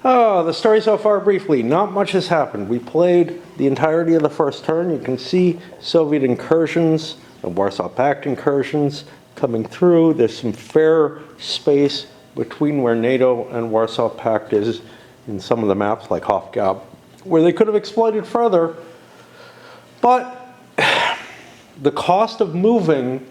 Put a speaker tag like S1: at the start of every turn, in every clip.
S1: Oh, the story so far briefly. Not much has happened. We played the entirety of the first turn. You can see Soviet incursions and Warsaw Pact incursions coming through. There's some fair space between where NATO and Warsaw Pact is in some of the maps, like Hof Gap, where they could have exploited further. But the cost of moving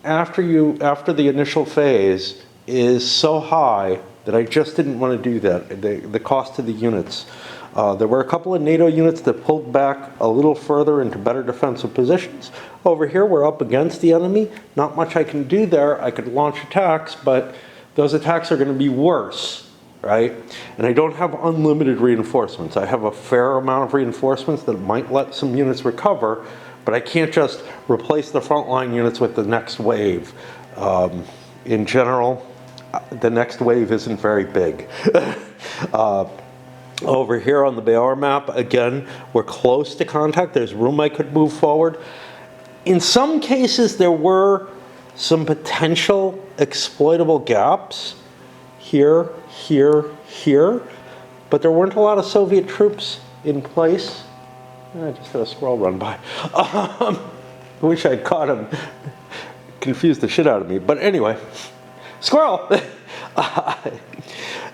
S1: after the initial phase is so high that I just didn't want to do that. The cost to the units. There were a couple of NATO units that pulled back a little further into better defensive positions. Over here, we're up against the enemy. Not much I can do there. I could launch attacks, but those attacks are going to be worse, right? And I don't have unlimited reinforcements. I have a fair amount of reinforcements that might let some units recover, but I can't just replace the frontline units with the next wave. In general, the next wave isn't very big. Over here on the Bayar map, again, we're close to contact. There's room I could move forward. In some cases, there were some potential exploitable gaps here, here, here, but there weren't a lot of Soviet troops in place. I just had a squirrel run by. I wish I'd caught him. Confused the shit out of me, but anyway, squirrel!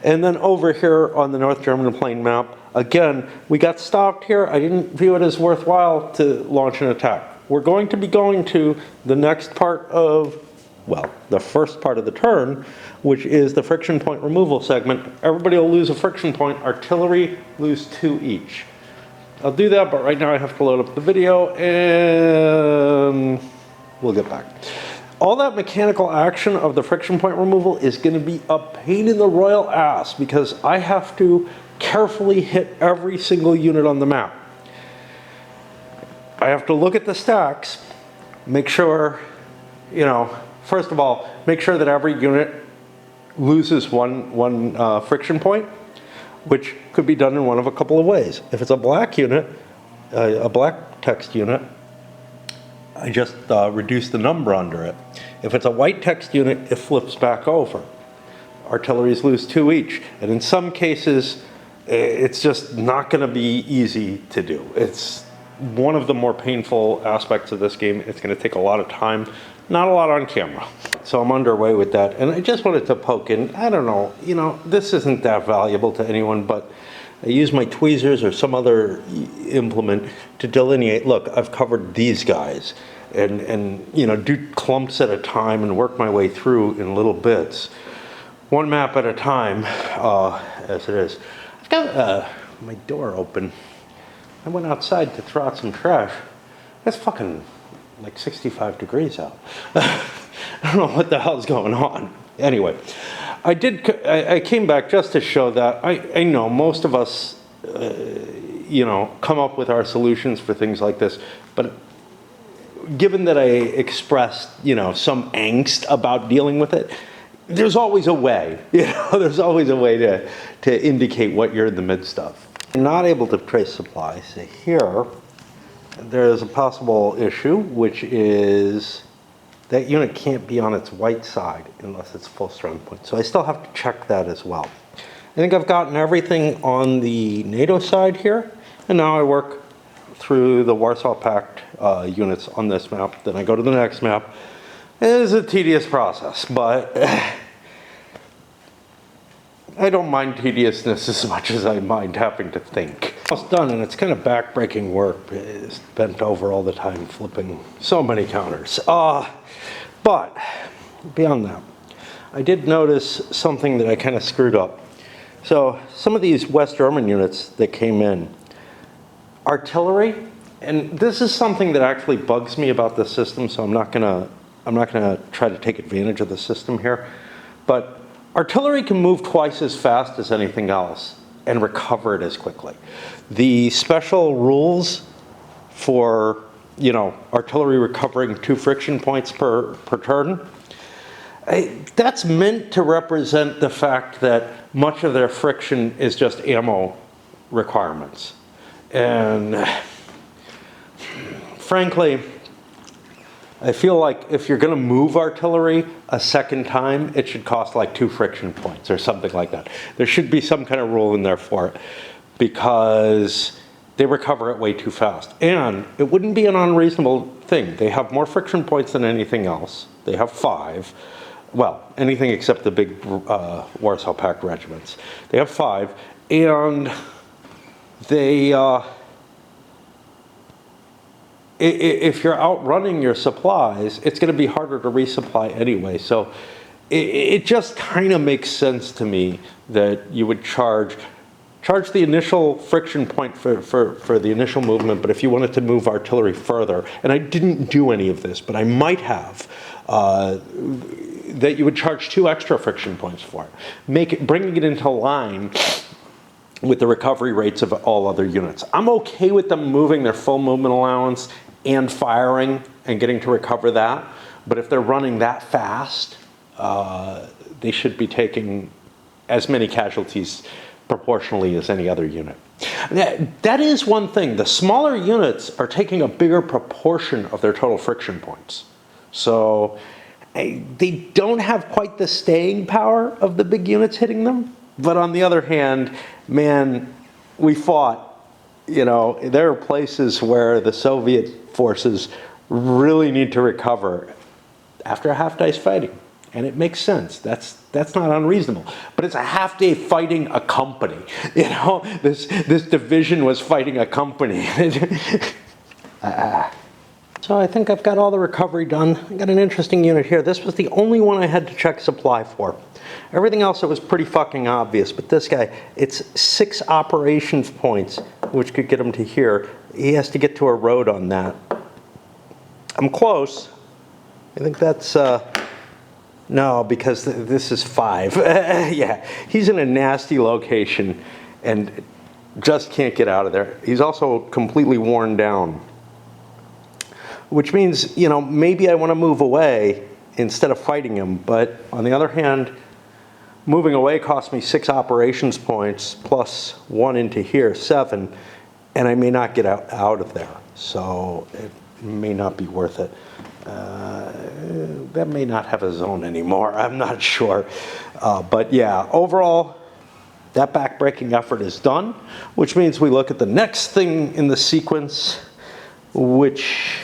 S1: And then over here on the North German plain map, again, we got stopped here. I didn't view it as worthwhile to launch an attack. We're going to be going to the next part of, well, the first part of the turn, which is the friction point removal segment. Everybody will lose a friction point. Artillery lose 2 each. I'll do that, but right now I have to load up the video and we'll get back. All that mechanical action of the friction point removal is going to be a pain in the royal ass because I have to carefully hit every single unit on the map. I have to look at the stacks, make sure, first of all, make sure that every unit loses one friction point, which could be done in one of a couple of ways. If it's a black unit, a black text unit, I just reduce the number under it. If it's a white text unit, it flips back over. Artilleries lose 2 each. And in some cases, it's just not going to be easy to do. It's one of the more painful aspects of this game. It's going to take a lot of time, not a lot on camera. So I'm underway with that. And I just wanted to poke in. I don't know, this isn't that valuable to anyone, but I use my tweezers or some other implement to delineate, look, I've covered these guys, and do clumps at a time and work my way through in little bits. One map at a time, as it is. I've got my door open. I went outside to throw out some trash. It's fucking like 65 degrees out. I don't know what the hell's going on. Anyway. I came back just to show that I know most of us, come up with our solutions for things like this, but given that I expressed, some angst about dealing with it, there's always a way, there's always a way to indicate what you're in the midst of. I'm not able to trace supplies. So here, there's a possible issue, which is that unit can't be on its white side unless it's full strength point. So I still have to check that as well. I think I've gotten everything on the NATO side here, and now I work through the Warsaw Pact units on this map. Then I go to the next map. It is a tedious process, but I don't mind tediousness as much as I mind having to think. It's done, and it's kind of back-breaking work. It's bent over all the time, flipping so many counters. But beyond that, I did notice something that I kind of screwed up. So some of these West German units that came in, artillery, and this is something that actually bugs me about the system, so I'm not gonna try to take advantage of the system here, but artillery can move twice as fast as anything else and recover it as quickly. The special rules for, artillery recovering 2 friction points per turn, that's meant to represent the fact that much of their friction is just ammo requirements. And frankly, I feel like if you're going to move artillery a second time, it should cost like 2 friction points or something like that. There should be some kind of rule in there for it, because they recover it way too fast. And it wouldn't be an unreasonable thing. They have more friction points than anything else. They have 5. Well, anything except the big Warsaw Pact regiments. They have 5, and they, if you're outrunning your supplies, it's going to be harder to resupply anyway. So it just kind of makes sense to me that you would charge the initial friction point for the initial movement, but if you wanted to move artillery further, and I didn't do any of this, but I might have, that you would charge 2 extra friction points for it, bringing it into line with the recovery rates of all other units. I'm okay with them moving their full movement allowance and firing and getting to recover that, but if they're running that fast, they should be taking as many casualties proportionally as any other unit. That is one thing. The smaller units are taking a bigger proportion of their total friction points. So they don't have quite the staying power of the big units hitting them. But on the other hand, man, we fought. You know, there are places where the Soviet forces really need to recover after a half day's fighting. And it makes sense. That's not unreasonable. But it's a half day fighting a company. You know, this division was fighting a company. So I think I've got all the recovery done. I got an interesting unit here. This was the only one I had to check supply for. Everything else, it was pretty fucking obvious. But this guy, it's 6 operations points, which could get him to here. He has to get to a road on that. I'm close. I think that's... No, because this is 5. Yeah, he's in a nasty location and just can't get out of there. He's also completely worn down, which means, you know, maybe I want to move away instead of fighting him. But on the other hand, moving away cost me 6 operations points plus 1 into here, 7, and I may not get out of there. So it may not be worth it. That may not have a zone anymore. I'm not sure. But yeah, overall, that backbreaking effort is done, which means we look at the next thing in the sequence, which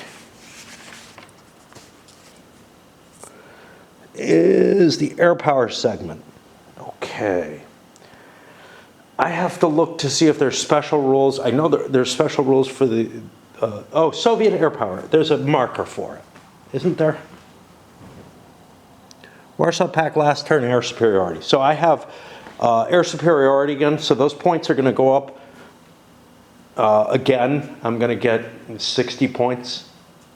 S1: is the air power segment. Okay. I have to look to see if there's special rules. I know there's special rules for the, Soviet air power. There's a marker for it, isn't there? Warsaw Pact last turn air superiority. So I have air superiority again, so those points are going to go up again. I'm going to get 60 points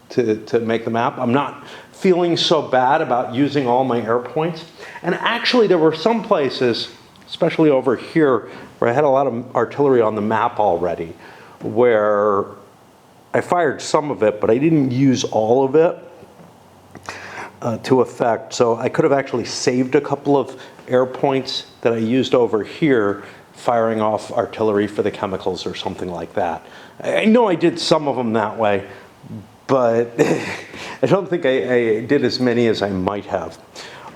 S1: to make the map. I'm not feeling so bad about using all my air points. And actually there were some places, especially over here, where I had a lot of artillery on the map already, where I fired some of it, but I didn't use all of it to effect. So I could have actually saved a couple of air points that I used over here, firing off artillery for the chemicals or something like that. I know I did some of them that way, but I don't think I did as many as I might have.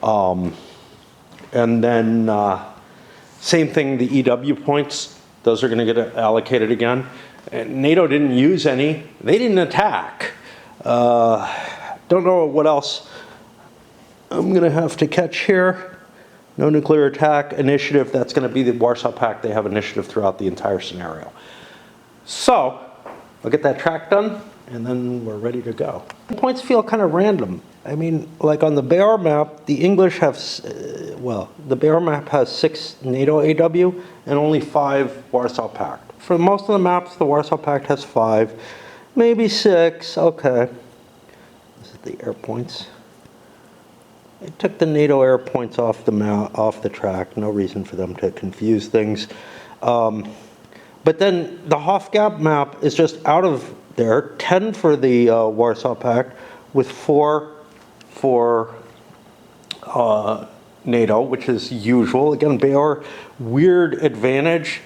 S1: And then same thing, the EW points, those are going to get allocated again. And NATO didn't use any. They didn't attack. Don't know what else I'm going to have to catch here. No nuclear attack initiative. That's going to be the Warsaw Pact. They have initiative throughout the entire scenario. So I'll get that track done, and then we're ready to go. The points feel kind of random. I mean, like on the Bear map, the English have, the Bear map has 6 NATO AW and only 5 Warsaw Pact. For most of the maps, the Warsaw Pact has 5, maybe 6, okay. This is the air points. I took the NATO air points off the track, no reason for them to confuse things. But then the Hofgab map is just out of there, 10 for the Warsaw Pact, with 4 for NATO, which is usual. Again, Bear, weird advantage.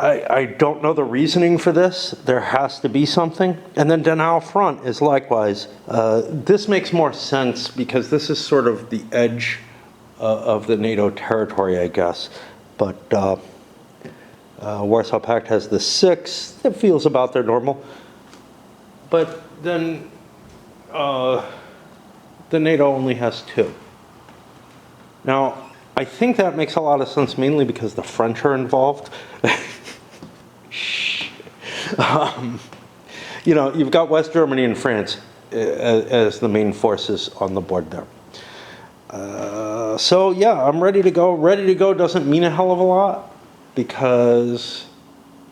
S1: I don't know the reasoning for this. There has to be something. And then Danao front is likewise. This makes more sense because this is sort of the edge of the NATO territory, I guess. But Warsaw Pact has the 6. It feels about their normal. But then the NATO only has 2. Now, I think that makes a lot of sense mainly because the French are involved. You know, you've got West Germany and France as the main forces on the board there. So yeah, I'm ready to go. Ready to go doesn't mean a hell of a lot because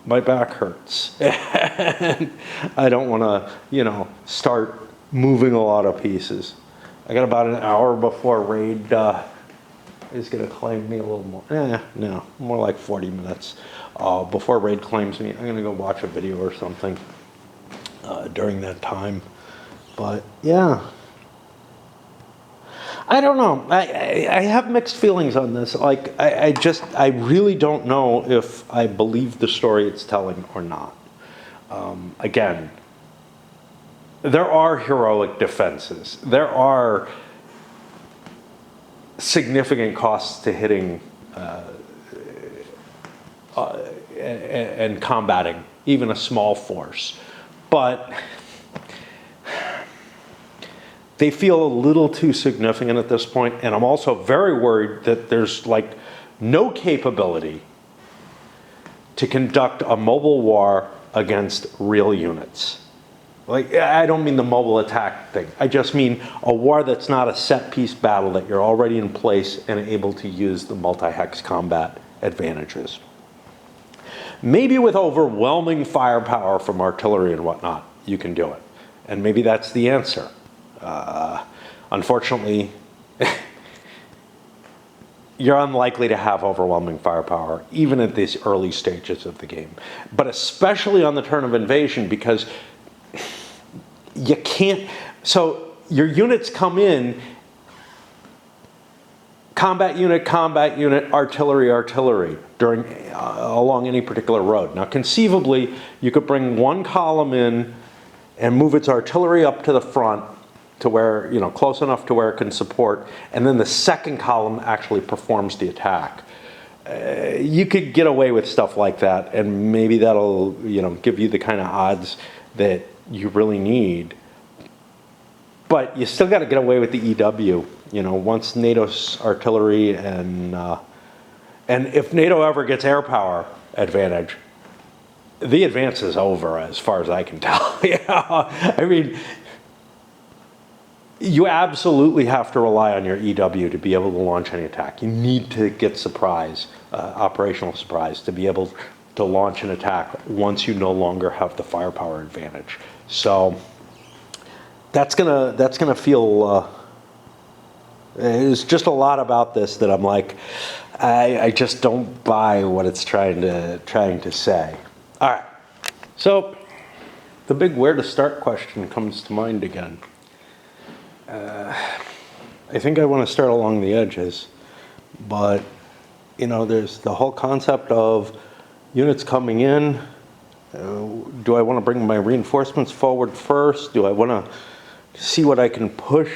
S1: my back hurts. And I don't want to, you know, start moving a lot of pieces. I got about an hour before raid is going to claim me a little more. No, more like 40 minutes before raid claims me. I'm going to go watch a video or something during that time. But yeah, I don't know. I have mixed feelings on this. Like, I really don't know if I believe the story it's telling or not. Again, there are heroic defenses. There are significant costs to hitting and combating even a small force. But they feel a little too significant at this point, and I'm also very worried that there's like no capability to conduct a mobile war against real units. Like, I don't mean the mobile attack thing. I just mean a war that's not a set-piece battle, that you're already in place and able to use the multi-hex combat advantages. Maybe with overwhelming firepower from artillery and whatnot, you can do it. And maybe that's the answer. Unfortunately, you're unlikely to have overwhelming firepower, even at these early stages of the game. But especially on the turn of invasion, because you can't, so your units come in, combat unit, artillery, during, along any particular road. Now conceivably, you could bring one column in and move its artillery up to the front to where, you know, close enough to where it can support, and then the second column actually performs the attack. You could get away with stuff like that, and maybe that'll, you know, give you the kind of odds that you really need. But you still got to get away with the EW, you know, once NATO's artillery and if NATO ever gets air power advantage, the advance is over as far as I can tell. Yeah, I mean, you absolutely have to rely on your EW to be able to launch any attack. You need to get surprise, operational surprise, to be able to launch an attack once you no longer have the firepower advantage. So that's gonna feel. There's just a lot about this that I'm like, I just don't buy what it's trying to say. All right, so the big where to start question comes to mind again. I think I want to start along the edges, but you know, there's the whole concept of units coming in. Do I want to bring my reinforcements forward first? Do I want to see what I can push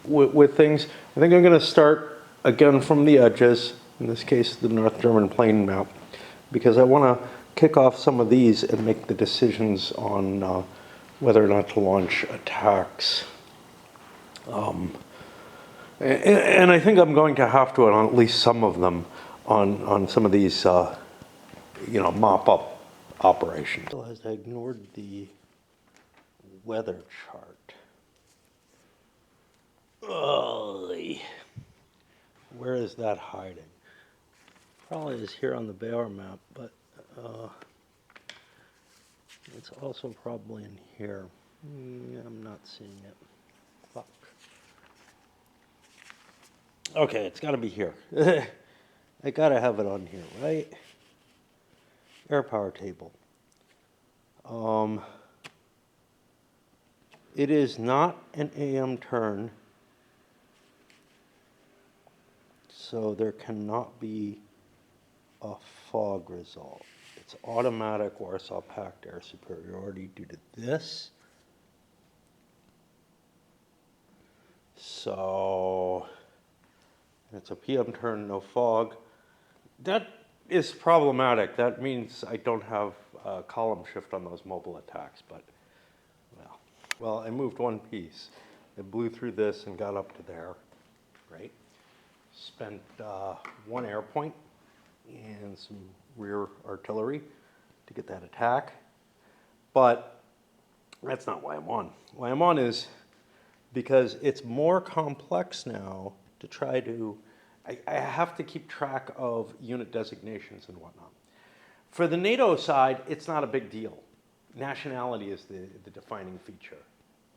S1: with things? I think I'm going to start again from the edges, in this case the North German plain map, because I want to kick off some of these and make the decisions on whether or not to launch attacks. And I think I'm going to have to on at least some of them on some of these, you know, mop-up operations. I ignored the weather chart. Where is that hiding? Probably is here on the Bayer map, but it's also probably in here. I'm not seeing it. Fuck. Okay, it's got to be here. I got to have it on here, right? Air power table. It is not an AM turn, so there cannot be a fog result. It's automatic Warsaw Pact air superiority due to this. So it's a PM turn, no fog. That is problematic. That means I don't have column shift on those mobile attacks, but well, I moved one piece. It blew through this and got up to there. Great. Spent one air point and some rear artillery to get that attack. But that's not why I'm on. Why I'm on is because it's more complex now to try to, I have to keep track of unit designations and whatnot. For the NATO side, it's not a big deal. Nationality is the defining feature.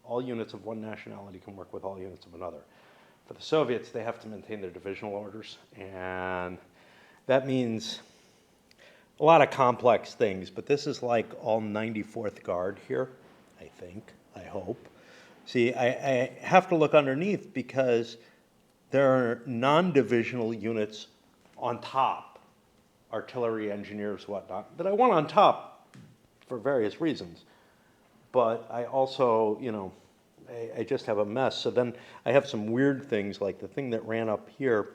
S1: All units of one nationality can work with all units of another. For the Soviets, they have to maintain their divisional orders, and that means a lot of complex things, but this is like all 94th Guard here, I think, I hope. See, I have to look underneath because there are non-divisional units on top, artillery, engineers, whatnot, that I want on top for various reasons. But I also, you know, I just have a mess. So then I have some weird things, like the thing that ran up here,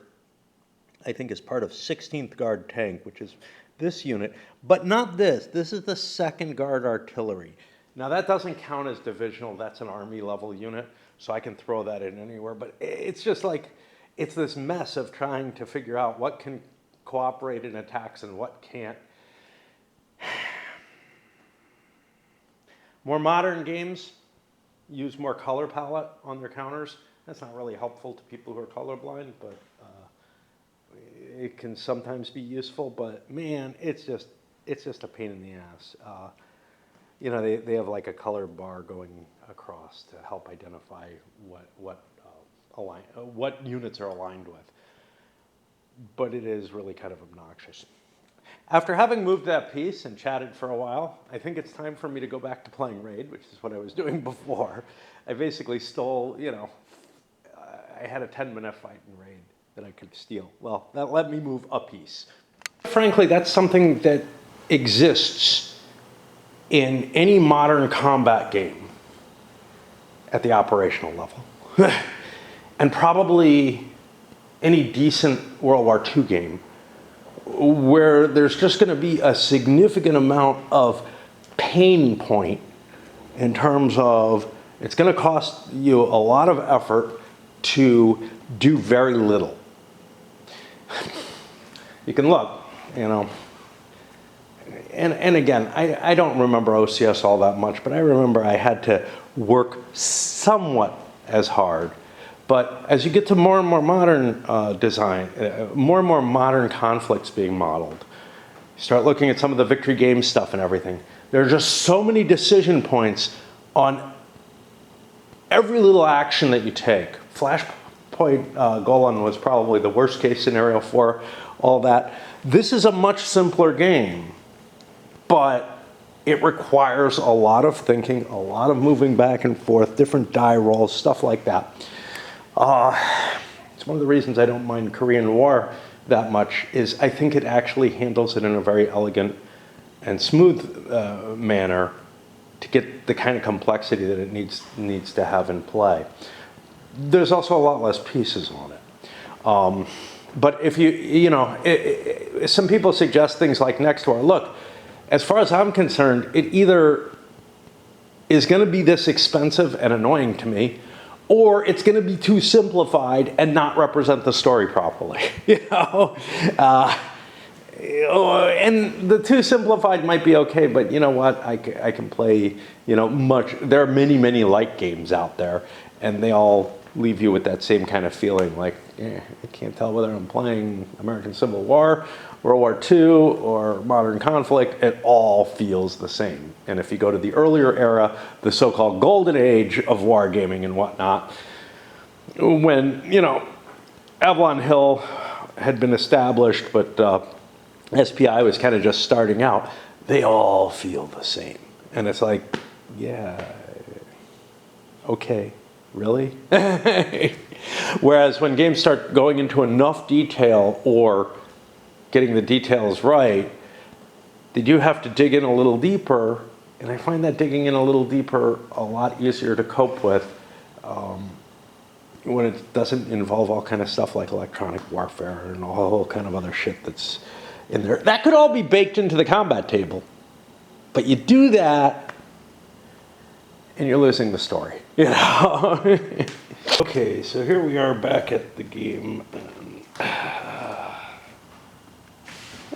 S1: I think is part of 16th Guard tank, which is this unit, but not this. This is the 2nd Guard artillery. Now that doesn't count as divisional, that's an Army level unit, so I can throw that in anywhere, but it's just like, it's this mess of trying to figure out what can cooperate in attacks and what can't. More modern games use more color palette on their counters. That's not really helpful to people who are colorblind, but it can sometimes be useful. But man, it's just a pain in the ass. You know, they have like a color bar going across to help identify what units are aligned with. But it is really kind of obnoxious. After having moved that piece and chatted for a while, I think it's time for me to go back to playing Raid, which is what I was doing before. I basically stole, you know, I had a 10-minute fight in Raid that I could steal. Well, that let me move a piece. Frankly, that's something that exists in any modern combat game at the operational level. And probably any decent World War II game, where there's just going to be a significant amount of pain point in terms of it's going to cost you a lot of effort to do very little. You can look, you know, and again, I don't remember OCS all that much, but I remember I had to work somewhat as hard. But as you get to more and more modern design, more and more modern conflicts being modeled, you start looking at some of the victory game stuff and everything. There are just so many decision points on every little action that you take. Flashpoint Golan was probably the worst case scenario for all that. This is a much simpler game, but it requires a lot of thinking, a lot of moving back and forth, different die rolls, stuff like that. It's one of the reasons I don't mind Korean War that much, is I think it actually handles it in a very elegant and smooth manner to get the kind of complexity that it needs to have in play. There's also a lot less pieces on it. But if you know, some people suggest things like Next War. Look, as far as I'm concerned, it either is going to be this expensive and annoying to me, or it's going to be too simplified and not represent the story properly. You know, and the too simplified might be okay, but you know what? I can play. You know, there are many light games out there, and they all leave you with that same kind of feeling, like I can't tell whether I'm playing American Civil War, World War II, or modern conflict. It all feels the same. And if you go to the earlier era, the so-called golden age of wargaming and whatnot, when, you know, Avalon Hill had been established, but SPI was kind of just starting out, they all feel the same. And it's like, yeah, okay, really? Whereas when games start going into enough detail or getting the details right, that you have to dig in a little deeper, and I find that digging in a little deeper a lot easier to cope with when it doesn't involve all kind of stuff like electronic warfare and all kind of other shit that's in there. That could all be baked into the combat table, but you do that, and you're losing the story, you know? Okay, so here we are back at the game.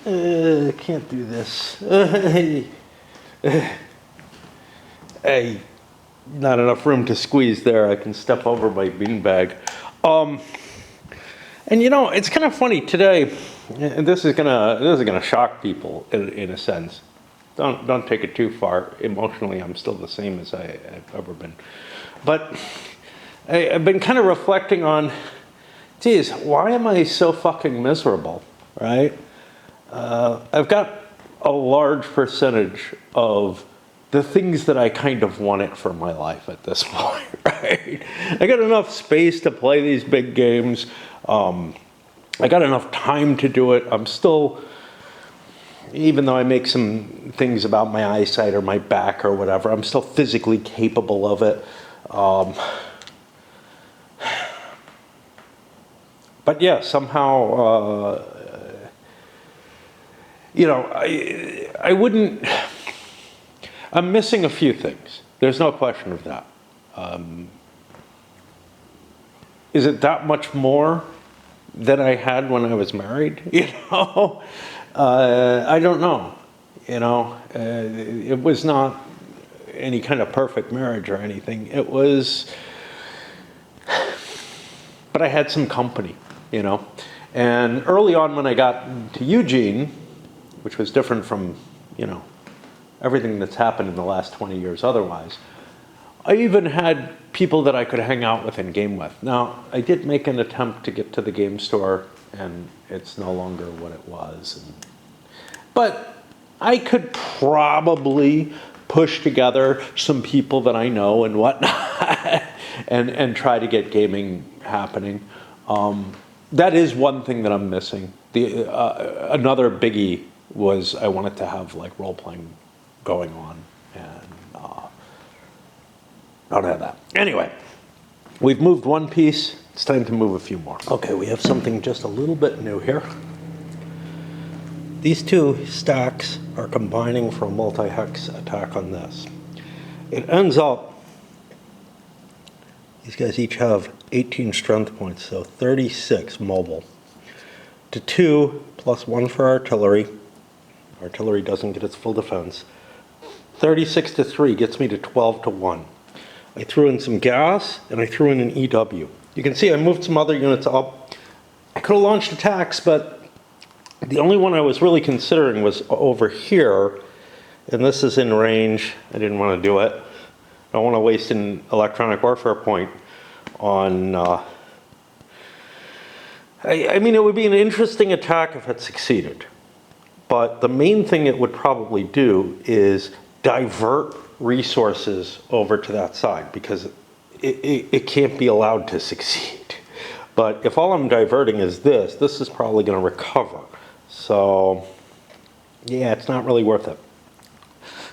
S1: Can't do this. Hey, not enough room to squeeze there. I can step over my beanbag. And you know, it's kind of funny today, and this is gonna shock people in a sense. Don't take it too far. Emotionally, I'm still the same as I've ever been. But I've been kind of reflecting on, geez, why am I so fucking miserable, right? I've got a large percentage of the things that I kind of wanted for my life at this point, right? I got enough space to play these big games. I got enough time to do it. I'm still, even though I make some things about my eyesight or my back or whatever, I'm still physically capable of it. But yeah, somehow, you know, I wouldn't, I'm missing a few things. There's no question of that. Is it that much more than I had when I was married? You know, I don't know. You know, it was not any kind of perfect marriage or anything. It was, but I had some company, you know. And early on when I got to Eugene, which was different from, you know, everything that's happened in the last 20 years otherwise, I even had people that I could hang out with and game with. Now, I did make an attempt to get to the game store, and it's no longer what it was. But I could probably push together some people that I know and whatnot and try to get gaming happening. That is one thing that I'm missing. Another biggie was I wanted to have like role-playing going on, and don't have that. Anyway, we've moved one piece. It's time to move a few more. Okay, we have something just a little bit new here. These two stacks are combining for a multi-hex attack on this. It ends up, these guys each have 18 strength points, so 36 mobile. To 2 plus 1 for artillery. Artillery doesn't get its full defense. 36 to 3 gets me to 12 to 1. I threw in some gas, and I threw in an EW. You can see I moved some other units up. I could have launched attacks, but the only one I was really considering was over here, and this is in range. I didn't want to do it. I don't want to waste an electronic warfare point on... I mean, it would be an interesting attack if it succeeded. But the main thing it would probably do is divert resources over to that side, because it can't be allowed to succeed. But if all I'm diverting is this is probably going to recover. So yeah, it's not really worth it.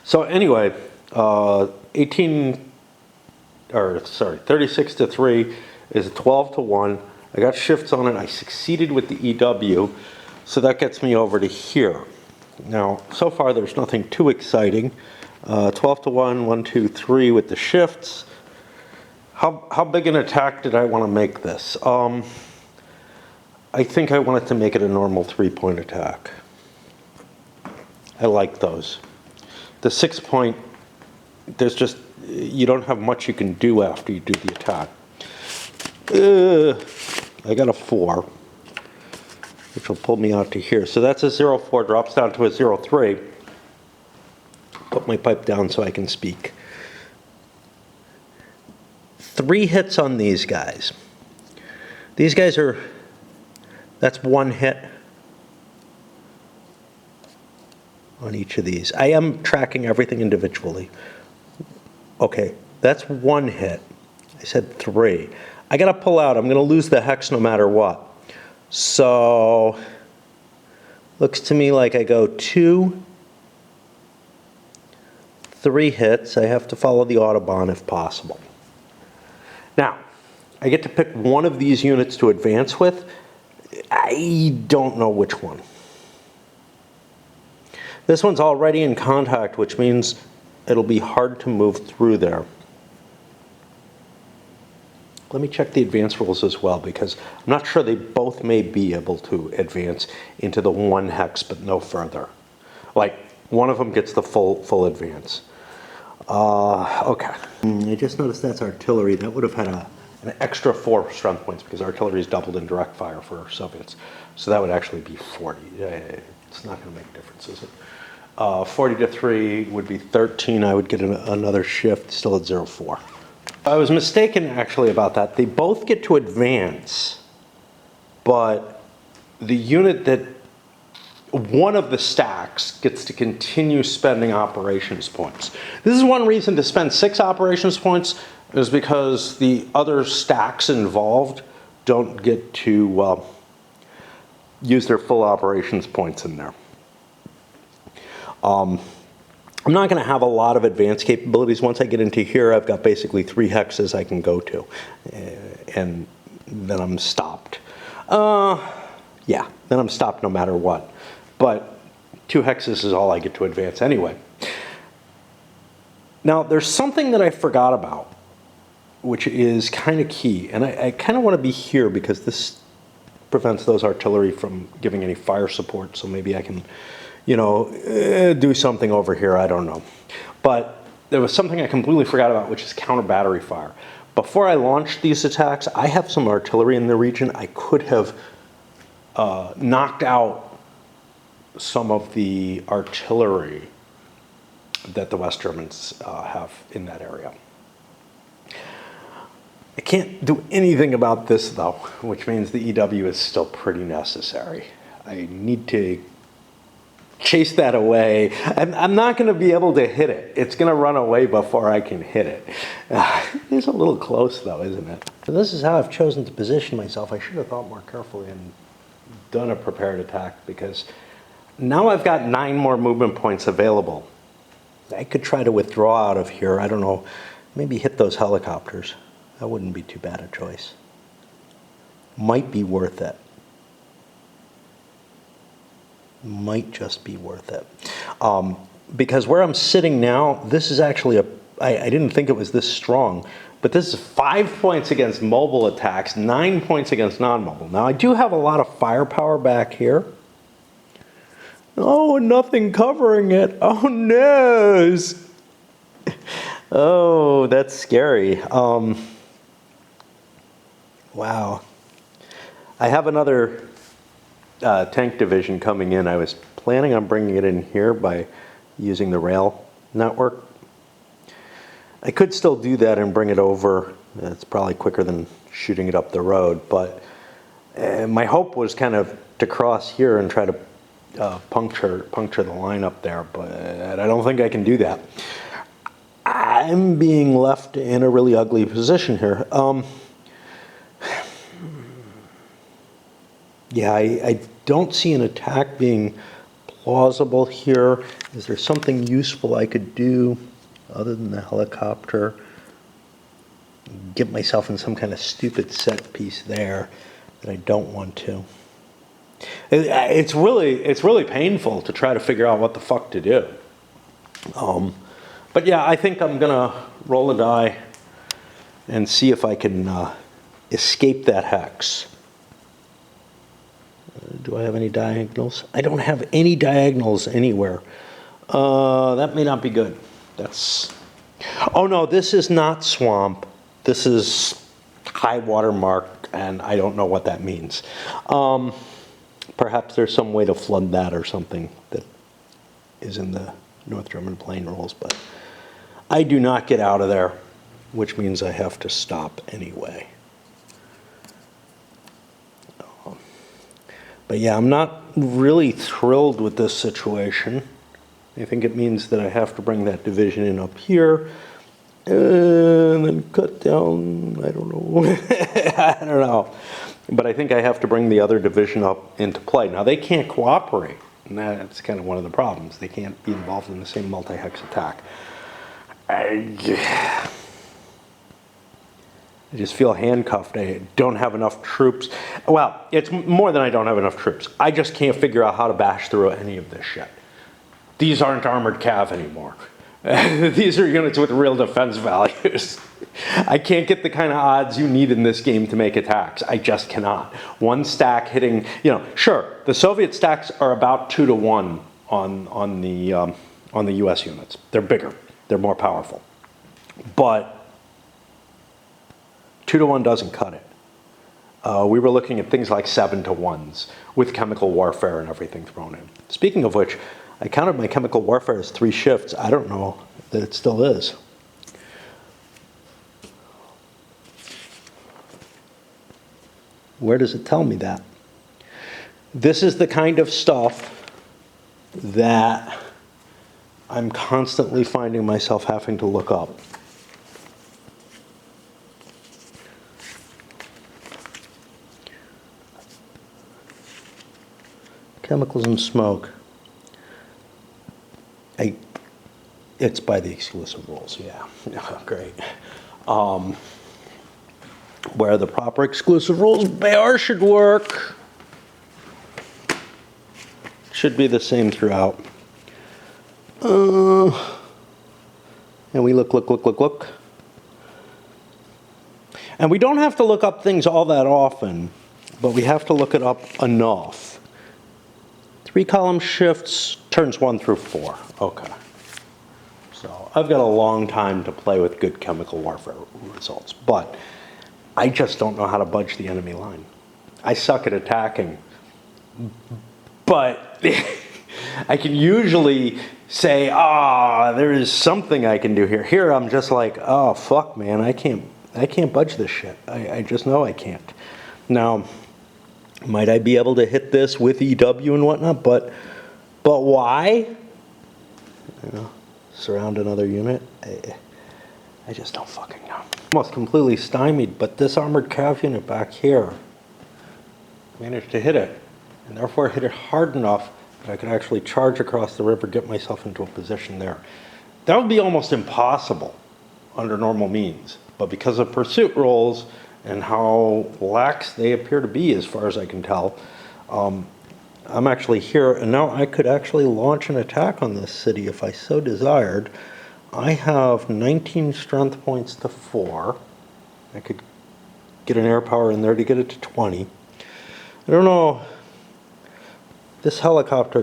S1: So anyway, 36 to 3 is 12 to 1. I got shifts on it. I succeeded with the EW, so that gets me over to here. Now, so far there's nothing too exciting. 12 to 1, 1, 2, 3 with the shifts. How big an attack did I want to make this? I think I wanted to make it a normal 3-point attack. I like those. The 6-point, there's just, you don't have much you can do after you do the attack. I got a 4, which will pull me out to here. So that's a 0-4, drops down to a 0-3. Put my pipe down so I can speak. 3 hits on these guys. These guys are, that's 1 hit on each of these. I am tracking everything individually. Okay, that's 1 hit. I said 3. I gotta pull out. I'm gonna lose the hex no matter what. So Looks to me like I go 2, 3 hits. I have to follow the Autobahn if possible. Now, I get to pick one of these units to advance with. I don't know which one. This one's already in contact, which means it'll be hard to move through there. Let me check the advance rules as well, because I'm not sure they both may be able to advance into the 1 hex, but no further. Like, one of them gets the full advance. Okay. I just noticed that's artillery. That would have had an extra 4 strength points, because artillery is doubled in direct fire for Soviets. So that would actually be 40. It's not going to make a difference, is it? 40 to 3 would be 13. I would get another shift, still at 0-4. I was mistaken actually about that. They both get to advance, but the unit that one of the stacks gets to continue spending operations points. This is one reason to spend 6 operations points, is because the other stacks involved don't get to use their full operations points in there. I'm not going to have a lot of advanced capabilities. Once I get into here, I've got basically 3 hexes I can go to, and then I'm stopped. Yeah, then I'm stopped no matter what. But 2 hexes is all I get to advance anyway. Now, there's something that I forgot about, which is kind of key, and I kind of want to be here because this prevents those artillery from giving any fire support, so maybe I can, you know, do something over here, I don't know. But there was something I completely forgot about, which is counter battery fire. Before I launched these attacks, I have some artillery in the region. I could have knocked out some of the artillery that the West Germans have in that area. I can't do anything about this though, which means the EW is still pretty necessary. I need to chase that away. I'm not going to be able to hit it. It's going to run away before I can hit it. It's a little close though, isn't it? So this is how I've chosen to position myself. I should have thought more carefully and done a prepared attack, because now I've got 9 more movement points available. I could try to withdraw out of here. I don't know, maybe hit those helicopters. That wouldn't be too bad a choice. Might be worth it. Might just be worth it. Because where I'm sitting now, this is actually I didn't think it was this strong, but this is 5 points against mobile attacks, 9 points against non-mobile. Now I do have a lot of firepower back here. Oh, nothing covering it. Oh no. Oh, that's scary. Wow. I have another tank division coming in. I was planning on bringing it in here by using the rail network. I could still do that and bring it over. It's probably quicker than shooting it up the road, but my hope was kind of to cross here and try to puncture the line up there, but I don't think I can do that. I'm being left in a really ugly position here. Yeah, I don't see an attack being plausible here. Is there something useful I could do other than the helicopter? Get myself in some kind of stupid set piece there that I don't want to. It's really painful to try to figure out what the fuck to do. But yeah, I think I'm gonna roll a die and see if I can escape that hex. Do I have any diagonals? I don't have any diagonals anywhere. That may not be good. Oh no, this is not swamp. This is high water mark, and I don't know what that means. Perhaps there's some way to flood that or something that is in the North German plain rules, but I do not get out of there, which means I have to stop anyway. But yeah, I'm not really thrilled with this situation. I think it means that I have to bring that division in up here and then cut down, I don't know. I don't know. But I think I have to bring the other division up into play. Now, they can't cooperate. And that's kind of one of the problems. They can't be involved in the same multi-hex attack. I just feel handcuffed. I don't have enough troops. Well, it's more than I don't have enough troops. I just can't figure out how to bash through any of this shit. These aren't armored cav anymore. These are units with real defense values. I can't get the kind of odds you need in this game to make attacks. I just cannot. One stack hitting, sure, the Soviet stacks are about 2 to 1 on the US units. They're bigger, they're more powerful. But 2 to 1 doesn't cut it. We were looking at things like 7 to 1s with chemical warfare and everything thrown in. Speaking of which, I counted my chemical warfare as 3 shifts. I don't know that it still is. Where does it tell me that? This is the kind of stuff that I'm constantly finding myself having to look up. Chemicals and smoke. It's by the exclusive rules, yeah. Great. Where the proper exclusive rules should work. Should be the same throughout. And we look. And we don't have to look up things all that often, but we have to look it up enough. 3 column shifts, turns 1 through 4. Okay. So I've got a long time to play with good chemical warfare results, but I just don't know how to budge the enemy line. I suck at attacking, but I can usually say, there is something I can do here. Here I'm just like, oh, fuck, man, I can't budge this shit. I just know I can't. Now, might I be able to hit this with EW and whatnot, but why? Surround another unit? I just don't fucking know. Almost completely stymied, but this armored cav unit back here managed to hit it, and therefore hit it hard enough that I could actually charge across the river, get myself into a position there. That would be almost impossible under normal means, but because of pursuit rules and how lax they appear to be as far as I can tell, I'm actually here, and now I could actually launch an attack on this city if I so desired. I have 19 strength points to 4. I could get an air power in there to get it to 20. I don't know. This helicopter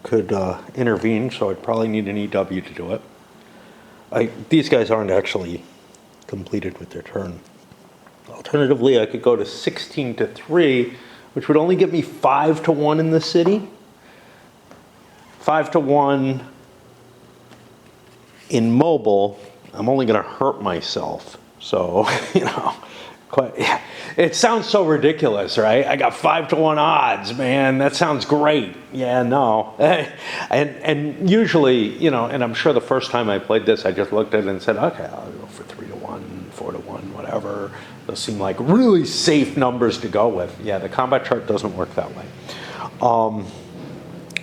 S1: could intervene, so I'd probably need an EW to do it. These guys aren't actually completed with their turn. Alternatively, I could go to 16 to 3, which would only give me 5 to 1 in the city. 5 to 1 in mobile, I'm only going to hurt myself. So, it sounds so ridiculous, right? I got 5 to 1 odds, man. That sounds great. Yeah, no. And usually, and I'm sure the first time I played this, I just looked at it and said, okay, I'll go for 3 to 1, 4 to 1, whatever. Those seem like really safe numbers to go with. Yeah, the combat chart doesn't work that way.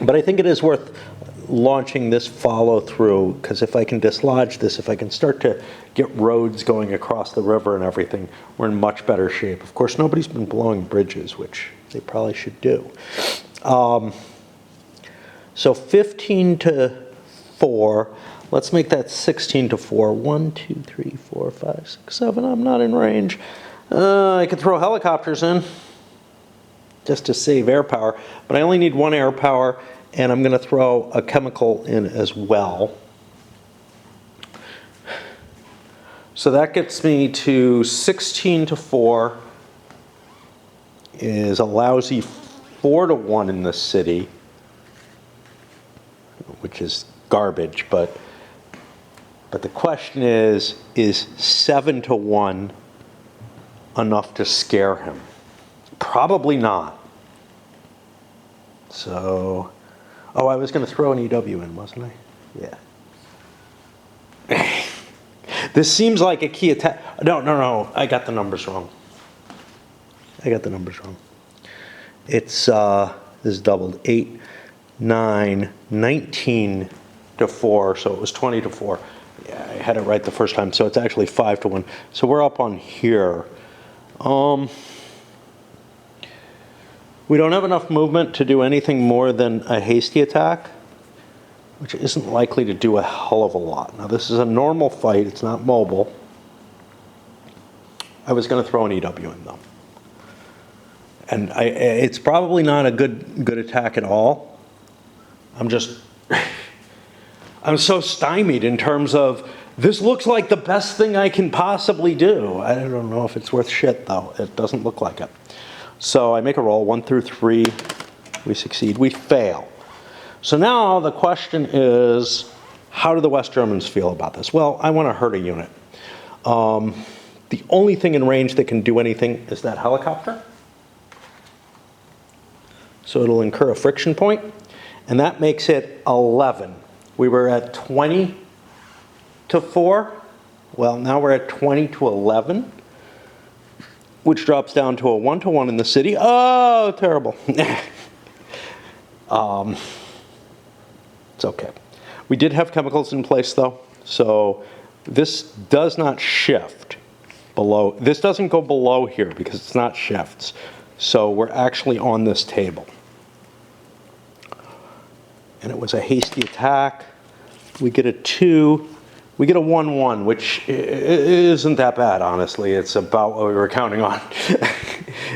S1: But I think it is worth launching this follow through, because if I can dislodge this, if I can start to get roads going across the river and everything, we're in much better shape. Of course, nobody's been blowing bridges, which they probably should do. So 15 to 4. Let's make that 16 to 4. 1, 2, 3, 4, 5, 6, 7. I'm not in range. I could throw helicopters in just to save air power, but I only need 1 air power, and I'm going to throw a chemical in as well. So that gets me to 16 to 4 is a lousy 4 to 1 in the city, which is garbage, but the question is 7 to 1 enough to scare him? Probably not. So, I was going to throw an EW in, wasn't I? Yeah. This seems like a key attack. No. I got the numbers wrong. It's, this is doubled. 8, 9, 19 to 4, so it was 20 to 4. Yeah, I had it right the first time, so it's actually 5 to 1. So we're up on here. We don't have enough movement to do anything more than a hasty attack, which isn't likely to do a hell of a lot. Now this is a normal fight, it's not mobile. I was going to throw an EW in though. And it's probably not a good attack at all. I'm so stymied in terms of, this looks like the best thing I can possibly do. I don't know if it's worth shit though. It doesn't look like it. So I make a roll, 1 through 3, we succeed, we fail. So now the question is, how do the West Germans feel about this? Well, I want to hurt a unit. The only thing in range that can do anything is that helicopter. So it'll incur a friction point, and that makes it 11. We were at 20 to 4. Well, now we're at 20 to 11. Which drops down to a 1 to 1 in the city. Oh, terrible. It's okay. We did have chemicals in place though, so this does not shift below. This doesn't go below here because it's not shifts. So we're actually on this table. And it was a hasty attack. We get a 2. We get a 1-1, which isn't that bad, honestly. It's about what we were counting on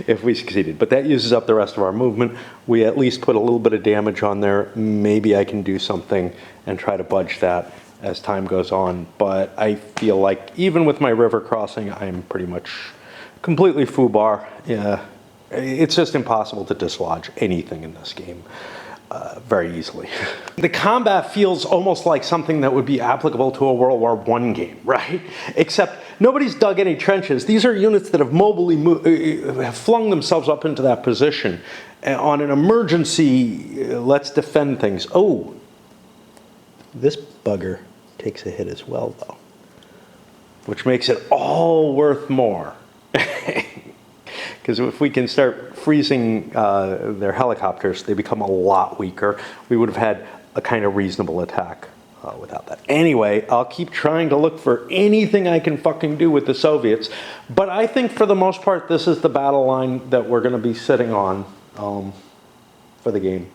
S1: if we succeeded. But that uses up the rest of our movement. We at least put a little bit of damage on there. Maybe I can do something and try to budge that as time goes on. But I feel like even with my river crossing, I'm pretty much completely foobar. Yeah, it's just impossible to dislodge anything in this game. Very easily. The combat feels almost like something that would be applicable to a World War I game, right? Except nobody's dug any trenches. These are units that have have flung themselves up into that position. On an emergency, let's defend things. Oh, this bugger takes a hit as well, though, which makes it all worth more. Because if we can start freezing their helicopters, they become a lot weaker. We would have had a kind of reasonable attack without that. Anyway, I'll keep trying to look for anything I can fucking do with the Soviets. But I think for the most part, this is the battle line that we're going to be sitting on for the game.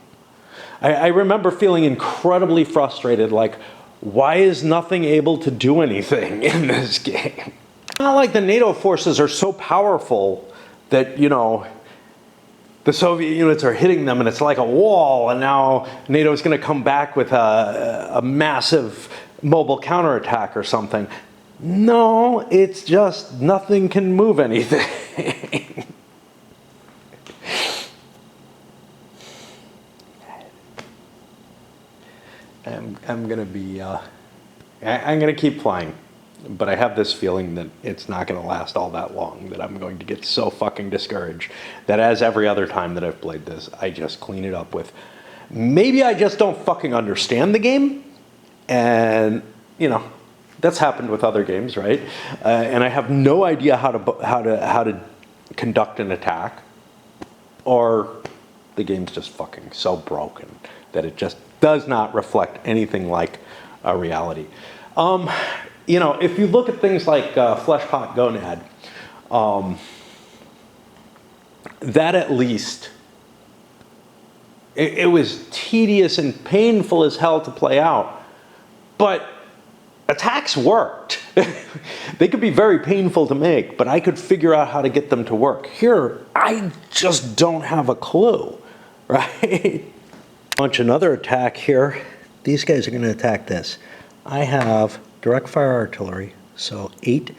S1: I remember feeling incredibly frustrated, like, why is nothing able to do anything in this game? Not like the NATO forces are so powerful that, you know, the Soviet units are hitting them and it's like a wall, and now NATO is going to come back with a massive mobile counterattack or something. No, it's just nothing can move anything. I'm going to be, I'm going to keep playing. But I have this feeling that it's not going to last all that long, that I'm going to get so fucking discouraged that as every other time that I've played this, I just clean it up with, maybe I just don't fucking understand the game. And, you know, that's happened with other games, right? And I have no idea how to conduct an attack, or the game's just fucking so broken that it just does not reflect anything like a reality. You know, if you look at things like Fleshpot Gonad, that at least, it was tedious and painful as hell to play out, but attacks worked. They could be very painful to make, but I could figure out how to get them to work. Here, I just don't have a clue, right? Launch another attack here. These guys are going to attack this. I have direct fire artillery, so 8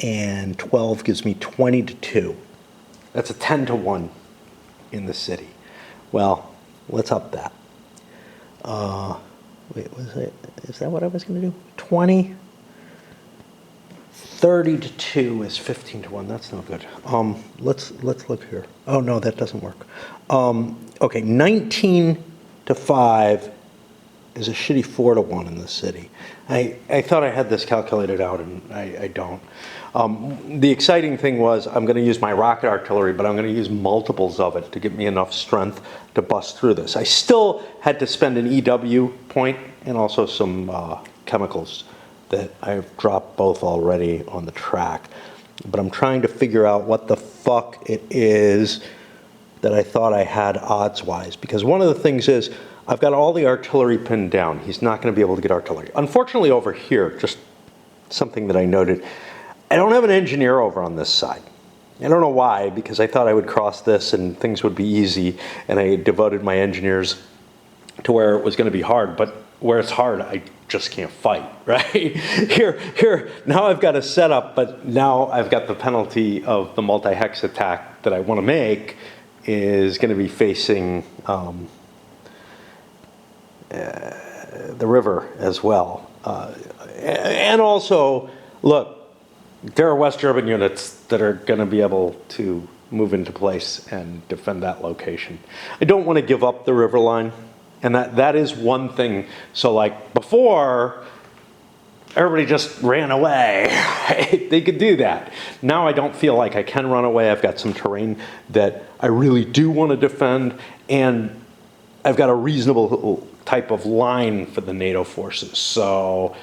S1: and 12 gives me 20 to 2. That's a 10 to 1 in the city. Well, let's up that. Wait, was it? Is that what I was going to do? 20. 30 to 2 is 15 to 1. That's no good. Let's look here. Oh no, that doesn't work. Okay, 19 to 5 is a shitty 4 to 1 in the city. I thought I had this calculated out, and I don't. The exciting thing was I'm going to use my rocket artillery, but I'm going to use multiples of it to give me enough strength to bust through this. I still had to spend an EW point and also some chemicals that I've dropped both already on the track. But I'm trying to figure out what the fuck it is that I thought I had odds-wise. Because one of the things is, I've got all the artillery pinned down. He's not going to be able to get artillery. Unfortunately, over here, just something that I noted, I don't have an engineer over on this side. I don't know why, because I thought I would cross this and things would be easy, and I devoted my engineers to where it was going to be hard. But where it's hard, I just can't fight, right? Here, now I've got a setup, but now I've got the penalty of the multi-hex attack that I want to make is going to be facing the river as well. And also, look, there are West German units that are going to be able to move into place and defend that location. I don't want to give up the river line, and that is one thing. So like before, everybody just ran away. They could do that. Now I don't feel like I can run away. I've got some terrain that I really do want to defend, and I've got a reasonable type of line for the NATO forces. So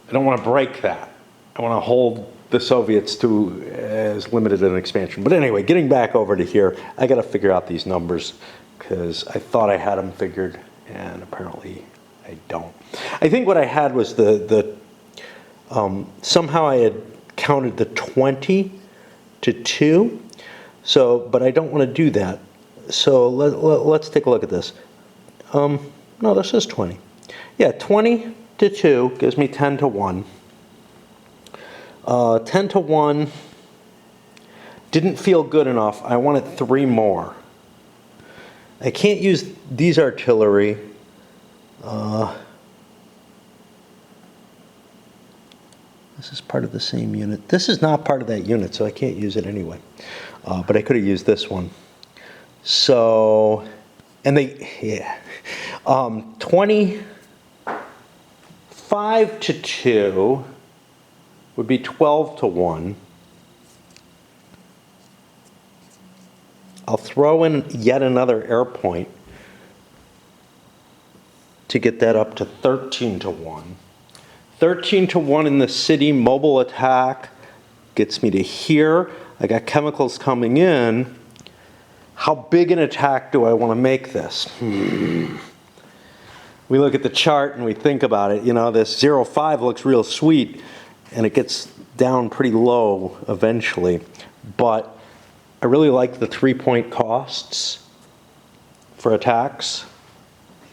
S1: I don't want to break that. I want to hold the Soviets to as limited an expansion. But anyway, getting back over to here, I got to figure out these numbers because I thought I had them figured, and apparently I don't. I think what I had was somehow I had counted the 20 to 2. So, but I don't want to do that. So let's take a look at this. No, this is 20. Yeah, 20 to 2 gives me 10 to 1. 10 to 1 didn't feel good enough. I wanted 3 more. I can't use these artillery. This is part of the same unit. This is not part of that unit, so I can't use it anyway. But I could have used this one. So, and yeah. 25 to 2 would be 12 to 1. I'll throw in yet another air point to get that up to 13 to 1. 13 to 1 in the city, mobile attack gets me to here. I got chemicals coming in. How big an attack do I want to make this? We look at the chart and we think about it. You know, this 0.5 looks real sweet, and it gets down pretty low eventually. But I really like the 3-point costs for attacks,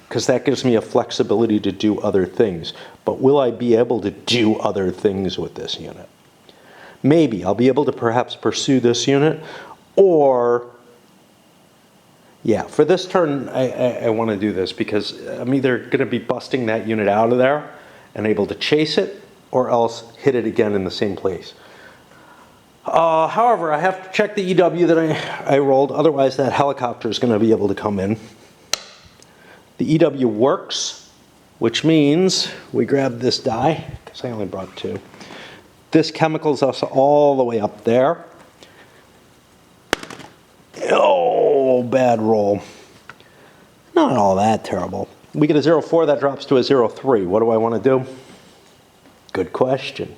S1: because that gives me a flexibility to do other things. But will I be able to do other things with this unit? Maybe. I'll be able to perhaps pursue this unit, or yeah, for this turn, I want to do this because I'm either going to be busting that unit out of there and able to chase it, or else hit it again in the same place. However, I have to check the EW that I rolled, otherwise that helicopter is going to be able to come in. The EW works, which means we grab this die, because I only brought 2. This chemicals us all the way up there. Oh, bad roll. Not all that terrible. We get a 0.4, that drops to a 0.3. What do I want to do? Good question.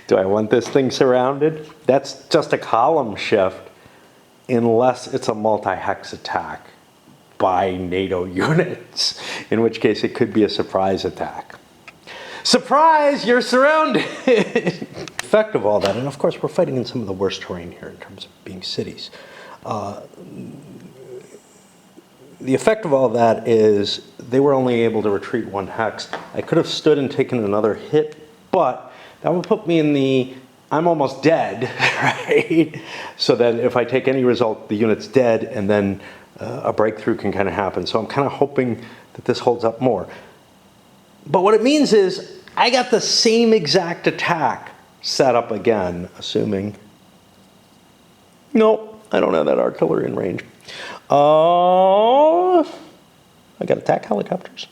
S1: Do I want this thing surrounded? That's just a column shift, unless it's a multi-hex attack by NATO units, in which case it could be a surprise attack. Surprise, you're surrounded! Effect of all that, and of course we're fighting in some of the worst terrain here in terms of being cities. The effect of all that is they were only able to retreat 1 hex. I could have stood and taken another hit, but that would put me in the I'm almost dead, right? So that if I take any result, the unit's dead, and then a breakthrough can kind of happen. So I'm kind of hoping that this holds up more. But what it means is I got the same exact attack set up again, assuming, nope, I don't have that artillery in range. I got attack helicopters.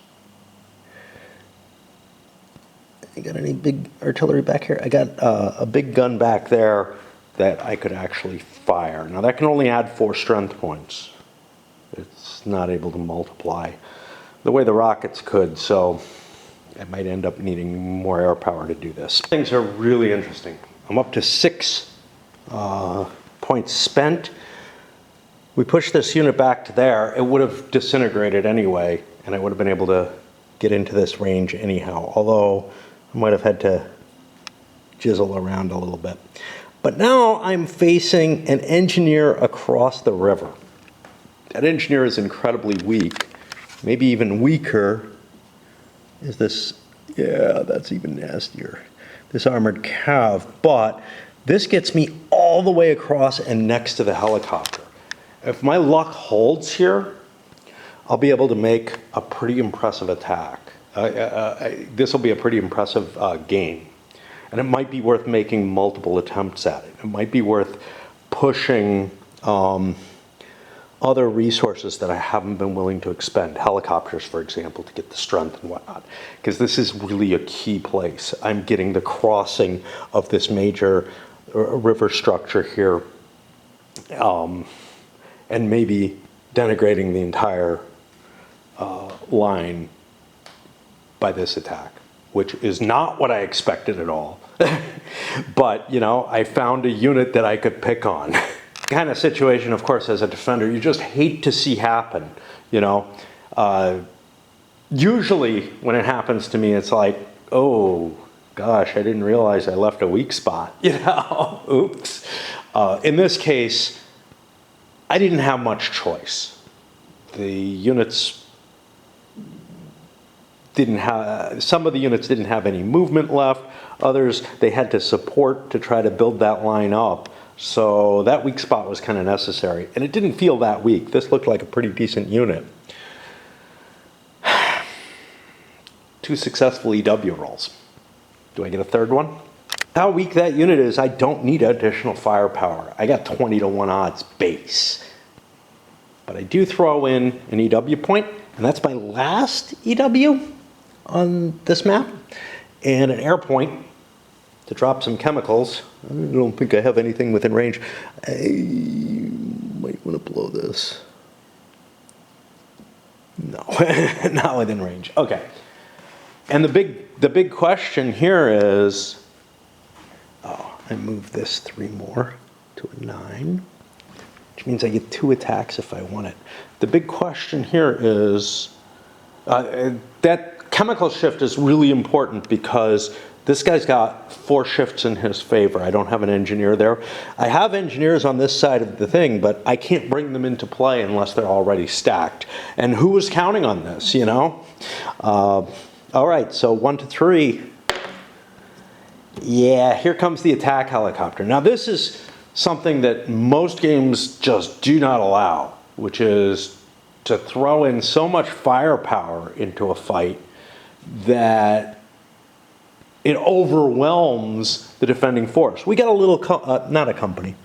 S1: I got any big artillery back here? I got a big gun back there that I could actually fire. Now that can only add 4 strength points. It's not able to multiply the way the rockets could, so I might end up needing more air power to do this. Things are really interesting. I'm up to 6 points spent. We push this unit back to there, it would have disintegrated anyway, and I would have been able to get into this range anyhow, although I might have had to jizzle around a little bit. But now I'm facing an engineer across the river. That engineer is incredibly weak, maybe even weaker is this, yeah, that's even nastier, this armored cav, but this gets me all the way across and next to the helicopter. If my luck holds here, I'll be able to make a pretty impressive attack. This will be a pretty impressive game. And it might be worth making multiple attempts at it. It might be worth pushing other resources that I haven't been willing to expend. Helicopters, for example, to get the strength and whatnot. Because this is really a key place. I'm getting the crossing of this major river structure here. And maybe denigrating the entire line by this attack, which is not what I expected at all. But, you know, I found a unit that I could pick on. Kind of situation, of course, as a defender, you just hate to see happen, you know. Usually when it happens to me, it's like, oh, gosh, I didn't realize I left a weak spot, you know, oops. In this case, I didn't have much choice. The units didn't have, some of the units didn't have any movement left. Others, they had to support to try to build that line up. So that weak spot was kind of necessary. And it didn't feel that weak. This looked like a pretty decent unit. 2 successful EW rolls. Do I get a third one? How weak that unit is, I don't need additional firepower. I got 20-to-1 odds base. But I do throw in an EW point, and that's my last EW on this map, and an air point to drop some chemicals. I don't think I have anything within range. I might want to blow this. No, not within range. Okay. And the big question here is, oh, I move this 3 more to a 9, which means I get 2 attacks if I want it. The big question here is, that chemical shift is really important because this guy's got 4 shifts in his favor. I don't have an engineer there. I have engineers on this side of the thing, but I can't bring them into play unless they're already stacked. And who was counting on this, you know? All right, so 1 to 3. Yeah, here comes the attack helicopter. Now this is something that most games just do not allow, which is to throw in so much firepower into a fight that it overwhelms the defending force. We got a little, not a company,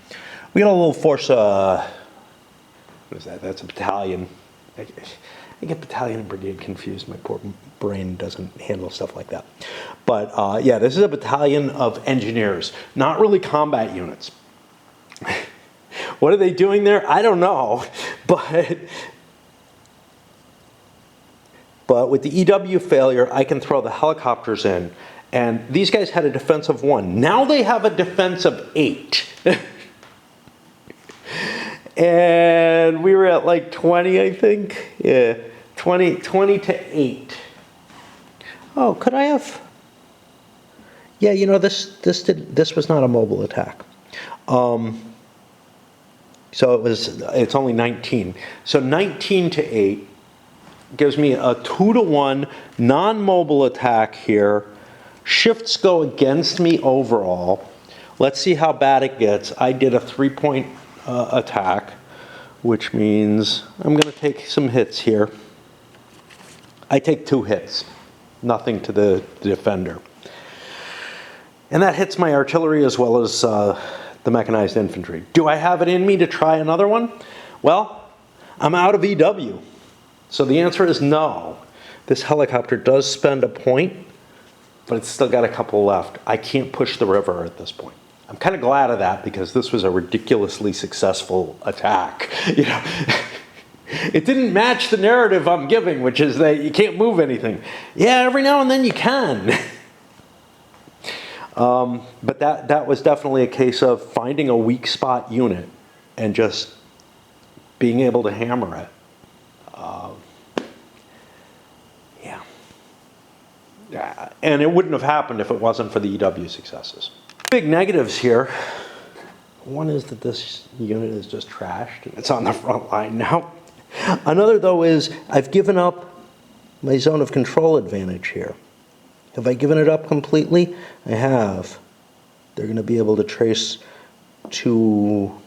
S1: we got a little force, what is that? That's a battalion. I get battalion and brigade confused. My poor brain doesn't handle stuff like that. But yeah, this is a battalion of engineers, not really combat units. What are they doing there? I don't know, but with the EW failure, I can throw the helicopters in. And these guys had a defense of 1. Now they have a defense of 8. And we were at like 20, I think. Yeah, 20 to 8. Oh, could I have? Yeah, you know, this was not a mobile attack. So it's only 19. So 19 to 8 gives me a 2-to-1 non-mobile attack here. Shifts go against me overall. Let's see how bad it gets. I did a 3-point attack, which means I'm going to take some hits here. I take 2 hits, nothing to the defender. And that hits my artillery as well as the mechanized infantry. Do I have it in me to try another one? Well, I'm out of EW. So the answer is no. This helicopter does spend a point, but it's still got a couple left. I can't push the river at this point. I'm kind of glad of that because this was a ridiculously successful attack. You know, it didn't match the narrative I'm giving, which is that you can't move anything. Yeah, every now and then you can. But that was definitely a case of finding a weak spot unit and just being able to hammer it. Yeah. And it wouldn't have happened if it wasn't for the EW successes. Big negatives here. One is that this unit is just trashed and it's on the front line now. Another, though, is I've given up my zone of control advantage here. Have I given it up completely? I have. They're going to be able to trace to,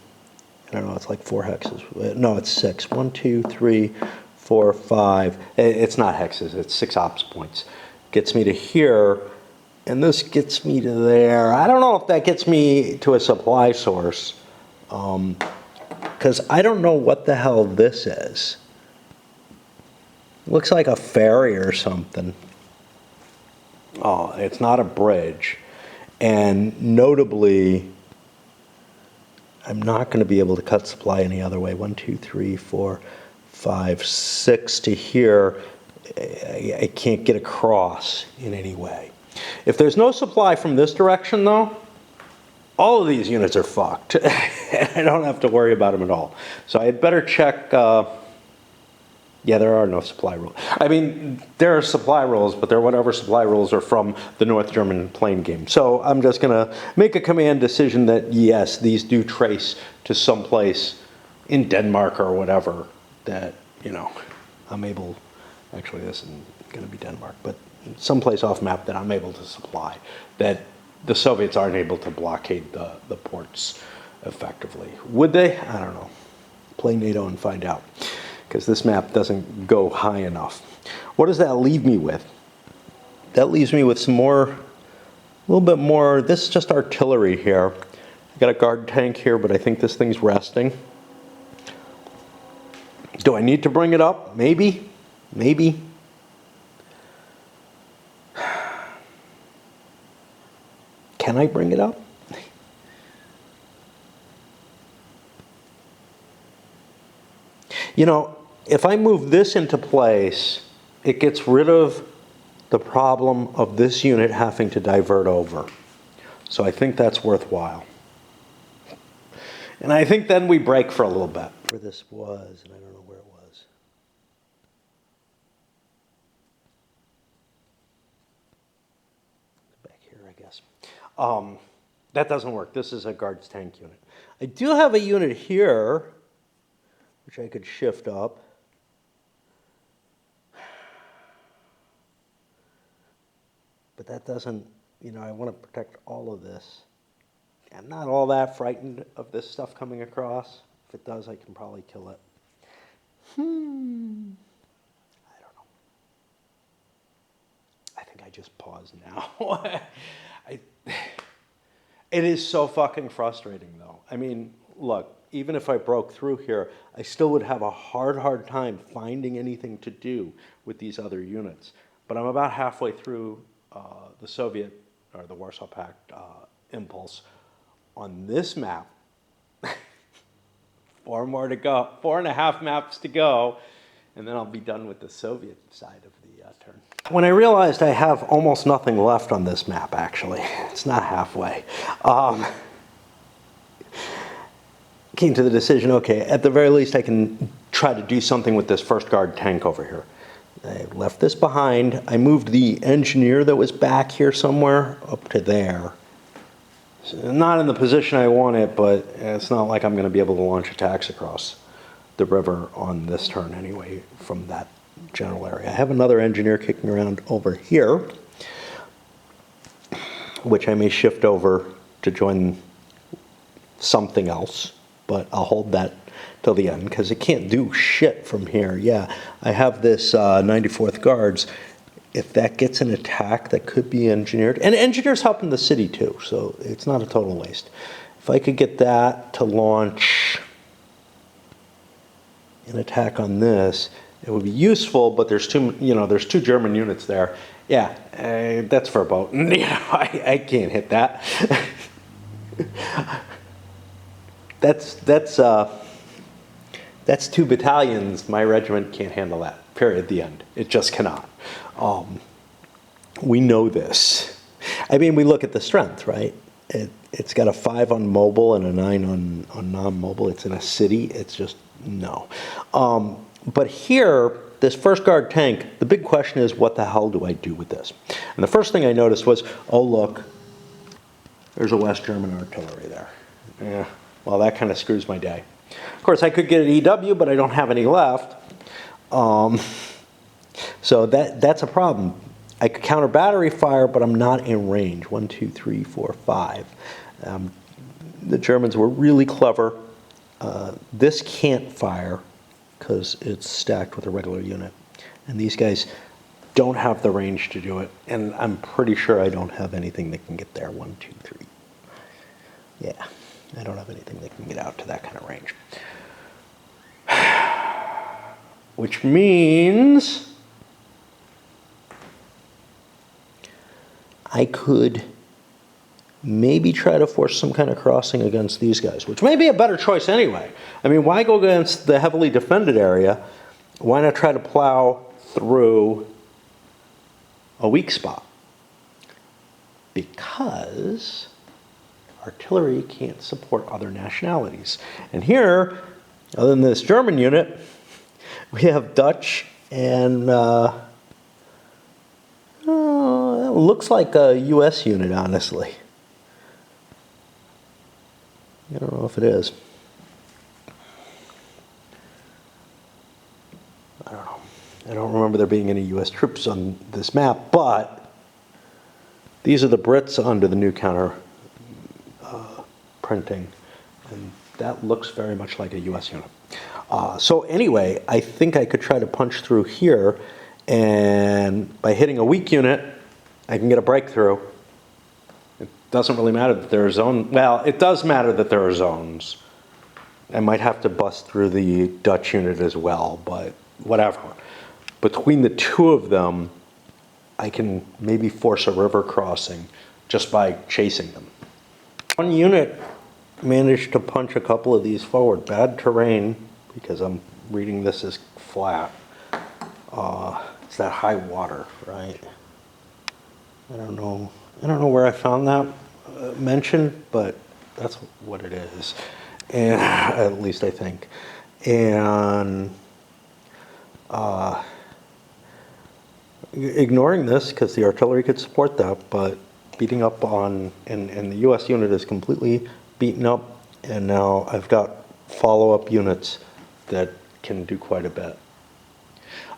S1: I don't know, it's like 4 hexes. No, it's 6. 1, 2, 3, 4, 5. It's not hexes, it's 6 ops points. Gets me to here, and this gets me to there. I don't know if that gets me to a supply source, because I don't know what the hell this is. Looks like a ferry or something. Oh, it's not a bridge. And notably, I'm not going to be able to cut supply any other way. 1, 2, 3, 4, 5, 6 to here. I can't get across in any way. If there's no supply from this direction, though, all of these units are fucked. I don't have to worry about them at all. So I'd better check. Yeah, there are no supply rules. I mean, there are supply rules, but they're whatever supply rules are from the North German plane game. So I'm just going to make a command decision that, yes, these do trace to someplace in Denmark or whatever that, you know, I'm able. Actually, this isn't going to be Denmark, but someplace off map that I'm able to supply, that the Soviets aren't able to blockade the ports effectively. Would they? I don't know. Play NATO and find out, because this map doesn't go high enough. What does that leave me with? That leaves me with some more, a little bit more. This is just artillery here. I got a guard tank here, but I think this thing's resting. Do I need to bring it up? Maybe. Maybe. Can I bring it up? You know, if I move this into place, it gets rid of the problem of this unit having to divert over. So I think that's worthwhile. And I think then we break for a little bit. Where this was, and I don't know where it was. Back here, I guess. That doesn't work. This is a guards tank unit. I do have a unit here, which I could shift up. But that doesn't, you know, I want to protect all of this. I'm not all that frightened of this stuff coming across. If it does, I can probably kill it. I don't know. I think I just pause now. It is so fucking frustrating, though. I mean, look, even if I broke through here, I still would have a hard time finding anything to do with these other units. But I'm about halfway through the Soviet, or the Warsaw Pact impulse on this map. 4 more to go, 4.5 maps to go, and then I'll be done with the Soviet side of the turn. When I realized I have almost nothing left on this map, actually, it's not halfway, came to the decision, okay, at the very least I can try to do something with this first guard tank over here. I left this behind. I moved the engineer that was back here somewhere up to there. So not in the position I want it, but it's not like I'm going to be able to launch attacks across the river on this turn anyway from that general area. I have another engineer kicking around over here, which I may shift over to join something else, but I'll hold that till the end because it can't do shit from here. Yeah, I have this 94th Guards. If that gets an attack that could be engineered, and engineers help in the city too, so it's not a total waste. If I could get that to launch an attack on this, It would be useful, but there's there's two German units there. Yeah, that's for a boat. I can't hit that. That's 2 battalions. My regiment can't handle that. Period. The end. It just cannot. We know this. I mean, we look at the strength, right? It's got a 5 on mobile and a 9 on non-mobile. It's in a city. It's just no. But here, this first guard tank, the big question is, what the hell do I do with this? And the first thing I noticed was, oh look, there's a West German artillery there. Yeah, well, that kind of screws my day. Of course, I could get an EW, but I don't have any left. So that's a problem. I could counter battery fire, but I'm not in range. 1, 2, 3, 4, 5. The Germans were really clever. This can't fire because it's stacked with a regular unit. And these guys don't have the range to do it. And I'm pretty sure I don't have anything that can get there. 1, 2, 3. Yeah, I don't have anything that can get out to that kind of range. Which means I could maybe try to force some kind of crossing against these guys, which may be a better choice anyway. I mean, why go against the heavily defended area? Why not try to plow through a weak spot? Because artillery can't support other nationalities. And here, other than this German unit, we have Dutch and it looks like a US unit, honestly. I don't know if it is. I don't know. I don't remember there being any US troops on this map, but these are the Brits under the new counter printing, and that looks very much like a US unit. So anyway, I think I could try to punch through here, and by hitting a weak unit, I can get a breakthrough. It doesn't really matter that there are zones. Well, it does matter that there are zones. I might have to bust through the Dutch unit as well, but whatever. Between the two of them, I can maybe force a river crossing just by chasing them. One unit managed to punch a couple of these forward. Bad terrain, because I'm reading this as flat. It's that high water, right? I don't know where I found that mentioned, but that's what it is, and at least I think. And ignoring this because the artillery could support that, but beating up on, and the U.S. unit is completely beaten up, and now I've got follow-up units that can do quite a bit.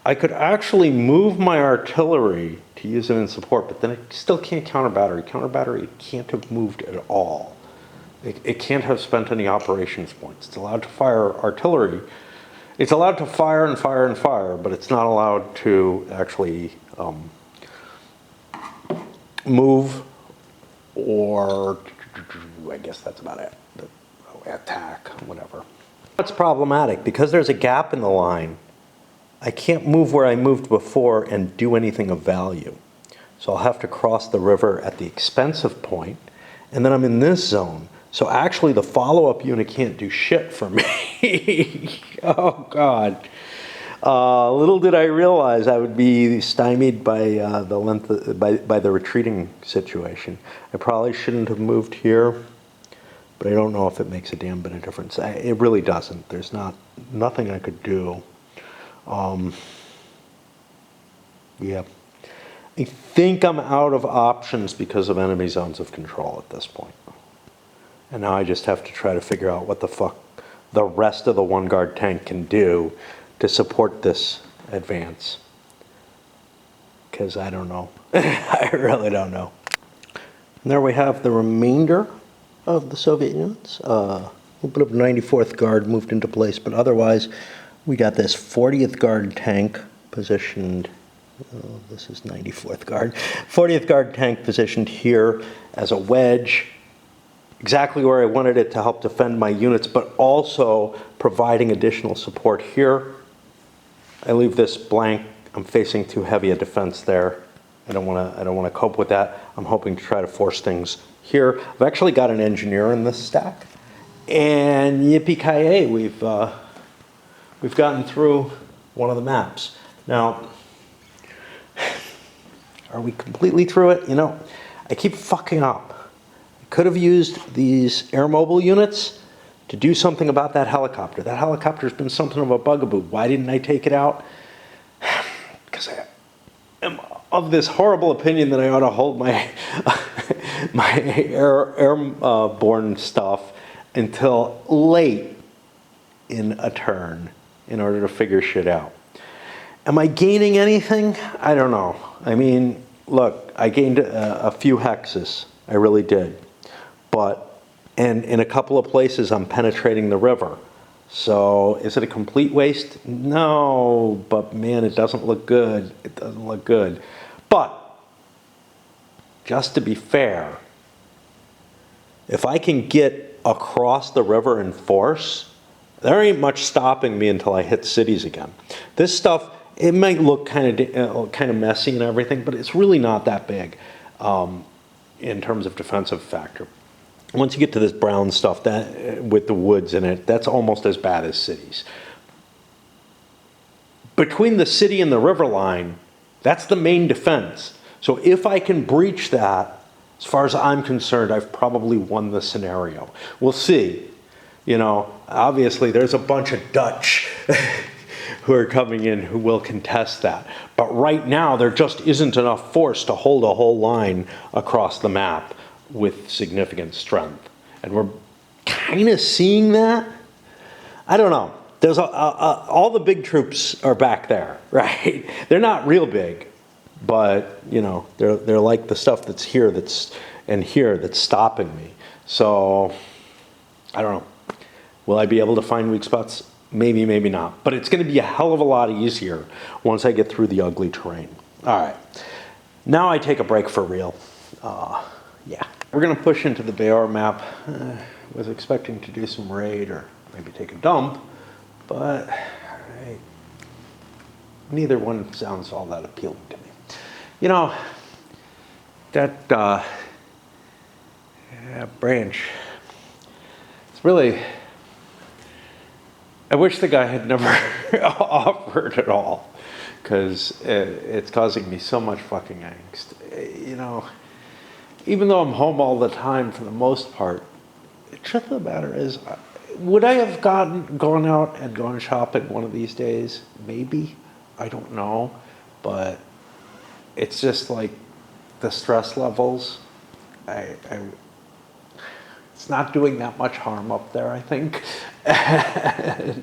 S1: I could actually move my artillery to use it in support, but then it still can't counter battery. Counter battery can't have moved at all. It can't have spent any operations points. It's allowed to fire artillery. It's allowed to fire and fire and fire, but it's not allowed to actually move, or I guess that's about it. Attack, whatever. That's problematic because there's a gap in the line. I can't move where I moved before and do anything of value. So I'll have to cross the river at the expensive point, and then I'm in this zone. So actually the follow-up unit can't do shit for me. Oh God. Little did I realize I would be stymied by by the retreating situation. I probably shouldn't have moved here, but I don't know if it makes a damn bit of difference. It really doesn't. There's nothing I could do. Yeah. I think I'm out of options because of enemy zones of control at this point. And now I just have to try to figure out what the fuck the rest of the one guard tank can do to support this advance. Because I don't know. I really don't know. And there we have the remainder of the Soviet units. A little bit of 94th Guard moved into place, but otherwise we got this 40th Guard tank positioned. Oh, this is 94th Guard. 40th Guard tank positioned here as a wedge, exactly where I wanted it to help defend my units, but also providing additional support here. I leave this blank. I'm facing too heavy a defense there. I don't want to cope with that. I'm hoping to try to force things here. I've actually got an engineer in this stack, and yippee-ki-yay, we've gotten through one of the maps. Now, are we completely through it? You know, I keep fucking up. I could have used these air mobile units to do something about that helicopter. That helicopter's been something of a bugaboo. Why didn't I take it out? Because I am of this horrible opinion that I ought to hold my my airborne stuff until late in a turn in order to figure shit out. Am I gaining anything? I don't know. I mean, look, I gained a few hexes. I really did. And in a couple of places, I'm penetrating the river. So is it a complete waste? No, but man, it doesn't look good. It doesn't look good. But just to be fair, if I can get across the river in force, there ain't much stopping me until I hit cities again. This stuff, it might look kind of messy and everything, but it's really not that big in terms of defensive factor. Once you get to this brown stuff that with the woods in it, that's almost as bad as cities. Between the city and the river line, that's the main defense. So if I can breach that, as far as I'm concerned, I've probably won the scenario. We'll see. You know, obviously there's a bunch of Dutch who are coming in who will contest that. But right now there just isn't enough force to hold a whole line across the map with significant strength. And we're kind of seeing that. I don't know. There's all the big troops are back there, right? They're not real big, but you know, they're like the stuff that's here that's stopping me. So I don't know. Will I be able to find weak spots? Maybe, maybe not. But it's going to be a hell of a lot easier once I get through the ugly terrain. All right. Now I take a break for real. Yeah. We're going to push into the Bayard map. Was expecting to do some raid or maybe take a dump, but neither one sounds all that appealing to me. You know, that branch, it's really, I wish the guy had never offered at all, because it's causing me so much fucking angst. You know, even though I'm home all the time for the most part, the truth of the matter is, would I have gone out and gone shopping one of these days? Maybe. I don't know. But it's just like the stress levels. It's not doing that much harm up there, I think. If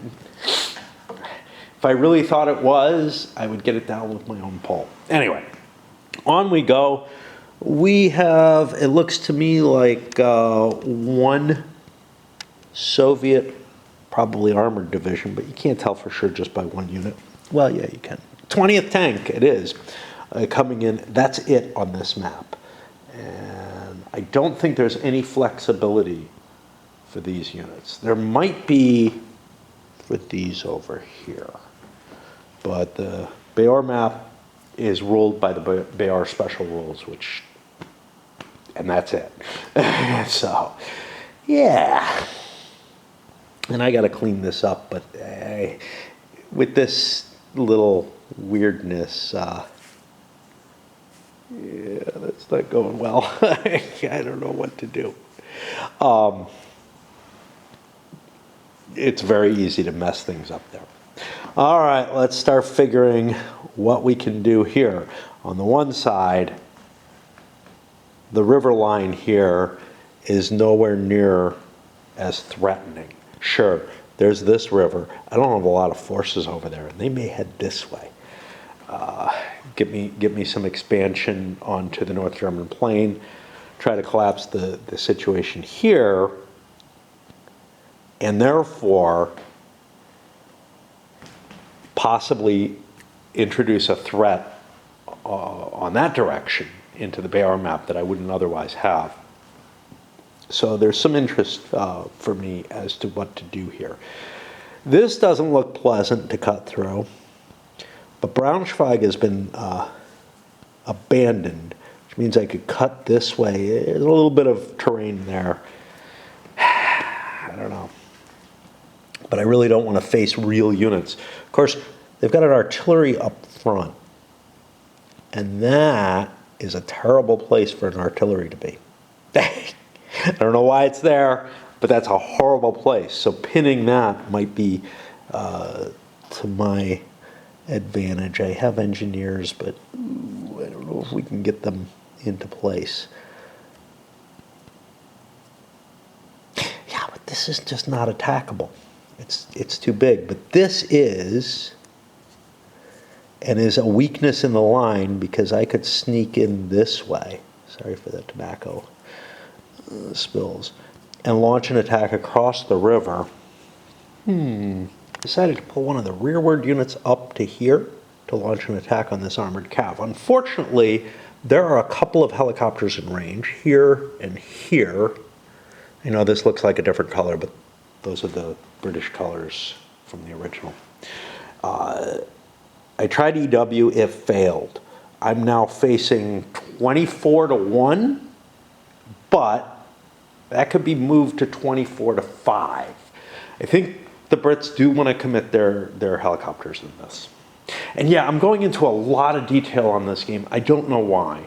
S1: I really thought it was, I would get it down with my own pole. Anyway, on we go. We have, it looks to me like one Soviet, probably armored division, but you can't tell for sure just by one unit. Well, yeah, you can. 20th tank, it is, coming in. That's it on this map. And I don't think there's any flexibility for these units. There might be for these over here. But the Bayard map is ruled by the Bayard special rules, and that's it. So, yeah. And I got to clean this up, but with this little weirdness, yeah, that's not going well. I don't know what to do. It's very easy to mess things up there. All right, let's start figuring what we can do here. On the one side, the river line here is nowhere near as threatening. Sure, there's this river. I don't have a lot of forces over there, and they may head this way. Give me some expansion onto the North German plain. Try to collapse the situation here, and therefore possibly introduce a threat on that direction into the Bayard map that I wouldn't otherwise have. So there's some interest for me as to what to do here. This doesn't look pleasant to cut through. But Braunschweig has been abandoned, which means I could cut this way. There's a little bit of terrain there. I don't know. But I really don't want to face real units. Of course, they've got an artillery up front. And that is a terrible place for an artillery to be. I don't know why it's there, but that's a horrible place. So pinning that might be to my advantage. I have engineers, but I don't know if we can get them into place. Yeah, but this is just not attackable. It's too big. But this is, and is a weakness in the line because I could sneak in this way. Sorry for the tobacco spills. And launch an attack across the river. Decided to pull one of the rearward units up to here to launch an attack on this armored cav. Unfortunately, there are a couple of helicopters in range, here and here. I know this looks like a different color, but those are the British colors from the original. I tried EW, it failed. I'm now facing 24-1, but that could be moved to 24-5. I think the Brits do want to commit their helicopters in this. And yeah, I'm going into a lot of detail on this game. I don't know why.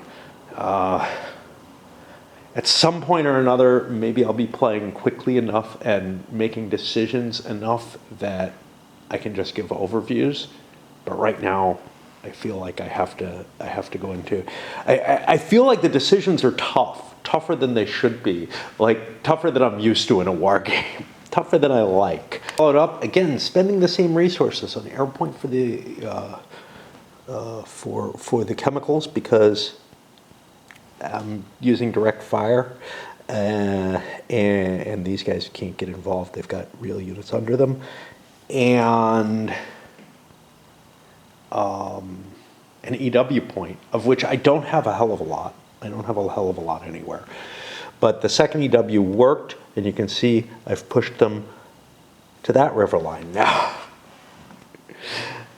S1: At some point or another, maybe I'll be playing quickly enough and making decisions enough that I can just give overviews. But right now, I feel like I have to go into. I feel like the decisions are tougher than they should be, like tougher than I'm used to in a war game, tougher than I like. Followed up again, spending the same resources on Airpoint for the chemicals because I'm using direct fire, and these guys can't get involved. They've got real units under them, and an EW point, of which I don't have a hell of a lot. I don't have a hell of a lot anywhere. But the second EW worked, and you can see I've pushed them to that river line now.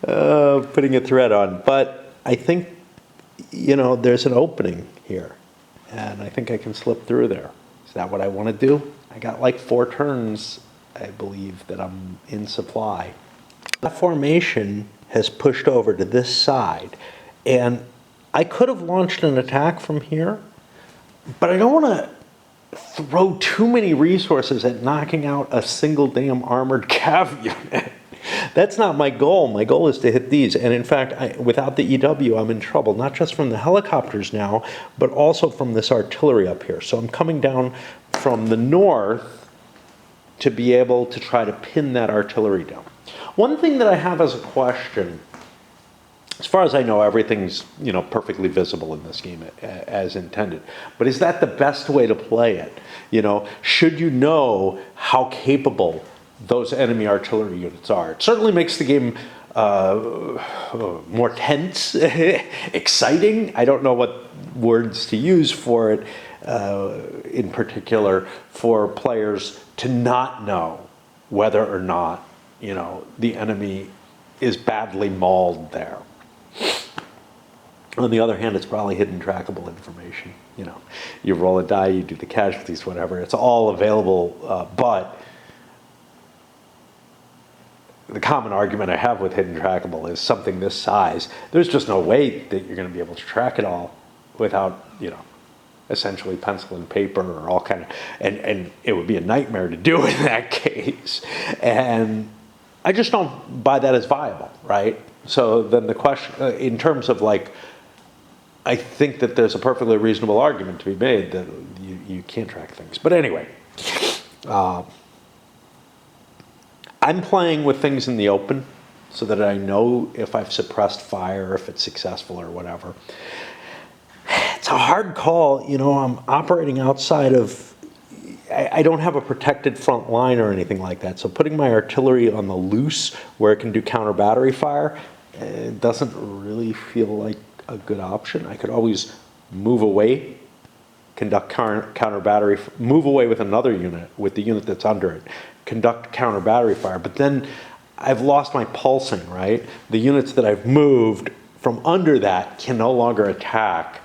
S1: Putting a thread on. But I think, you know, there's an opening here, and I think I can slip through there. Is that what I want to do? I got like 4 turns, I believe, that I'm in supply. That formation has pushed over to this side, and I could have launched an attack from here, but I don't want to throw too many resources at knocking out a single damn armored cav unit. That's not my goal. My goal is to hit these, and in fact, without the EW, I'm in trouble, not just from the helicopters now, but also from this artillery up here. So I'm coming down from the north to be able to try to pin that artillery down. One thing that I have as a question, as far as I know, everything's, you know, perfectly visible in this game as intended. But is that the best way to play it? You know, should you know how capable those enemy artillery units are? It certainly makes the game more tense, exciting. I don't know what words to use for it in particular for players to not know whether or not, you know, the enemy is badly mauled there. On the other hand, it's probably hidden trackable information. You know, you roll a die, you do the casualties, whatever. It's all available, but the common argument I have with hidden trackable is something this size, there's just no way that you're going to be able to track it all without, you know, essentially pencil and paper or all kind of, and it would be a nightmare to do in that case. And I just don't buy that as viable, right? So then the question, in terms of like, I think that there's a perfectly reasonable argument to be made that you can't track things. But anyway, I'm playing with things in the open so that I know if I've suppressed fire, if it's successful or whatever. It's a hard call, you know, I'm operating outside of, I don't have a protected front line or anything like that. So putting my artillery on the loose where it can do counter battery fire, it doesn't really feel like a good option. I could always move away, conduct counter battery, move away with another unit, with the unit that's under it, conduct counter battery fire. But then I've lost my pulsing, right? The units that I've moved from under that can no longer attack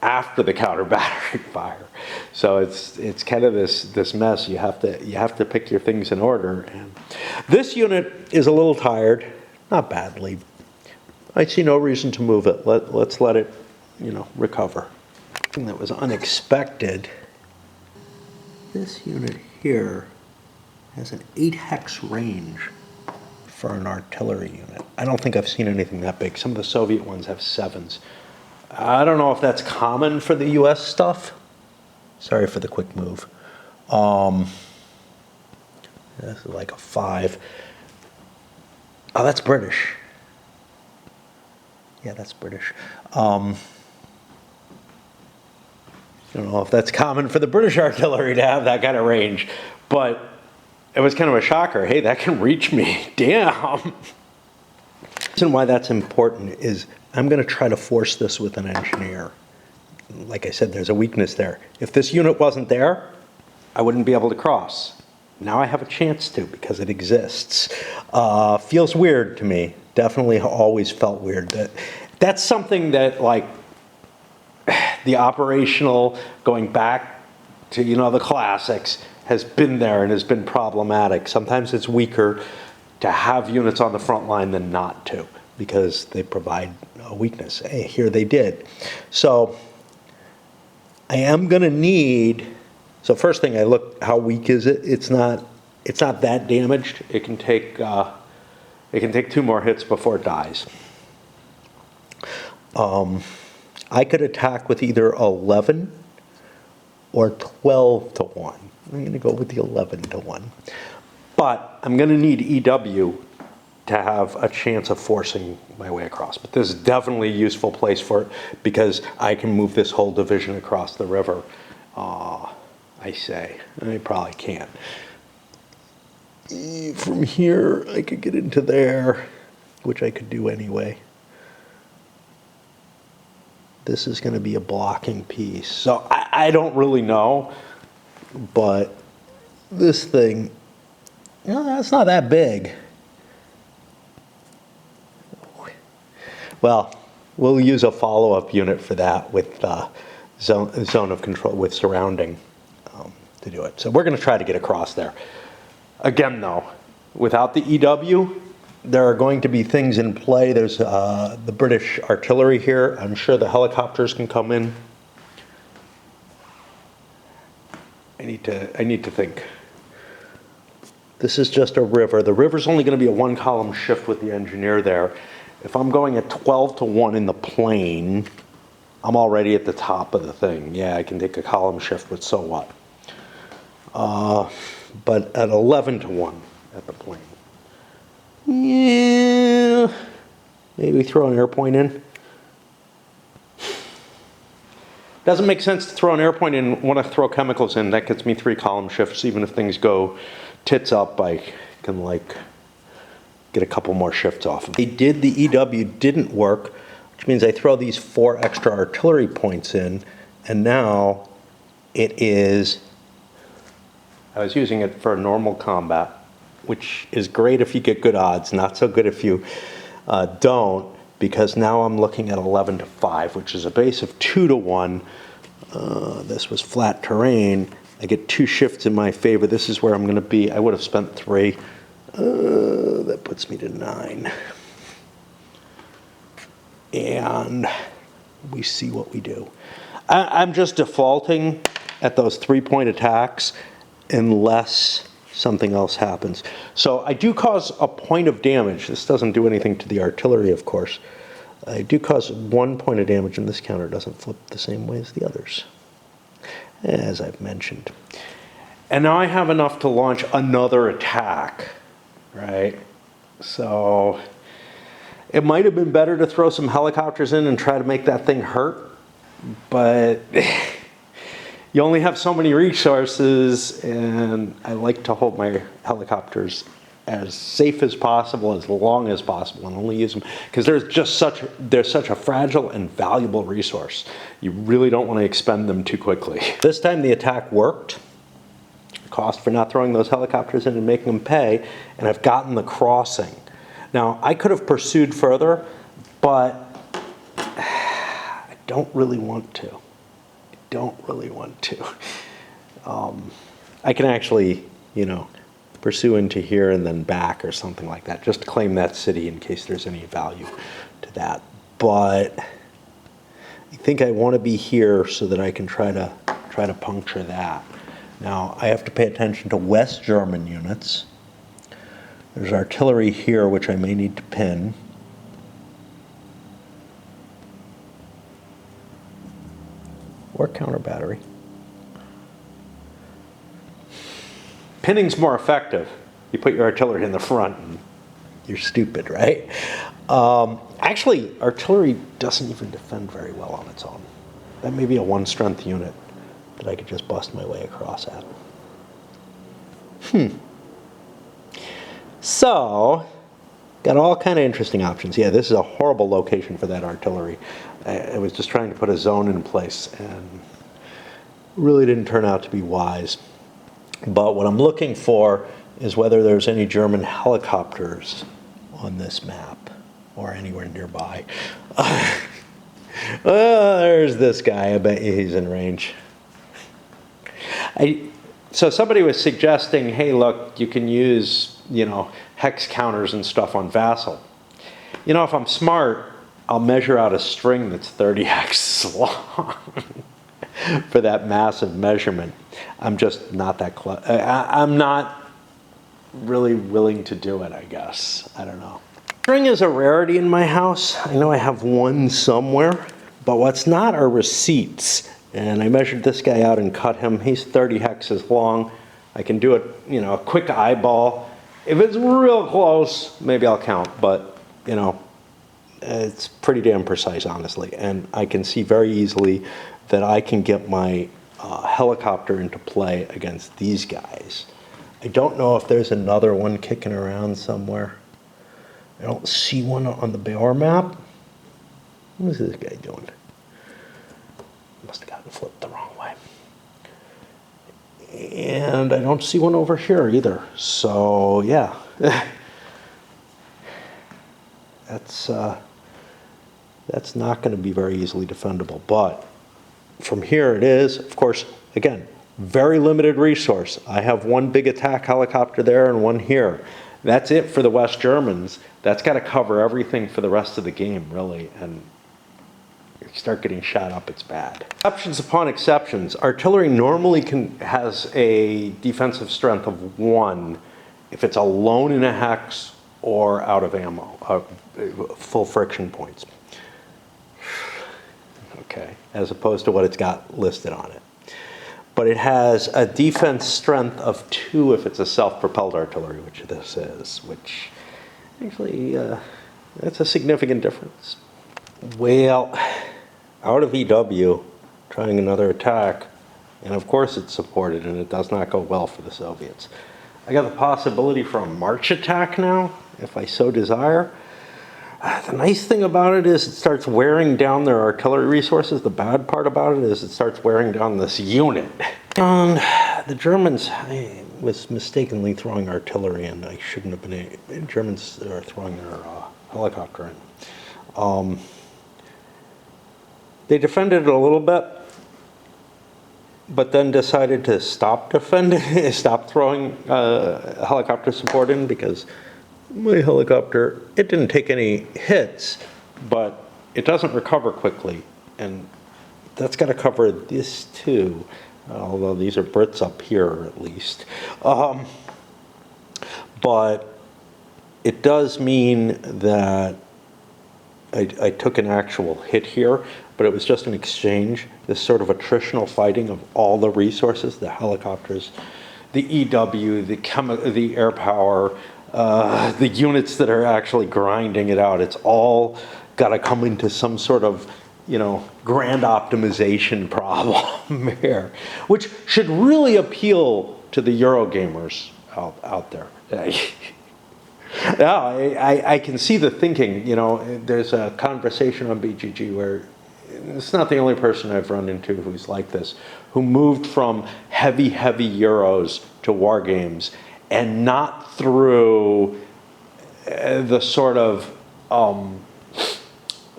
S1: after the counter battery fire. So it's kind of this mess. You have to pick your things in order. And this unit is a little tired, not badly. I see no reason to move it. Let's let it, recover. Something that was unexpected. This unit here has an 8 hex range for an artillery unit. I don't think I've seen anything that big. Some of the Soviet ones have 7s. I don't know if that's common for the US stuff. Sorry for the quick move. This is like a 5. Oh, that's British. Yeah, that's British. I don't know if that's common for the British artillery to have that kind of range, but it was kind of a shocker. Hey, that can reach me. Damn. The reason why that's important is I'm going to try to force this with an engineer. Like I said, there's a weakness there. If this unit wasn't there, I wouldn't be able to cross. Now I have a chance to because it exists. Feels weird to me. Definitely always felt weird. That's something that, like, the operational, going back to, the classics, has been there and has been problematic. Sometimes it's weaker to have units on the front line than not to, because they provide a weakness. Hey, here they did. So I am going to need, so first thing I look, how weak is it? It's not that damaged. It can take 2 more hits before it dies. I could attack with either 11 or 12 to 1. I'm going to go with the 11 to 1. But I'm going to need EW to have a chance of forcing my way across. But this is definitely a useful place for it because I can move this whole division across the river. I say. I probably can't. From here, I could get into there, which I could do anyway. This is going to be a blocking piece. So I don't really know, but this thing, it's not that big. Well, we'll use a follow-up unit for that with zone of control, with surrounding to do it. So we're going to try to get across there. Again, though, without the EW, there are going to be things in play. There's the British artillery here. I'm sure the helicopters can come in. I need to think. This is just a river. The river's only going to be a 1-column shift with the engineer there. If I'm going at 12 to 1 in the plane, I'm already at the top of the thing. Yeah, I can take a column shift, but so what? But at 11 to 1 at the plane. Yeah, maybe throw an air point in. Doesn't make sense to throw an air point in when I throw chemicals in. That gets me 3 column shifts. Even if things go tits up, I can get a couple more shifts off of it. The EW didn't work, which means I throw these 4 extra artillery points in, and now it is, I was using it for a normal combat, which is great if you get good odds, not so good if you don't, because now I'm looking at 11 to 5, which is a base of 2 to 1. This was flat terrain. I get 2 shifts in my favor. This is where I'm going to be. I would have spent 3. That puts me to 9. And we see what we do. I'm just defaulting at those 3-point attacks unless something else happens. So I do cause a point of damage. This doesn't do anything to the artillery, of course. I do cause 1 point of damage, and this counter doesn't flip the same way as the others, as I've mentioned. And now I have enough to launch another attack, right? So it might have been better to throw some helicopters in and try to make that thing hurt, but you only have so many resources, and I like to hold my helicopters as safe as possible, as long as possible, and only use them because they're such a fragile and valuable resource. You really don't want to expend them too quickly. This time the attack worked. cost for not throwing those helicopters in and making them pay, and I've gotten the crossing. Now, I could have pursued further, but I don't really want to. I don't really want to. I can actually, pursue into here and then back or something like that, just to claim that city in case there's any value to that. But I think I want to be here so that I can try to puncture that. Now, I have to pay attention to West German units. There's artillery here, which I may need to pin. Or counter battery. Pinning's more effective. You put your artillery in the front and you're stupid, right? Actually, artillery doesn't even defend very well on its own. That may be a 1-strength unit that I could just bust my way across at. So, got all kind of interesting options. Yeah, this is a horrible location for that artillery. I was just trying to put a zone in place and really didn't turn out to be wise. But what I'm looking for is whether there's any German helicopters on this map or anywhere nearby. There's this guy. I bet you he's in range. So somebody was suggesting, hey, look, you can use, hex counters and stuff on Vassal. If I'm smart, I'll measure out a string that's 30 hexes long for that massive measurement. I'm just not that close. I'm not really willing to do it, I guess. I don't know. String is a rarity in my house. I know I have one somewhere, but what's not are receipts. And I measured this guy out and cut him. He's 30 hexes long. I can do it, a quick eyeball. If it's real close, maybe I'll count, but, it's pretty damn precise, honestly. And I can see very easily that I can get my helicopter into play against these guys. I don't know if there's another one kicking around somewhere. I don't see one on the Beor map. What is this guy doing? Must have gotten flipped the wrong way. And I don't see one over here either. So, yeah. That's not going to be very easily defendable. But from here it is, of course, again, very limited resource. I have one big attack helicopter there and one here. That's it for the West Germans. That's got to cover everything for the rest of the game, really. And if you start getting shot up, it's bad. Exceptions upon exceptions. Artillery normally has a defensive strength of 1 if it's alone in a hex or out of ammo, full friction points. Okay, as opposed to what it's got listed on it. But it has a defense strength of 2 if it's a self-propelled artillery, which this is, which actually, that's a significant difference. Well, out of EW, trying another attack, and of course it's supported, and it does not go well for the Soviets. I got the possibility for a march attack now, if I so desire. The nice thing about it is it starts wearing down their artillery resources. The bad part about it is it starts wearing down this unit. The Germans, I was mistakenly throwing artillery in. I shouldn't have been. The Germans are throwing their helicopter in. They defended it a little bit, but then decided to stop defending, stop throwing helicopter support in because my helicopter, it didn't take any hits, but it doesn't recover quickly. And that's got to cover this too, although these are Brits up here at least. But it does mean that I took an actual hit here, but it was just an exchange, this sort of attritional fighting of all the resources, the helicopters, the EW, the air power, the units that are actually grinding it out. It's all got to come into some sort of, grand optimization problem here, which should really appeal to the Eurogamers out there. Yeah, I can see the thinking. There's a conversation on BGG where it's not the only person I've run into who's like this, who moved from heavy Euros to war games, and not through the sort of,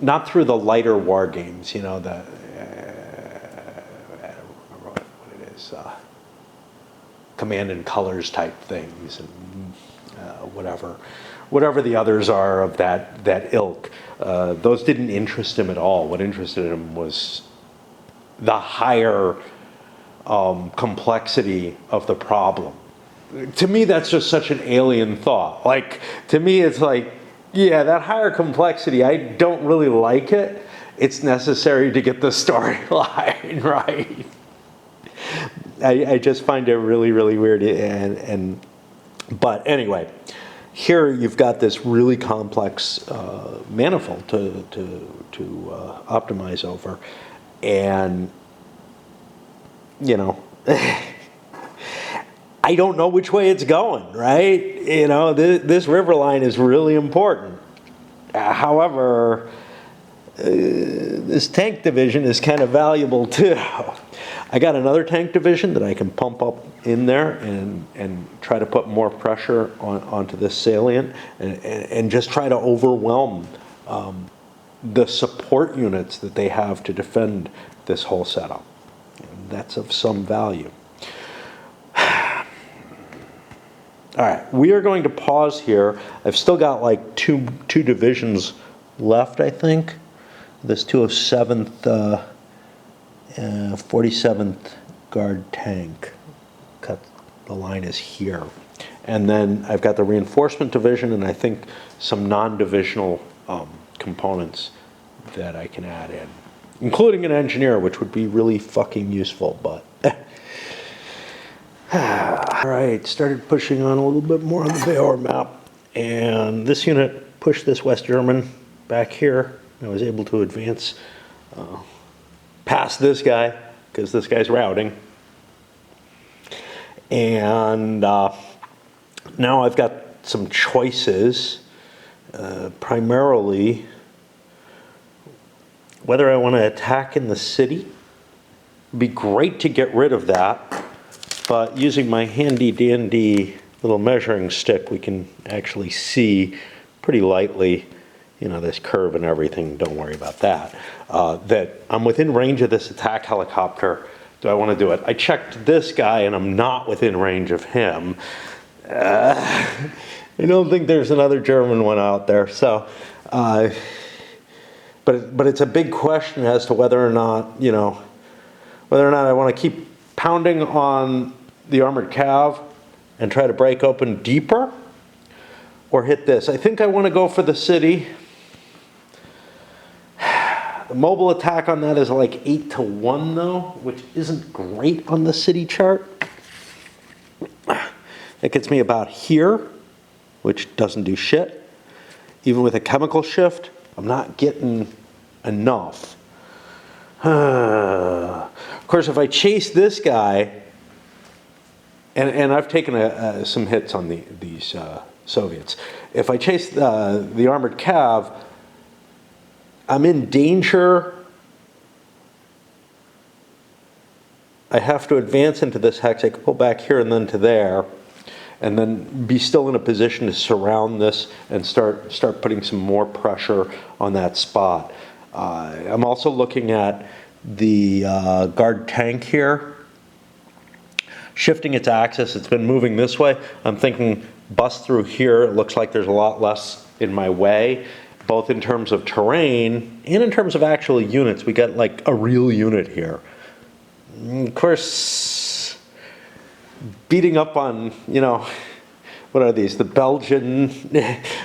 S1: not through the lighter war games, you know, the, I don't remember what it is, Command and Colors type things, and whatever the others are of that ilk. Those didn't interest him at all. What interested him was the higher complexity of the problem. To me, that's just such an alien thought. Like, to me, it's like, yeah, that higher complexity, I don't really like it. It's necessary to get the storyline right. I just find it really, really weird. But anyway, here you've got this really complex manifold to optimize over, and you know, I don't know which way it's going, right? You know, this river line is really important. However, this tank division is kind of valuable too. I got another tank division that I can pump up in there and try to put more pressure onto this salient and just try to overwhelm the support units that they have to defend this whole setup. And that's of some value. All right, we are going to pause here. I've still got like two divisions left, I think. This 207th, 47th Guard tank. The line is here. And then I've got the reinforcement division and I think some non-divisional components that I can add in, including an engineer, which would be really fucking useful, but all right, started pushing on a little bit more on the Bayeux map, and this unit pushed this West German back here. I was able to advance past this guy, because this guy's routing. And now I've got some choices, primarily whether I want to attack in the city. It'd be great to get rid of that. But using my handy dandy little measuring stick, we can actually see pretty lightly, you know, this curve and everything. Don't worry about that. That I'm within range of this attack helicopter. Do I want to do it? I checked this guy and I'm not within range of him. I don't think there's another German one out there. So, but it's a big question as to whether or not, you know, whether or not I want to keep pounding on the armored cav and try to break open deeper, or hit this. I think I want to go for the city. The mobile attack on that is like 8-1 though, which isn't great on the city chart. It gets me about here, which doesn't do shit. Even with a chemical shift, I'm not getting enough. Of course, if I chase this guy, and I've taken some hits on these Soviets. If I chase the armored cav, I'm in danger. I have to advance into this hex. I can pull back here and then to there, and then be still in a position to surround this and start putting some more pressure on that spot. I'm also looking at the guard tank here, shifting its axis. It's been moving this way. I'm thinking bust through here. It looks like there's a lot less in my way, both in terms of terrain and in terms of actual units. We got like a real unit here. Of course, beating up on, you know, what are these? The Belgian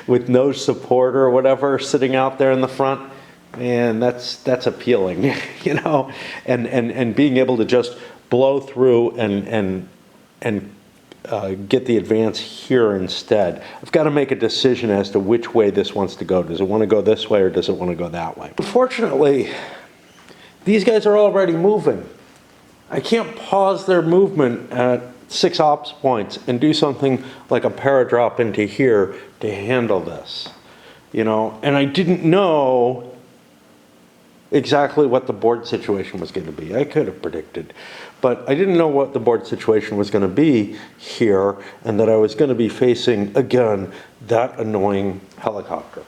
S1: with no support or whatever sitting out there in the front. Man, that's appealing, you know, and being able to just blow through and get the advance here instead. I've got to make a decision as to which way this wants to go. Does it want to go this way or does it want to go that way? Unfortunately, these guys are already moving. I can't pause their movement at 6 ops points and do something like a paradrop into here to handle this, you know, and I didn't know exactly what the board situation was going to be. I could have predicted, but I didn't know what the board situation was going to be here, and that I was going to be facing, again, that annoying helicopter.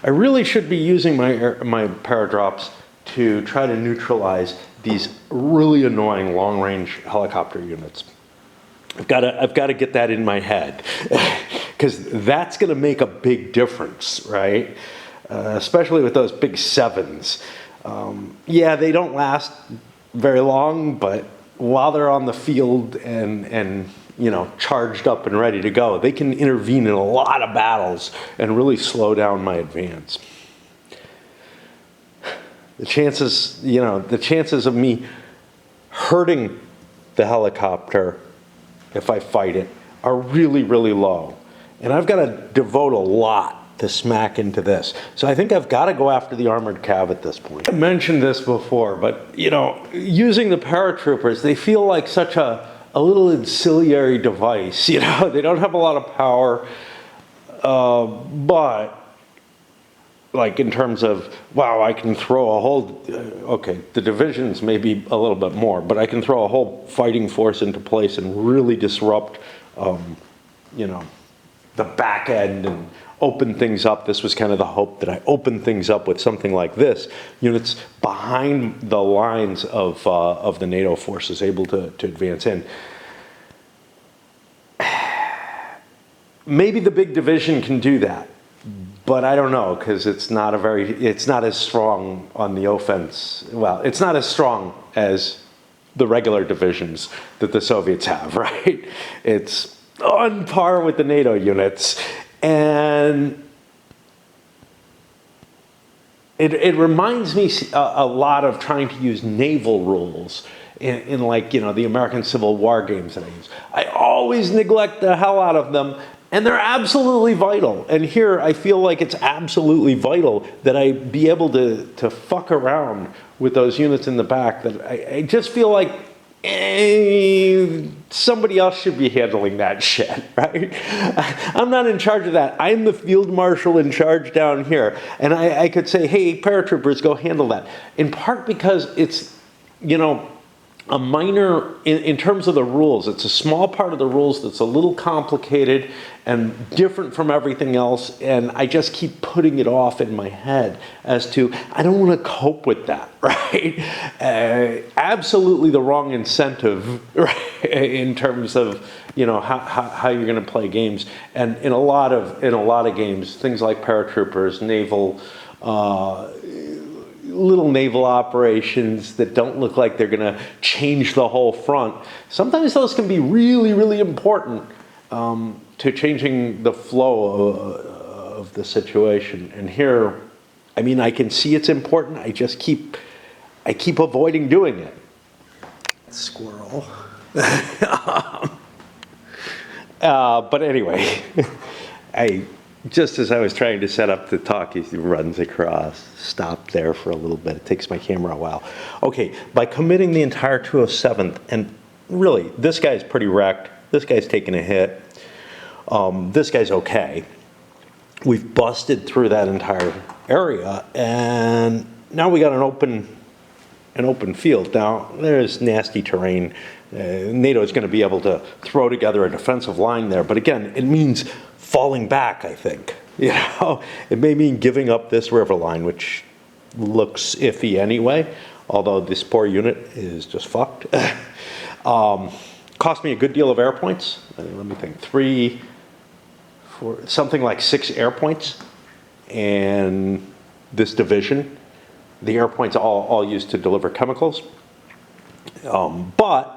S1: I really should be using my paradrops to try to neutralize these really annoying long-range helicopter units. I've got to get that in my head, because that's going to make a big difference, right? Especially with those big 7s. Yeah, they don't last very long, but while they're on the field and you know, charged up and ready to go, they can intervene in a lot of battles and really slow down my advance. The chances, you know, the chances of me hurting the helicopter if I fight it are really, really low. And I've got to devote a lot to smack into this. So I think I've got to go after the armored cav at this point. I mentioned this before, but you know, using the paratroopers, they feel like such a little ancillary device. You know, they don't have a lot of power, but like in terms of, wow, I can throw a whole, okay, the divisions may be a little bit more, but I can throw a whole fighting force into place and really disrupt, you know, the back end and open things up. This was kind of the hope, that I open things up with something like this. Units behind the lines of the NATO forces able to advance in. Maybe the big division can do that, but I don't know, because it's not as strong on the offense. Well, it's not as strong as the regular divisions that the Soviets have, right? It's on par with the NATO units. And it reminds me a lot of trying to use naval rules in like, you know, the American Civil War games that I use. I always neglect the hell out of them, and they're absolutely vital. And here I feel like it's absolutely vital that I be able to fuck around with those units in the back. That I just feel like somebody else should be handling that shit, right? I'm not in charge of that. I'm the field marshal in charge down here. And I could say, hey, paratroopers, go handle that. In part because it's, you know, a minor, in terms of the rules, it's a small part of the rules that's a little complicated and different from everything else, and I just keep putting it off in my head as to, I don't want to cope with that, right? Absolutely the wrong incentive, right, in terms of, you know, how you're going to play games. And in a lot of games, things like paratroopers, naval, little naval operations that don't look like they're going to change the whole front. Sometimes those can be really, really important to changing the flow of the situation. And here, I mean, I can see it's important. I just keep avoiding doing it. Squirrel. But anyway, just as I was trying to set up the talk, he runs across, stopped there for a little bit. It takes my camera a while. Okay, by committing the entire 207th, and really, this guy's pretty wrecked. This guy's taking a hit. This guy's okay. We've busted through that entire area, and now we got an open field. Now, there's nasty terrain. NATO is going to be able to throw together a defensive line there, but again, it means falling back, I think. You know, it may mean giving up this river line, which looks iffy anyway, although this poor unit is just fucked. Cost me a good deal of air points. Let me think, 3, 4, something like 6 air points. And this division, the air points all used to deliver chemicals. But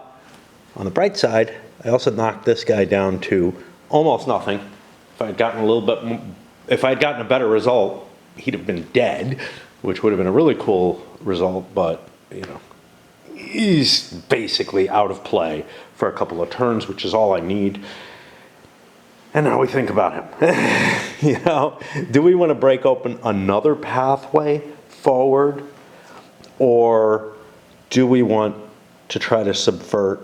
S1: on the bright side, I also knocked this guy down to almost nothing. If I'd gotten a better result, he'd have been dead, which would have been a really cool result, but, you know, he's basically out of play for a couple of turns, which is all I need. And now we think about him. You know, do we want to break open another pathway forward, or do we want to try to subvert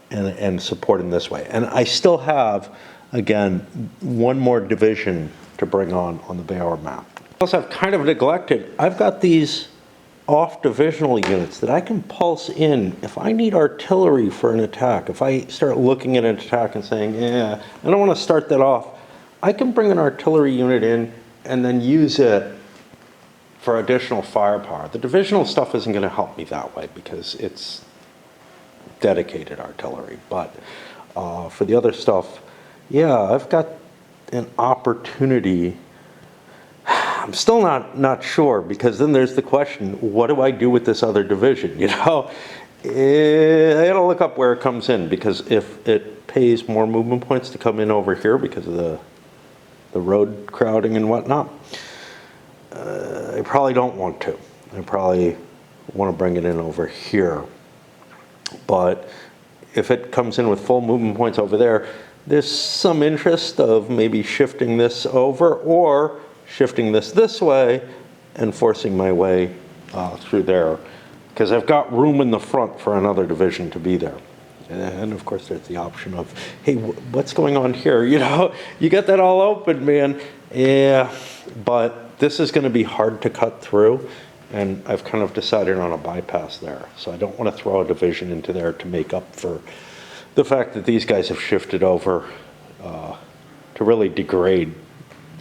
S1: and support in this way? And I still have, again, one more division to bring on the Bayard map. Plus, I've kind of neglected, I've got these off divisional units that I can pulse in. If I need artillery for an attack, if I start looking at an attack and saying, yeah, I don't want to start that off, I can bring an artillery unit in and then use it for additional firepower. The divisional stuff isn't going to help me that way because it's dedicated artillery. But for the other stuff, yeah, I've got an opportunity. I'm still not sure, because then there's the question, what do I do with this other division? You know, I gotta look up where it comes in, because if it pays more movement points to come in over here because of the road crowding and whatnot, I probably don't want to. I probably want to bring it in over here. But if it comes in with full movement points over there, there's some interest of maybe shifting this over, or shifting this way and forcing my way through there, because I've got room in the front for another division to be there. And of course there's the option of, hey, what's going on here? You know, you got that all open, man. Yeah, but this is going to be hard to cut through, and I've kind of decided on a bypass there. So I don't want to throw a division into there to make up for the fact that these guys have shifted over to really degrade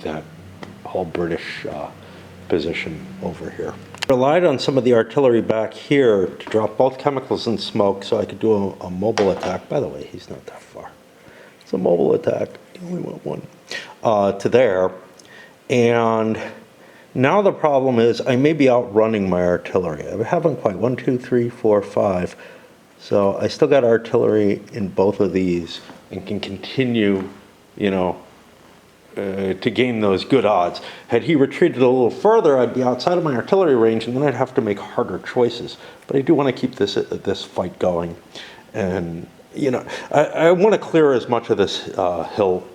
S1: that whole British position over here. Relied on some of the artillery back here to drop both chemicals and smoke so I could do a mobile attack. By the way, he's not that far. It's a mobile attack. You only want one. To there. And now the problem is I may be outrunning my artillery. I haven't quite. 1, 2, 3, 4, 5. So I still got artillery in both of these and can continue, you know, to gain those good odds. Had he retreated a little further, I'd be outside of my artillery range, and then I'd have to make harder choices. But I do want to keep this fight going, and you know, I want to clear as much of this hill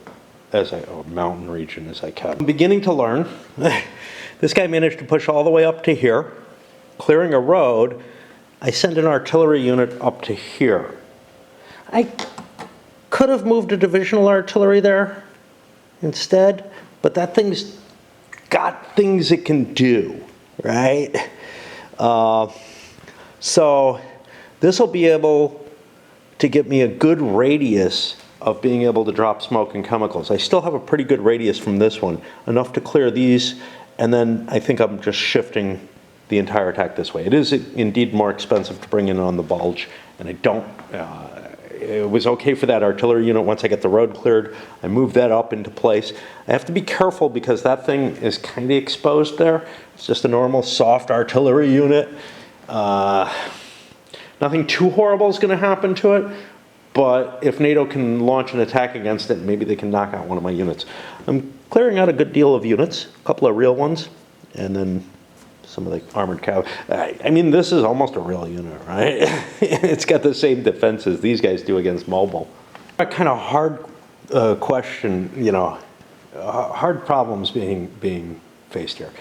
S1: as or mountain region as I can. I'm beginning to learn. This guy managed to push all the way up to here, clearing a road. I send an artillery unit up to here. I could have moved a divisional artillery there instead, but that thing's got things it can do, right? So this will be able to get me a good radius of being able to drop smoke and chemicals. I still have a pretty good radius from this one, enough to clear these, and then I think I'm just shifting the entire attack this way. It is indeed more expensive to bring in on the bulge, and I don't, it was okay for that artillery unit once I get the road cleared. I move that up into place. I have to be careful because that thing is kind of exposed there. It's just a normal soft artillery unit. Nothing too horrible is going to happen to it, but if NATO can launch an attack against it, maybe they can knock out one of my units. I'm clearing out a good deal of units, a couple of real ones, and then some of the armored cavalry. I mean, this is almost a real unit, right? It's got the same defenses these guys do against mobile. A kind of hard question, you know, hard problems being faced here.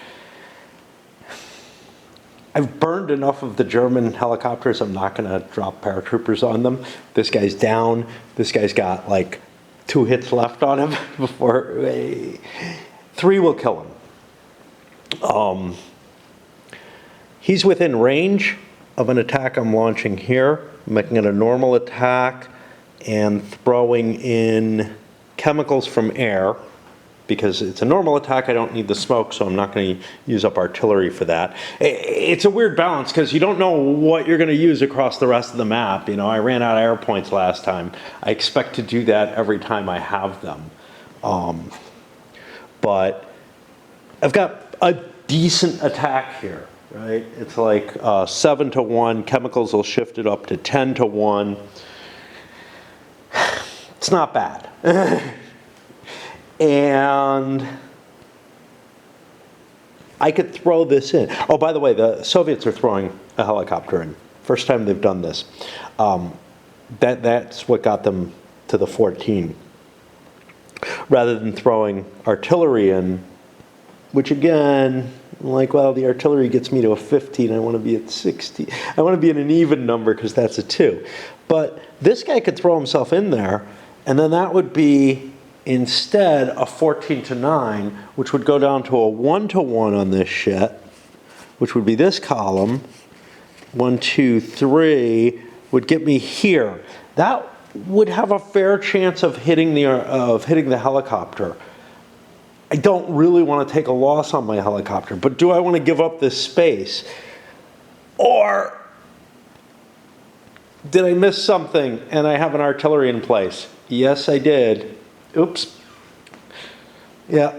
S1: I've burned enough of the German helicopters, I'm not going to drop paratroopers on them. This guy's down. This guy's got like 2 hits left on him before 3 will kill him. He's within range of an attack I'm launching here, making it a normal attack and throwing in chemicals from air. Because it's a normal attack, I don't need the smoke, so I'm not going to use up artillery for that. It's a weird balance because you don't know what you're going to use across the rest of the map. You know, I ran out of air points last time. I expect to do that every time I have them. But I've got a decent attack here, right? It's like 7 to 1. Chemicals will shift it up to 10 to 1. It's not bad. And I could throw this in. Oh, by the way, the Soviets are throwing a helicopter in. First time they've done this. That's what got them to the 14. Rather than throwing artillery in, which again, like, well, the artillery gets me to a 15. I want to be at 60. I want to be in an even number because that's a 2. But this guy could throw himself in there, and then that would be instead a 14 to 9, which would go down to a 1 to 1 on this shit, which would be this column, 1, 2, 3, would get me here. That would have a fair chance of hitting the helicopter. I don't really want to take a loss on my helicopter, but do I want to give up this space? Or did I miss something and I have an artillery in place? Yes, I did. Oops. Yeah.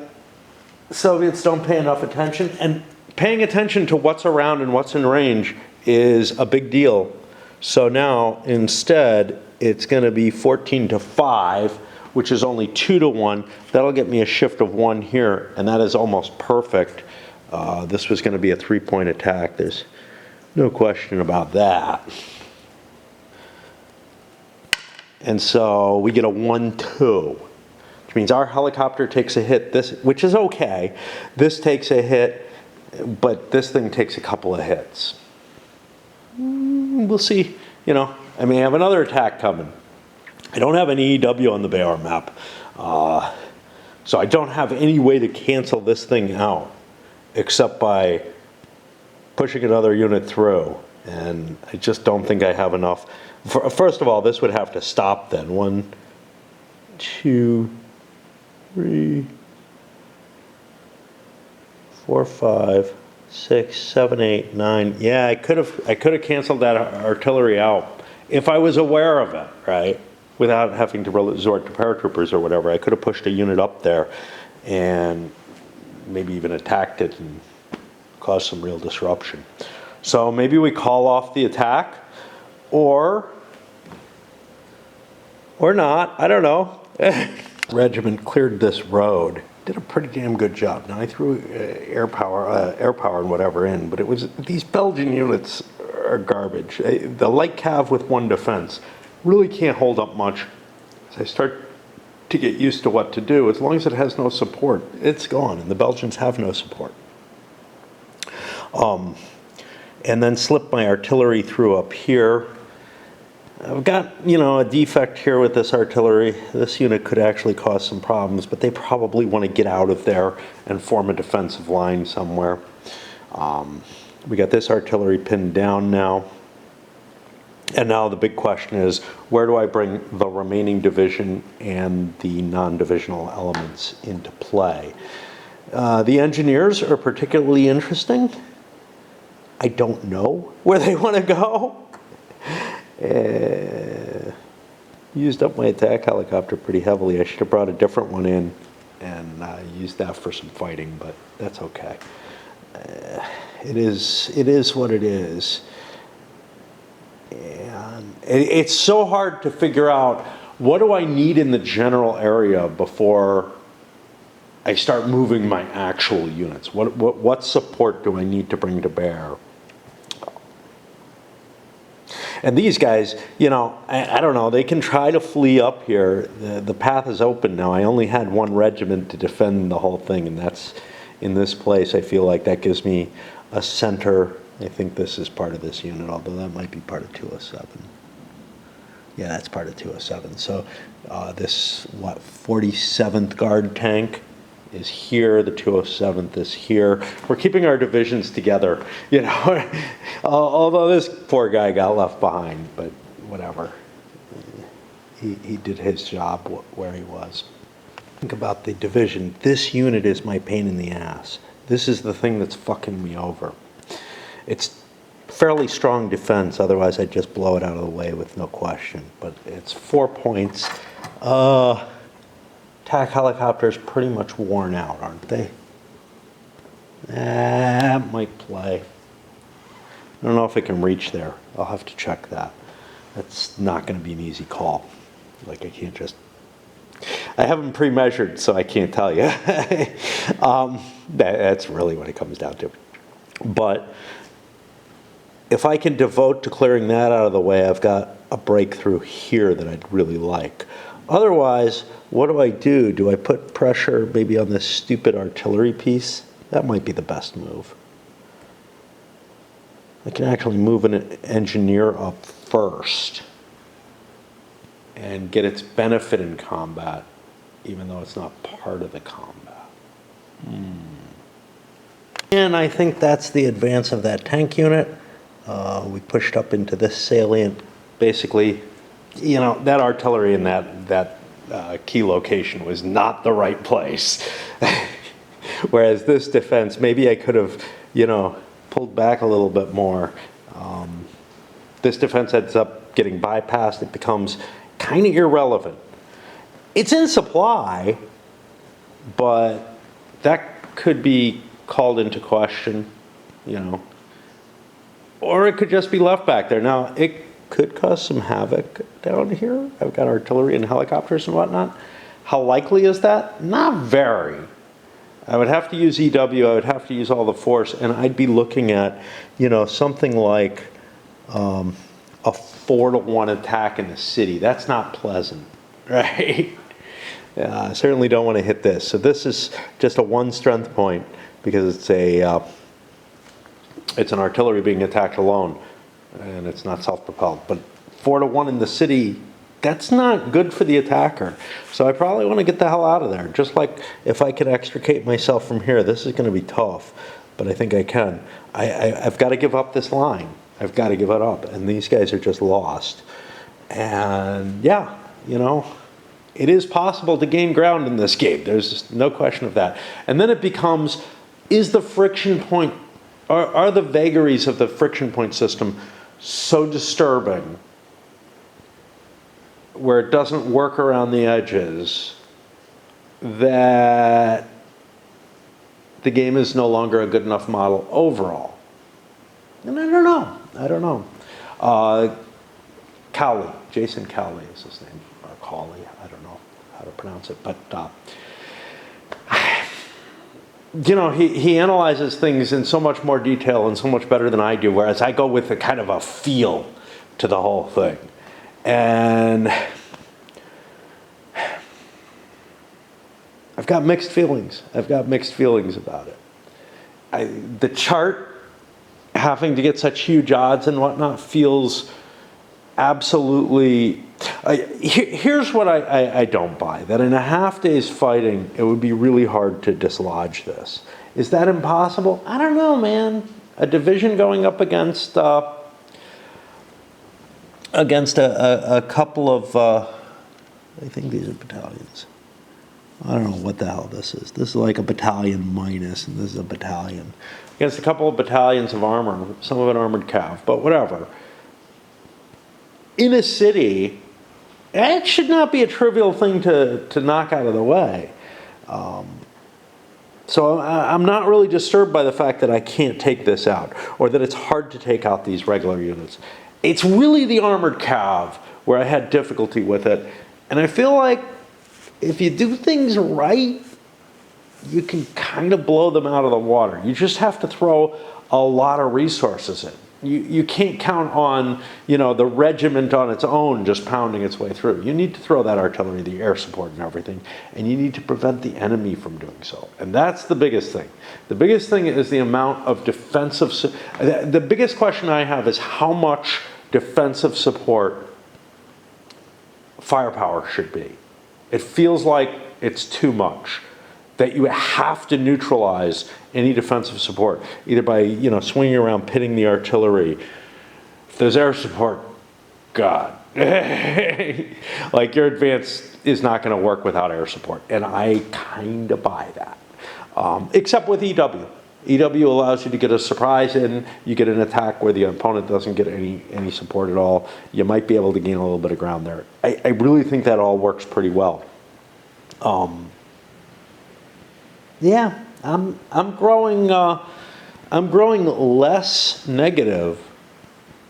S1: Soviets don't pay enough attention, and paying attention to what's around and what's in range is a big deal. So now, instead, it's going to be 14-5, which is only 2-1. That'll get me a shift of 1 here, and that is almost perfect. This was going to be a 3-point attack. There's no question about that. And so we get a 1-2, which means our helicopter takes a hit, which is okay. This takes a hit, but this thing takes a couple of hits. We'll see. I may have another attack coming. I don't have an EW on the Bayar map, so I don't have any way to cancel this thing out except by pushing another unit through, and I just don't think I have enough. First of all, this would have to stop then. 1, 2, 3, 4, 5, 6, 7, 8, 9. Yeah, I could have canceled that artillery out if I was aware of it, right? Without having to resort to paratroopers or whatever. I could have pushed a unit up there and maybe even attacked it and caused some real disruption. So maybe we call off the attack, or not. I don't know. Regiment cleared this road. Did a pretty damn good job. Now I threw air power and whatever in, but it was, these Belgian units are garbage. The light cav with 1 defense really can't hold up much. As I start to get used to what to do, as long as it has no support, it's gone, and the Belgians have no support. And then slip my artillery through up here. I've got, a defect here with this artillery. This unit could actually cause some problems, but they probably want to get out of there and form a defensive line somewhere. We got this artillery pinned down now. And now the big question is, where do I bring the remaining division and the non-divisional elements into play? The engineers are particularly interesting. I don't know where they want to go. Used up my attack helicopter pretty heavily. I should have brought a different one in and used that for some fighting, but that's okay. It is what it is. And it's so hard to figure out, what do I need in the general area before I start moving my actual units? What support do I need to bring to bear? And these guys, I don't know, they can try to flee up here. The path is open now. I only had 1 regiment to defend the whole thing, and that's in this place. I feel like that gives me a center. I think this is part of this unit, although that might be part of 207. Yeah, that's part of 207. So this, 47th Guard tank is here, the 207th is here. We're keeping our divisions together, although this poor guy got left behind, but whatever. He did his job where he was. Think about the division. This unit is my pain in the ass. This is the thing that's fucking me over. It's fairly strong defense, otherwise I'd just blow it out of the way with no question, but it's 4 points. Attack helicopters pretty much worn out, aren't they? That might play. I don't know if it can reach there. I'll have to check that. That's not going to be an easy call. Like, I can't just... I haven't pre-measured, so I can't tell you. That's really what it comes down to. But if I can devote to clearing that out of the way, I've got a breakthrough here that I'd really like. Otherwise, what do? Do I put pressure maybe on this stupid artillery piece? That might be the best move. I can actually move an engineer up first and get its benefit in combat, even though it's not part of the combat. And I think that's the advance of that tank unit. We pushed up into this salient. Basically, that artillery in that key location was not the right place. Whereas this defense, maybe I could have, pulled back a little bit more. This defense ends up getting bypassed. It becomes kind of irrelevant. It's in supply, but that could be called into question, or it could just be left back there. Now, it could cause some havoc down here. I've got artillery and helicopters and whatnot. How likely is that? Not very. I would have to use EW, I would have to use all the force, and I'd be looking at, something like a 4-to-1 attack in the city. That's not pleasant, right? I certainly don't want to hit this. So this is just a 1 strength point because it's an artillery being attacked alone, and it's not self-propelled. But 4-to-1 in the city, that's not good for the attacker. So I probably want to get the hell out of there. Just like if I can extricate myself from here, this is going to be tough, but I think I can. I've got to give up this line. I've got to give it up. And these guys are just lost. And yeah, it is possible to gain ground in this game. There's just no question of that. And then it becomes, is the friction point, are the vagaries of the friction point system so disturbing where it doesn't work around the edges that the game is no longer a good enough model overall? And I don't know. Cowley, Jason Cowley is his name, or Cawley, I don't know how to pronounce it, but he analyzes things in so much more detail and so much better than I do, whereas I go with a kind of a feel to the whole thing. And I've got mixed feelings. About it. The chart having to get such huge odds and whatnot feels absolutely... here's what I don't buy. That in a half day's fighting, it would be really hard to dislodge this. Is that impossible? I don't know, man. A division going up against a couple of, I think these are battalions. I don't know what the hell this is. This is like a battalion minus, and this is a battalion. Against a couple of battalions of armor, some of it armored cav, but whatever. In a city, it should not be a trivial thing to knock out of the way. So I'm not really disturbed by the fact that I can't take this out, or that it's hard to take out these regular units. It's really the armored cav where I had difficulty with it. And I feel like if you do things right, you can kind of blow them out of the water. You just have to throw a lot of resources in. You can't count on, the regiment on its own just pounding its way through. You need to throw that artillery, the air support and everything, and you need to prevent the enemy from doing so. And that's the biggest thing. The biggest thing is the amount of defensive... The biggest question I have is how much defensive support firepower should be. It feels like it's too much. That you have to neutralize any defensive support, either by, swinging around, pitting the artillery. If there's air support, God. Like, your advance is not going to work without air support. And I kind of buy that. Except with EW. EW allows you to get a surprise in. You get an attack where the opponent doesn't get any support at all. You might be able to gain a little bit of ground there. I really think that all works pretty well. Yeah, I'm growing less negative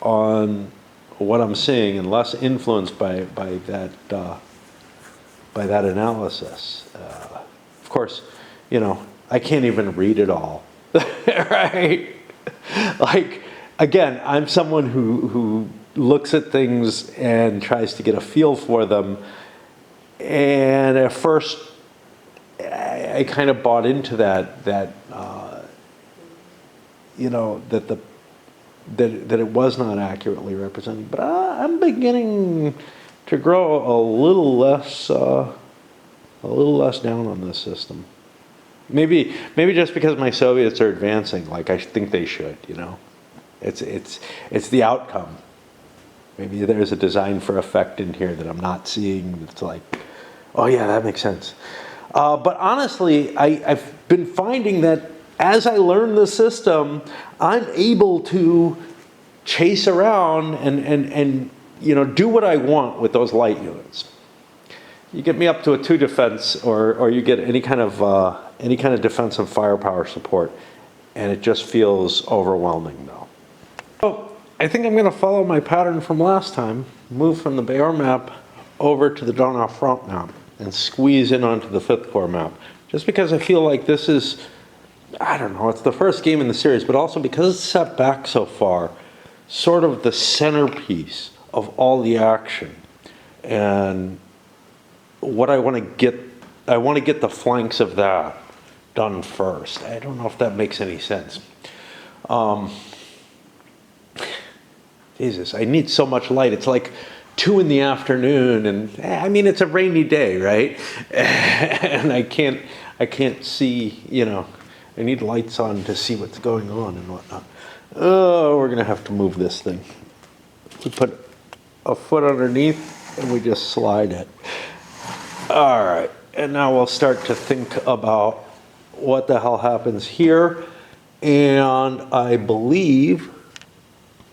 S1: on what I'm seeing and less influenced by that analysis. Of course, I can't even read it all, right? Like, again, I'm someone who looks at things and tries to get a feel for them, and at first I kind of bought into that it was not accurately represented. But I'm beginning to grow a little less down on this system. Maybe just because my Soviets are advancing, like I think they should, you know. It's the outcome. Maybe there's a design for effect in here that I'm not seeing. It's like, oh yeah, that makes sense. But honestly, I've been finding that as I learn the system, I'm able to chase around and you know, do what I want with those light units. You get me up to a 2 defense, or you get any kind of defensive firepower support, and it just feels overwhelming though. So I think I'm going to follow my pattern from last time, move from the Bayeux map over to the Donau Front map, and squeeze in onto the 5th Corps map. Just because I feel like this is, I don't know, it's the first game in the series, but also because it's set back so far, sort of the centerpiece of all the action. And what I want to get the flanks of that done first. I don't know if that makes any sense. Jesus, I need so much light. It's like 2 in the afternoon, and I mean, it's a rainy day, right? And I can't see, you know, I need lights on to see what's going on and whatnot. Oh, we're gonna have to move this thing. We put a foot underneath and we just slide it. All right, and now we'll start to think about what the hell happens here. And I believe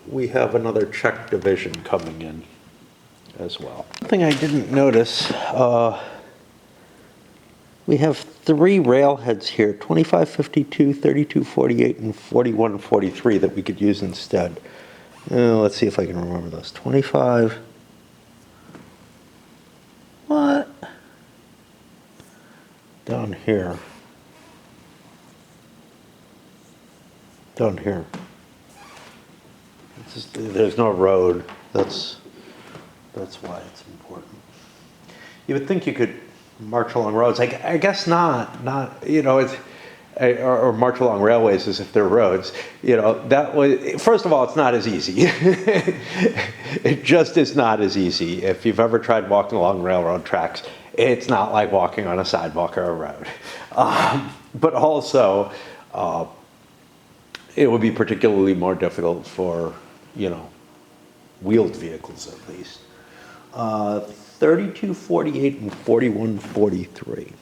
S1: we have another Czech division coming in as well. Something I didn't notice, we have 3 railheads here, 2552, 3248, and 4143 that we could use instead. Let's see if I can remember those. 25, what? Down here. Down here. There's no road. That's why it's important. You would think you could march along roads. I guess not. Not, you know, it's or march along railways as if they're roads. You know, that was, first of all, it's not as easy. It just is not as easy. If you've ever tried walking along railroad tracks, it's not like walking on a sidewalk or a road. But also, it would be particularly more difficult for, you know, wheeled vehicles at least. 3248 and 4143.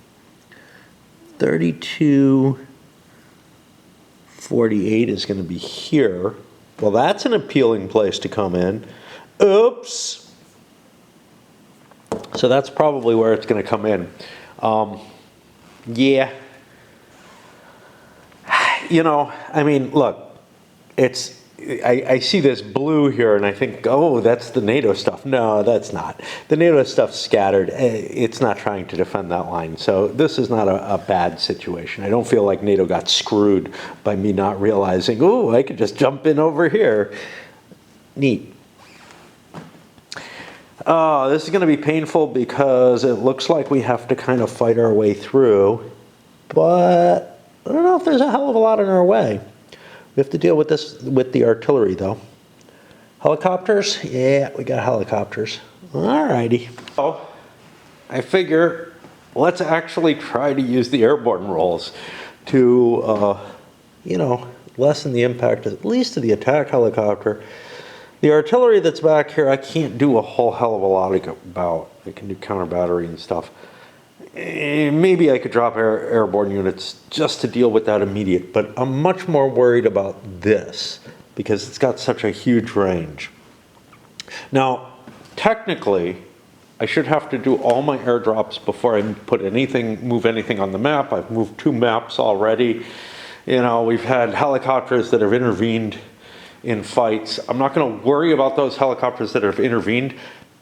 S1: 3248 is going to be here. Well, that's an appealing place to come in. Oops. So that's probably where it's going to come in. Yeah. You know, I mean, look, it's, I see this blue here and I think, oh, that's the NATO stuff. No, that's not. The NATO stuff's scattered. It's not trying to defend that line. So this is not a bad situation. I don't feel like NATO got screwed by me not realizing, oh, I could just jump in over here. Neat. This is going to be painful because it looks like we have to kind of fight our way through. But I don't know if there's a hell of a lot in our way. We have to deal with this with the artillery, though. Helicopters? Yeah, we got helicopters. All righty. So I figure let's actually try to use the airborne rolls to, you know, lessen the impact, at least of the attack helicopter. The artillery that's back here, I can't do a whole hell of a lot about. I can do counter battery and stuff. Maybe I could drop airborne units just to deal with that immediate, but I'm much more worried about this because it's got such a huge range. Now, technically, I should have to do all my airdrops before I put anything, move anything on the map. I've moved 2 maps already. You know, we've had helicopters that have intervened in fights. I'm not going to worry about those helicopters that have intervened.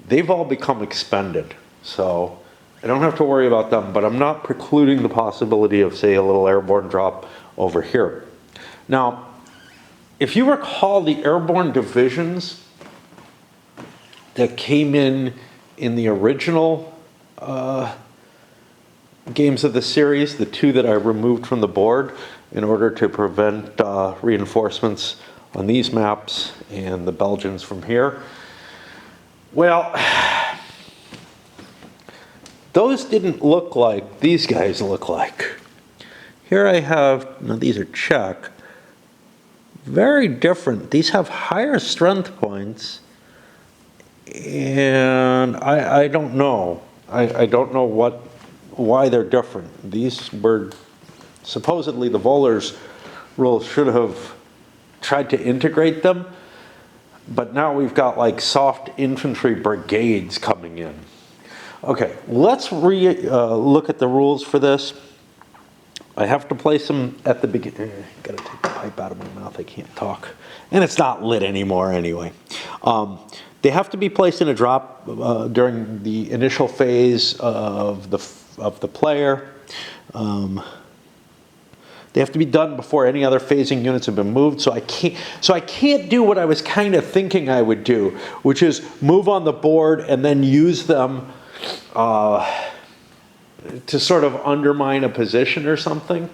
S1: They've all become expended, so I don't have to worry about them, but I'm not precluding the possibility of, say, a little airborne drop over here. Now, if you recall the airborne divisions that came in the original games of the series, the 2 that I removed from the board in order to prevent reinforcements on these maps and the Belgians from here, well, those didn't look like these guys look like. here I have, now these are Czech, very different. These have higher strength points, and I don't know. I don't know why they're different. These were supposedly the Vollers rules should have tried to integrate them, but now we've got like soft infantry brigades coming in. Okay, let's look at the rules for this. I have to place them at the beginning. Gotta take the pipe out of my mouth, I can't talk. And it's not lit anymore anyway. They have to be placed in a drop during the initial phase of the player. They have to be done before any other phasing units have been moved, so I can't do what I was kind of thinking I would do, which is move on the board and then use them to sort of undermine a position or something.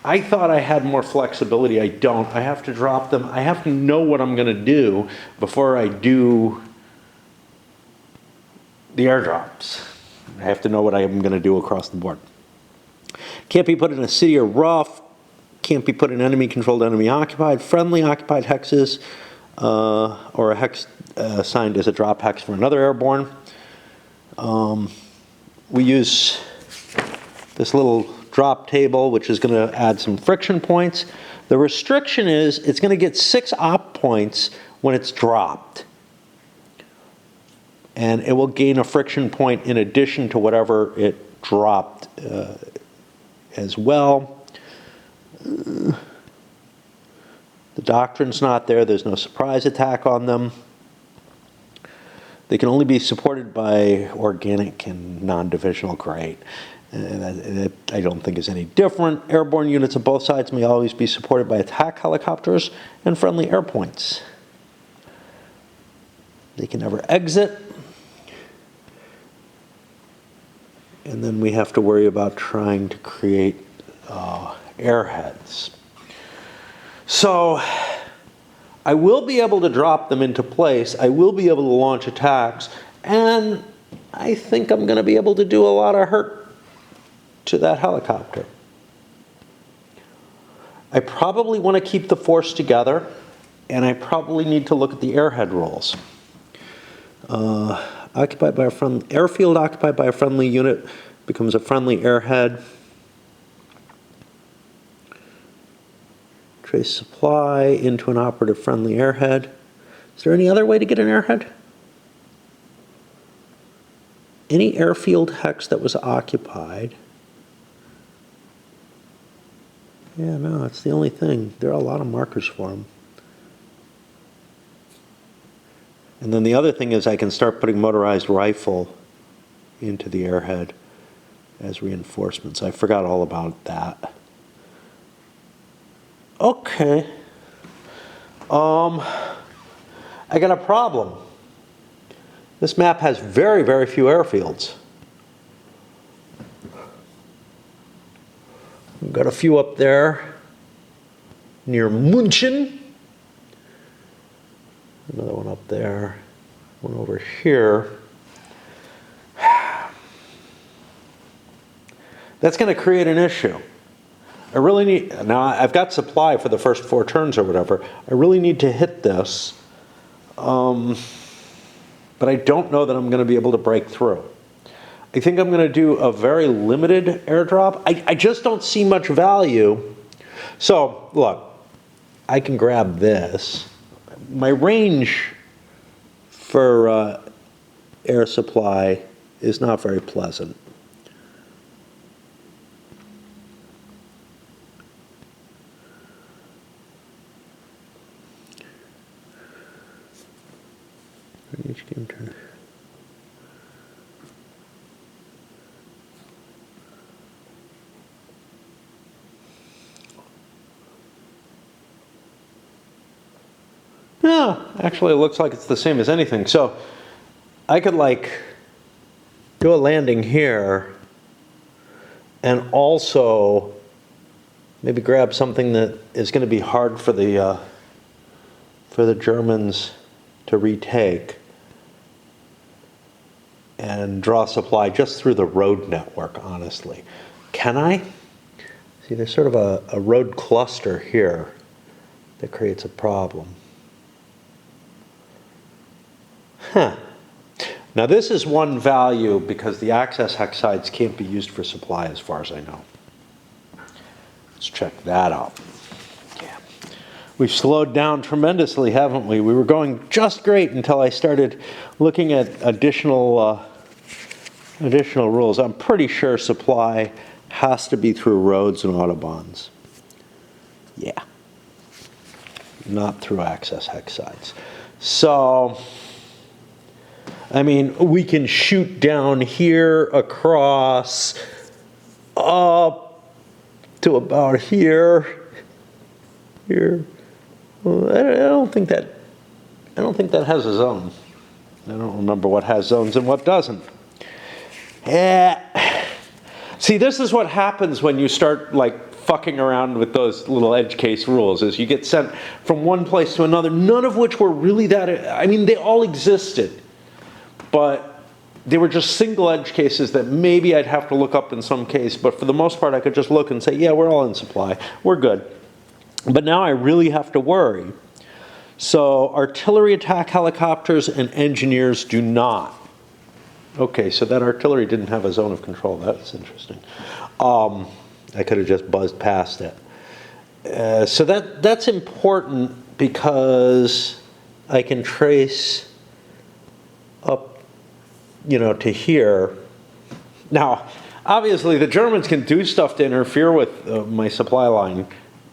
S1: I thought I had more flexibility. I don't. I have to drop them. I have to know what I'm going to do before I do the airdrops. I have to know what I'm going to do across the board. Can't be put in a city or rough. Can't be put in enemy-controlled, enemy-occupied, friendly occupied hexes, or a hex assigned as a drop hex for another airborne. We use this little drop table, which is going to add some friction points. The restriction is it's going to get 6 op points when it's dropped. And it will gain a friction point in addition to whatever it dropped as well. The doctrine's not there. There's no surprise attack on them. They can only be supported by organic and non-divisional. Great. That I don't think is any different. Airborne units of both sides may always be supported by attack helicopters and friendly airpoints. They can never exit. And then we have to worry about trying to create airheads. So I will be able to drop them into place. I will be able to launch attacks. And I think I'm going to be able to do a lot of hurt to that helicopter. I probably want to keep the force together, and I probably need to look at the airhead rules. Occupied by a airfield occupied by a friendly unit becomes a friendly airhead. Trace supply into an operative friendly airhead. Is there any other way to get an airhead? Any airfield hex that was occupied. Yeah, no, it's the only thing. There are a lot of markers for them. And then the other thing is I can start putting motorized rifle into the airhead as reinforcements. I forgot all about that. Okay. I got a problem. This map has very, very few airfields. We've got a few up there near München. Another one up there. One over here. That's going to create an issue. I really need, now I've got supply for the first 4 turns or whatever. I really need to hit this. But I don't know that I'm going to be able to break through. I think I'm going to do a very limited airdrop. I just don't see much value. So, look, I can grab this. My range for air supply is not very pleasant. Each game turn. No, actually it looks like it's the same as anything. So I could like do a landing here and also maybe grab something that is going to be hard for the Germans to retake and draw supply just through the road network, honestly. Can I? See, there's sort of a road cluster here that creates a problem. Huh. Now this is one value because the access hex sides can't be used for supply as far as I know. Let's check that out. Yeah. We've slowed down tremendously, haven't we? We were going just great until I started looking at additional rules. I'm pretty sure supply has to be through roads and autobahns. Yeah. Not through access hex sides. So, I mean, we can shoot down here across up to about here. Well, I don't think that has a zone. I don't remember what has zones and what doesn't. See, this is what happens when you start like fucking around with those little edge case rules, is you get sent from one place to another, none of which were really that, I mean, they all existed, but they were just single edge cases that maybe I'd have to look up in some case, but for the most part I could just look and say, yeah, we're all in supply, we're good. But now I really have to worry. So artillery attack helicopters and engineers do not. Okay, so that artillery didn't have a zone of control. That's interesting. I could have just buzzed past it. So that's important because I can trace up, to here. Now, obviously, the Germans can do stuff to interfere with my supply line,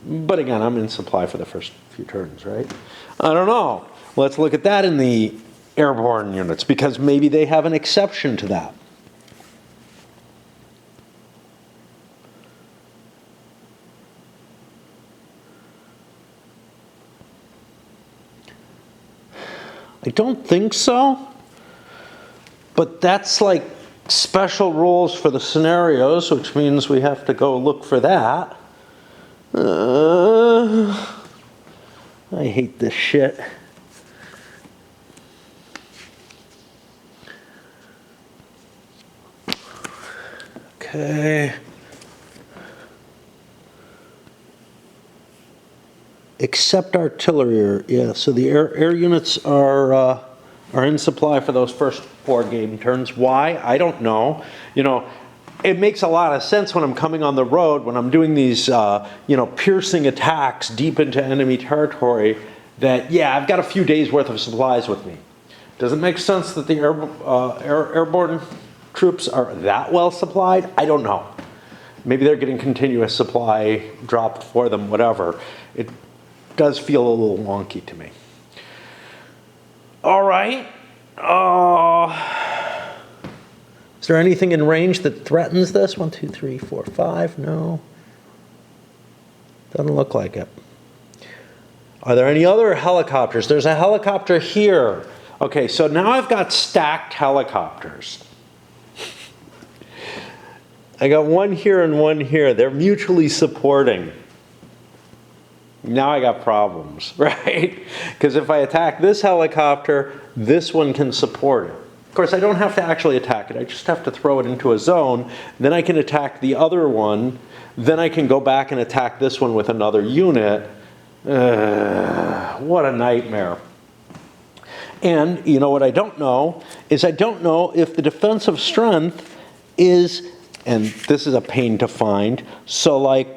S1: but again, I'm in supply for the first few turns, right? I don't know. Let's look at that in the airborne units, because maybe they have an exception to that. I don't think so, but that's like special rules for the scenarios, which means we have to go look for that. I hate this shit. Okay. Except artillery, yeah. So the air units are in supply for those first 4 game turns. Why? I don't know. It makes a lot of sense when I'm coming on the road, when I'm doing these, piercing attacks deep into enemy territory, that, yeah, I've got a few days worth of supplies with me. Does it make sense that the airborne troops are that well supplied? I don't know. Maybe they're getting continuous supply dropped for them, whatever. It does feel a little wonky to me. All right. Is there anything in range that threatens this? 1, 2, 3, 4, 5. No. Doesn't look like it. Are there any other helicopters? There's a helicopter here. Okay, so now I've got stacked helicopters. I got one here and one here. They're mutually supporting. Now I got problems, right? Because if I attack this helicopter, this one can support it. Of course, I don't have to actually attack it. I just have to throw it into a zone. Then I can attack the other one. Then I can go back and attack this one with another unit. What a nightmare. And you know what I don't know is I don't know if the defensive strength is, and this is a pain to find, so like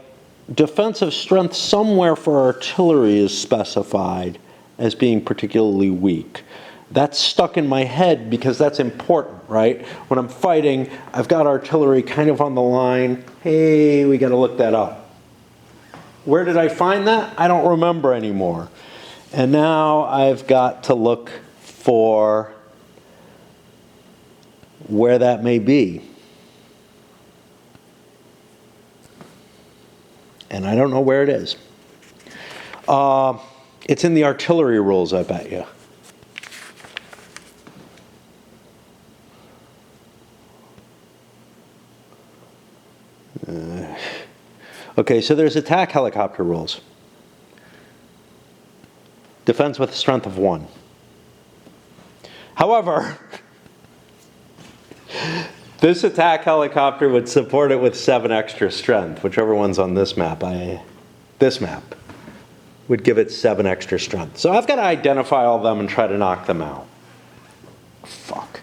S1: defensive strength somewhere for artillery is specified as being particularly weak. That's stuck in my head because that's important, right? When I'm fighting, I've got artillery kind of on the line. Hey, we got to look that up. Where did I find that? I don't remember anymore. And now I've got to look for where that may be. And I don't know where it is. It's in the artillery rules, I bet you. Okay, so there's attack helicopter rules. Defense with a strength of 1. However, This attack helicopter would support it with 7 extra strength, whichever one's on this map. This map would give it 7 extra strength. So I've got to identify all of them and try to knock them out. Fuck.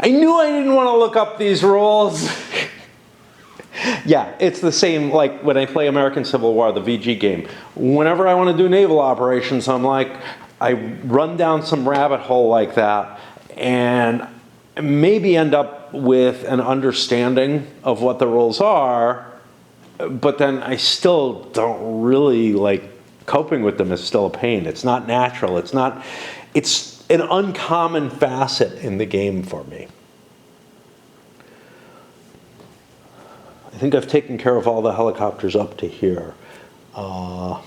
S1: I knew I didn't want to look up these rules. Yeah, it's the same like when I play American Civil War, the VG game. Whenever I want to do naval operations, I'm like, I run down some rabbit hole like that and maybe end up with an understanding of what the rules are, but then I still don't really like coping with them is still a pain. It's not natural. It's an uncommon facet in the game for me. I think I've taken care of all the helicopters up to here. But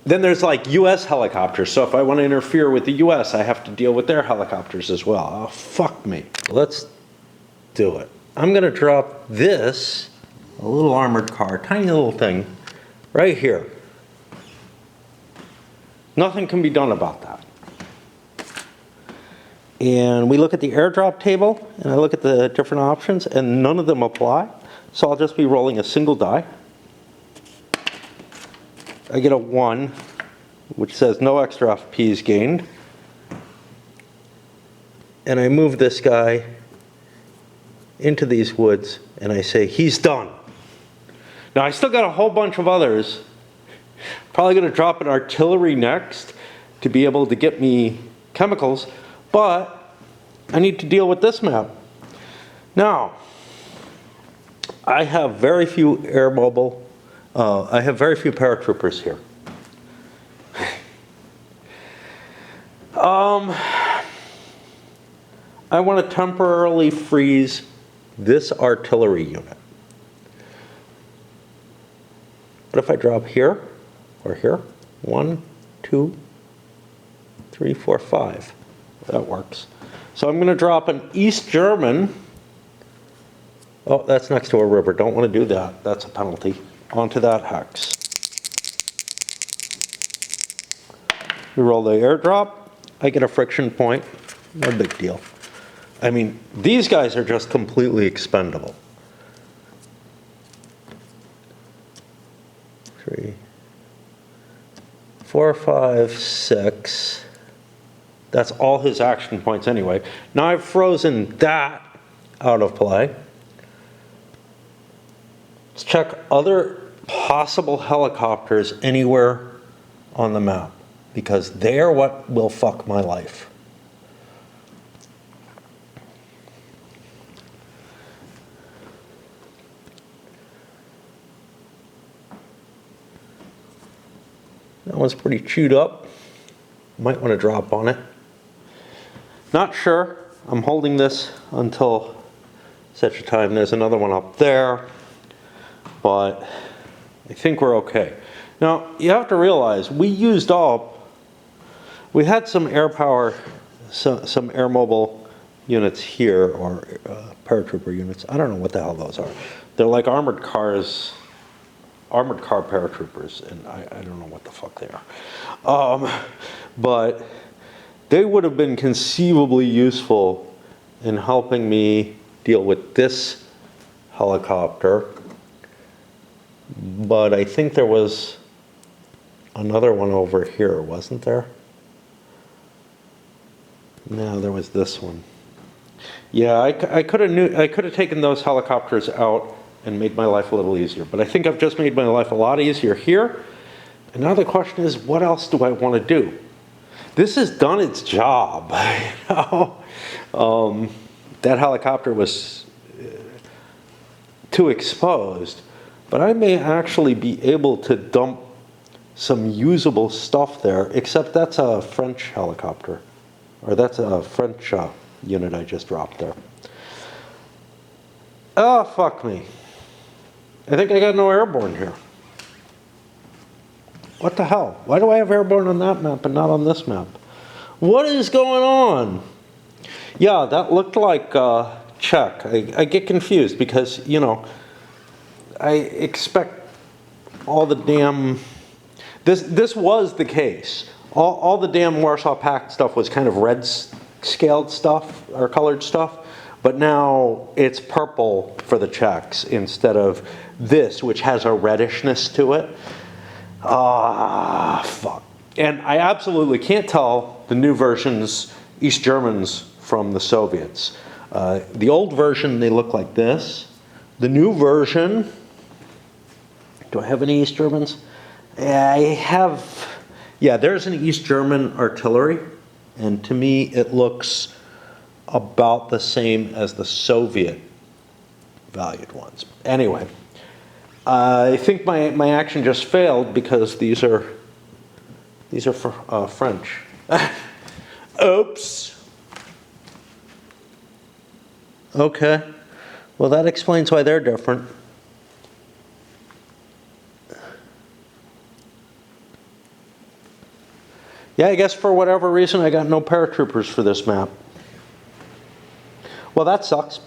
S1: then there's like US helicopters, so if I want to interfere with the US, I have to deal with their helicopters as well. Oh, fuck me. Let's do it. I'm gonna drop this, a little armored car, tiny little thing, right here. Nothing can be done about that. And we look at the airdrop table, and I look at the different options, and none of them apply. So I'll just be rolling a single die. I get a 1, which says no extra FPs gained. And I move this guy into these woods, and I say, he's done. Now I still got a whole bunch of others. Probably gonna drop an artillery next to be able to get me chemicals, but I need to deal with this map. Now, I have very few air mobile, I have very few paratroopers here. I want to temporarily freeze this artillery unit. What if I drop here or here? 1, 2, 3, 4, 5. That works. So I'm going to drop an East German. Oh, that's next to a river. Don't want to do that. That's a penalty. Onto that hex. We roll the airdrop. I get a friction point. No big deal. I mean, these guys are just completely expendable. 3, 4, 5, 6. That's all his action points anyway. Now I've frozen that out of play. Let's check other possible helicopters anywhere on the map, because they're what will fuck my life. That one's pretty chewed up. Might want to drop on it. Not sure. I'm holding this until such a time. There's another one up there, but I think we're okay. Now, you have to realize we used up, we had some air power, some air mobile units here, or paratrooper units. I don't know what the hell those are. They're like armored cars, armored car paratroopers, and I don't know what the fuck they are. But they would have been conceivably useful in helping me deal with this helicopter. But I think there was another one over here, wasn't there? No, there was this one. Yeah, I could have taken those helicopters out and made my life a little easier. But I think I've just made my life a lot easier here. And now the question is, what else do I want to do? This has done its job. You know? That helicopter was too exposed. But I may actually be able to dump some usable stuff there, except that's a French helicopter. Or that's a French unit I just dropped there. Oh, fuck me. I think I got no airborne here. What the hell? Why do I have airborne on that map and not on this map? What is going on? Yeah, that looked like Czech. I get confused because, you know, I expect all the damn... This was the case. All the damn Warsaw Pact stuff was kind of red scaled stuff or colored stuff, but now it's purple for the checks instead of this, which has a reddishness to it. Fuck. And I absolutely can't tell the new versions, East Germans, from the Soviets. The old version, they look like this. The new version, do I have any East Germans? I have, yeah, there's an East German artillery, and to me it looks about the same as the Soviet valued ones. Anyway, I think my action just failed because these are for French. Oops. Okay. Well, that explains why they're different. Yeah, I guess for whatever reason I got no paratroopers for this map. Well, that sucks.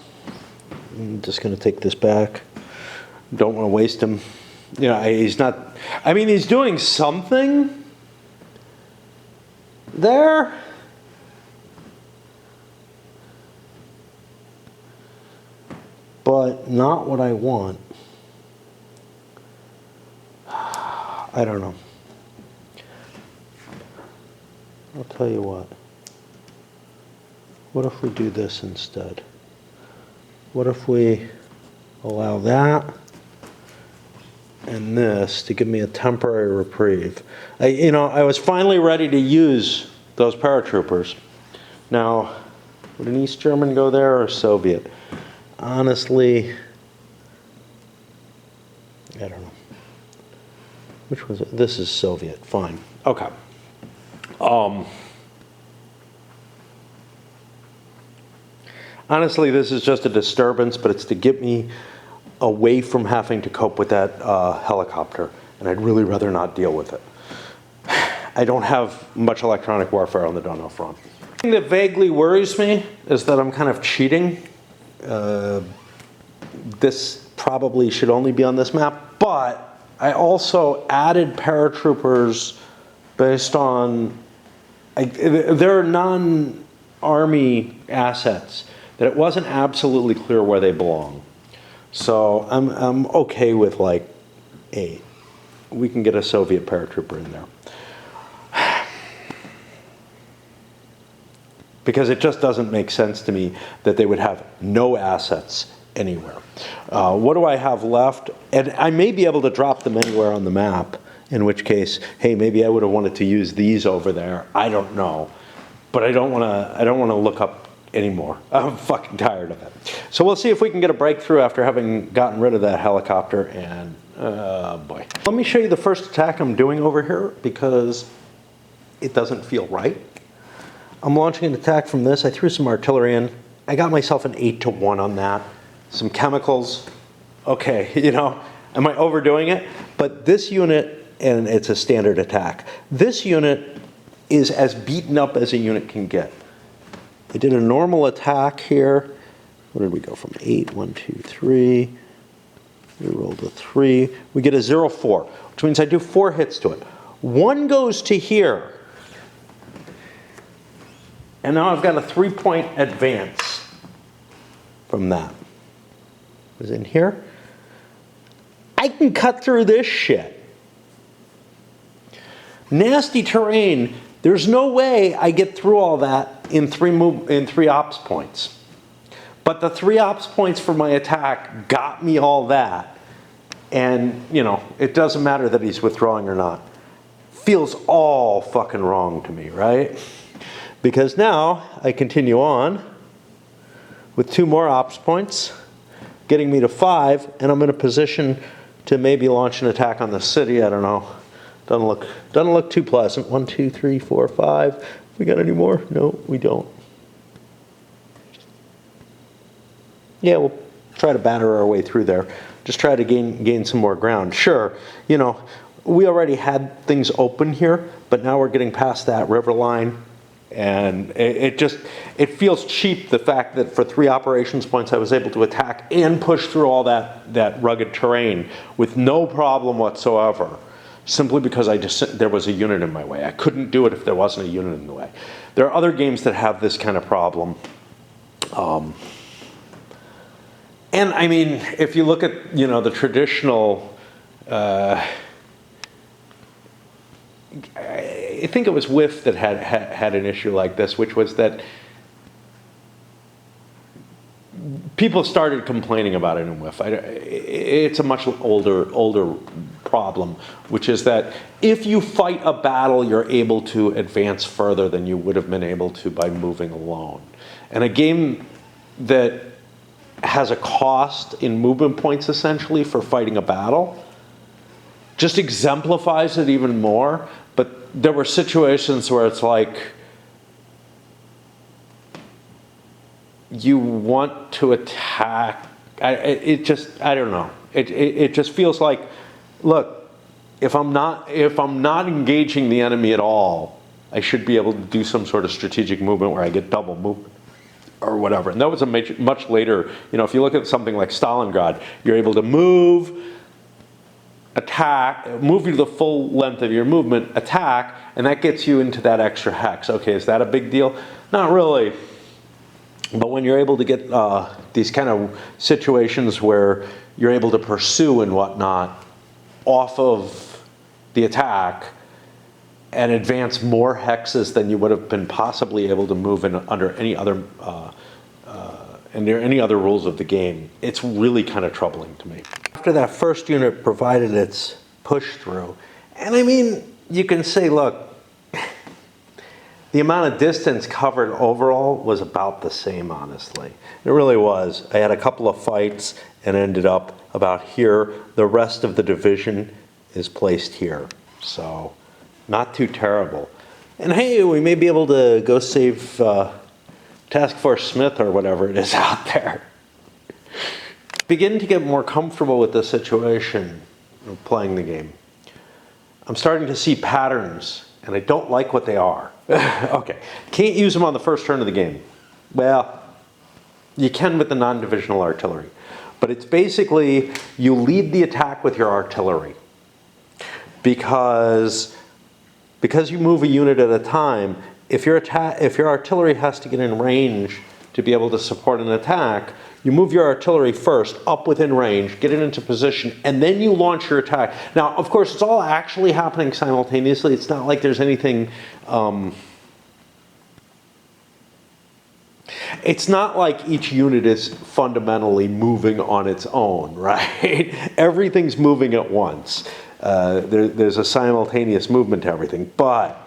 S1: I'm just going to take this back. Don't want to waste him. You know, he's not, I mean, he's doing something there. But not what I want. I don't know. I'll tell you what. What if we do this instead? What if we allow that and this to give me a temporary reprieve? I was finally ready to use those paratroopers. Now, would an East German go there or a Soviet? Honestly, I don't know. Which was it? This is Soviet. Fine. Okay. Honestly, this is just a disturbance, but it's to get me away from having to cope with that helicopter, and I'd really rather not deal with it. I don't have much electronic warfare on the Donau front. The thing that vaguely worries me is that I'm kind of cheating. This probably should only be on this map, but I also added paratroopers based on, they're non-army assets that it wasn't absolutely clear where they belong. So I'm okay with like 8. We can get a Soviet paratrooper in there. Because it just doesn't make sense to me that they would have no assets anywhere. What do I have left? And I may be able to drop them anywhere on the map, in which case, hey, maybe I would have wanted to use these over there. I don't know. But I don't want to look up anymore. I'm fucking tired of it. So we'll see if we can get a breakthrough after having gotten rid of that helicopter, and boy. Let me show you the first attack I'm doing over here because it doesn't feel right. I'm launching an attack from this. I threw some artillery in. I got myself an 8-to-1 on that. Some chemicals. Okay, am I overdoing it? But this unit, and it's a standard attack, this unit is as beaten up as a unit can get. I did a normal attack here. What did we go from? 8, 1, 2, 3. We rolled a 3. We get a 0-4, which means I do 4 hits to it. 1 goes to here. And now I've got a 3-point advance from that. Is in here. I can cut through this shit. Nasty terrain. There's no way I get through all that in 3 ops points. But the 3 ops points for my attack got me all that. And, it doesn't matter that he's withdrawing or not. Feels all fucking wrong to me, right? Because now I continue on with 2 more ops points, getting me to 5, and I'm in a position to maybe launch an attack on the city. I don't know. Doesn't look too pleasant. 1, 2, 3, 4, 5. We got any more? No, we don't. Yeah, we'll try to batter our way through there. Just try to gain some more ground. Sure, we already had things open here, but now we're getting past that river line. And it feels cheap, the fact that for 3 operations points I was able to attack and push through all that rugged terrain with no problem whatsoever. simply because there was a unit in my way. I couldn't do it if there wasn't a unit in the way. There are other games that have this kind of problem. And I mean, if you look at, the traditional, I think it was Whiff that had an issue like this, which was that people started complaining about it in Whiff. It's a much older problem, which is that if you fight a battle, you're able to advance further than you would have been able to by moving alone. And a game that has a cost in movement points, essentially, for fighting a battle, just exemplifies it even more. But there were situations where it's like, you want to attack. I don't know. It just feels like, look, if I'm not engaging the enemy at all, I should be able to do some sort of strategic movement where I get double movement or whatever. And that was a much later. If you look at something like Stalingrad, you're able to move, attack, move you to the full length of your movement, attack, and that gets you into that extra hex. Okay, is that a big deal? Not really. But when you're able to get these kind of situations where you're able to pursue and whatnot off of the attack and advance more hexes than you would have been possibly able to move in under any other rules of the game, it's really kind of troubling to me. After that first unit provided its push through, and I mean, you can say, look, the amount of distance covered overall was about the same, honestly. It really was. I had a couple of fights and ended up about here. The rest of the division is placed here. So, not too terrible. And hey, we may be able to go save Task Force Smith or whatever it is out there. Begin to get more comfortable with the situation of playing the game. I'm starting to see patterns, and I don't like what they are. Okay, can't use them on the first turn of the game. Well, you can with the non-divisional artillery. But it's basically, you lead the attack with your artillery. Because you move a unit at a time, if your artillery has to get in range to be able to support an attack, you move your artillery first up within range, get it into position, and then you launch your attack. Now, of course, it's all actually happening simultaneously. It's not like there's anything... it's not like each unit is fundamentally moving on its own, right? Everything's moving at once. There's a simultaneous movement to everything. But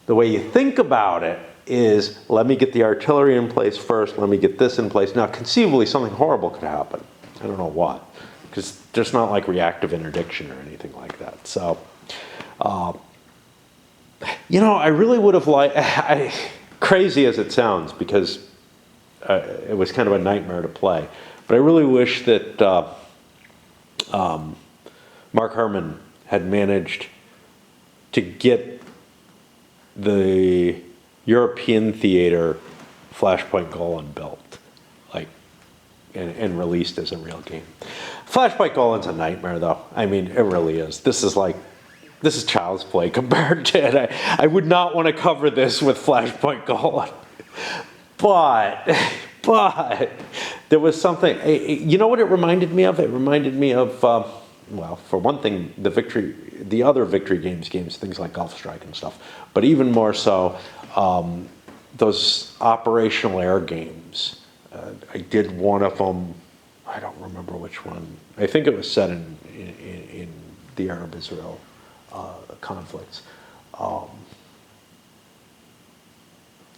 S1: the way you think about it is, let me get the artillery in place first, let me get this in place. Now, conceivably, something horrible could happen. I don't know what, because there's not like reactive interdiction or anything like that. So, I really would have liked, crazy as it sounds, because it was kind of a nightmare to play, but I really wish that Mark Herman had managed to get the European theater Flashpoint Golan built, and released as a real game. Flashpoint Golan's a nightmare, though. I mean, it really is. This is child's play compared to it. I would not want to cover this with Flashpoint Golan. But there was something, you know what it reminded me of? It reminded me of, well, for one thing, the other Victory games, things like Gulf Strike and stuff. But even more so, those operational air games. I did one of them, I don't remember which one. I think it was set in the Arab-Israel conflicts. I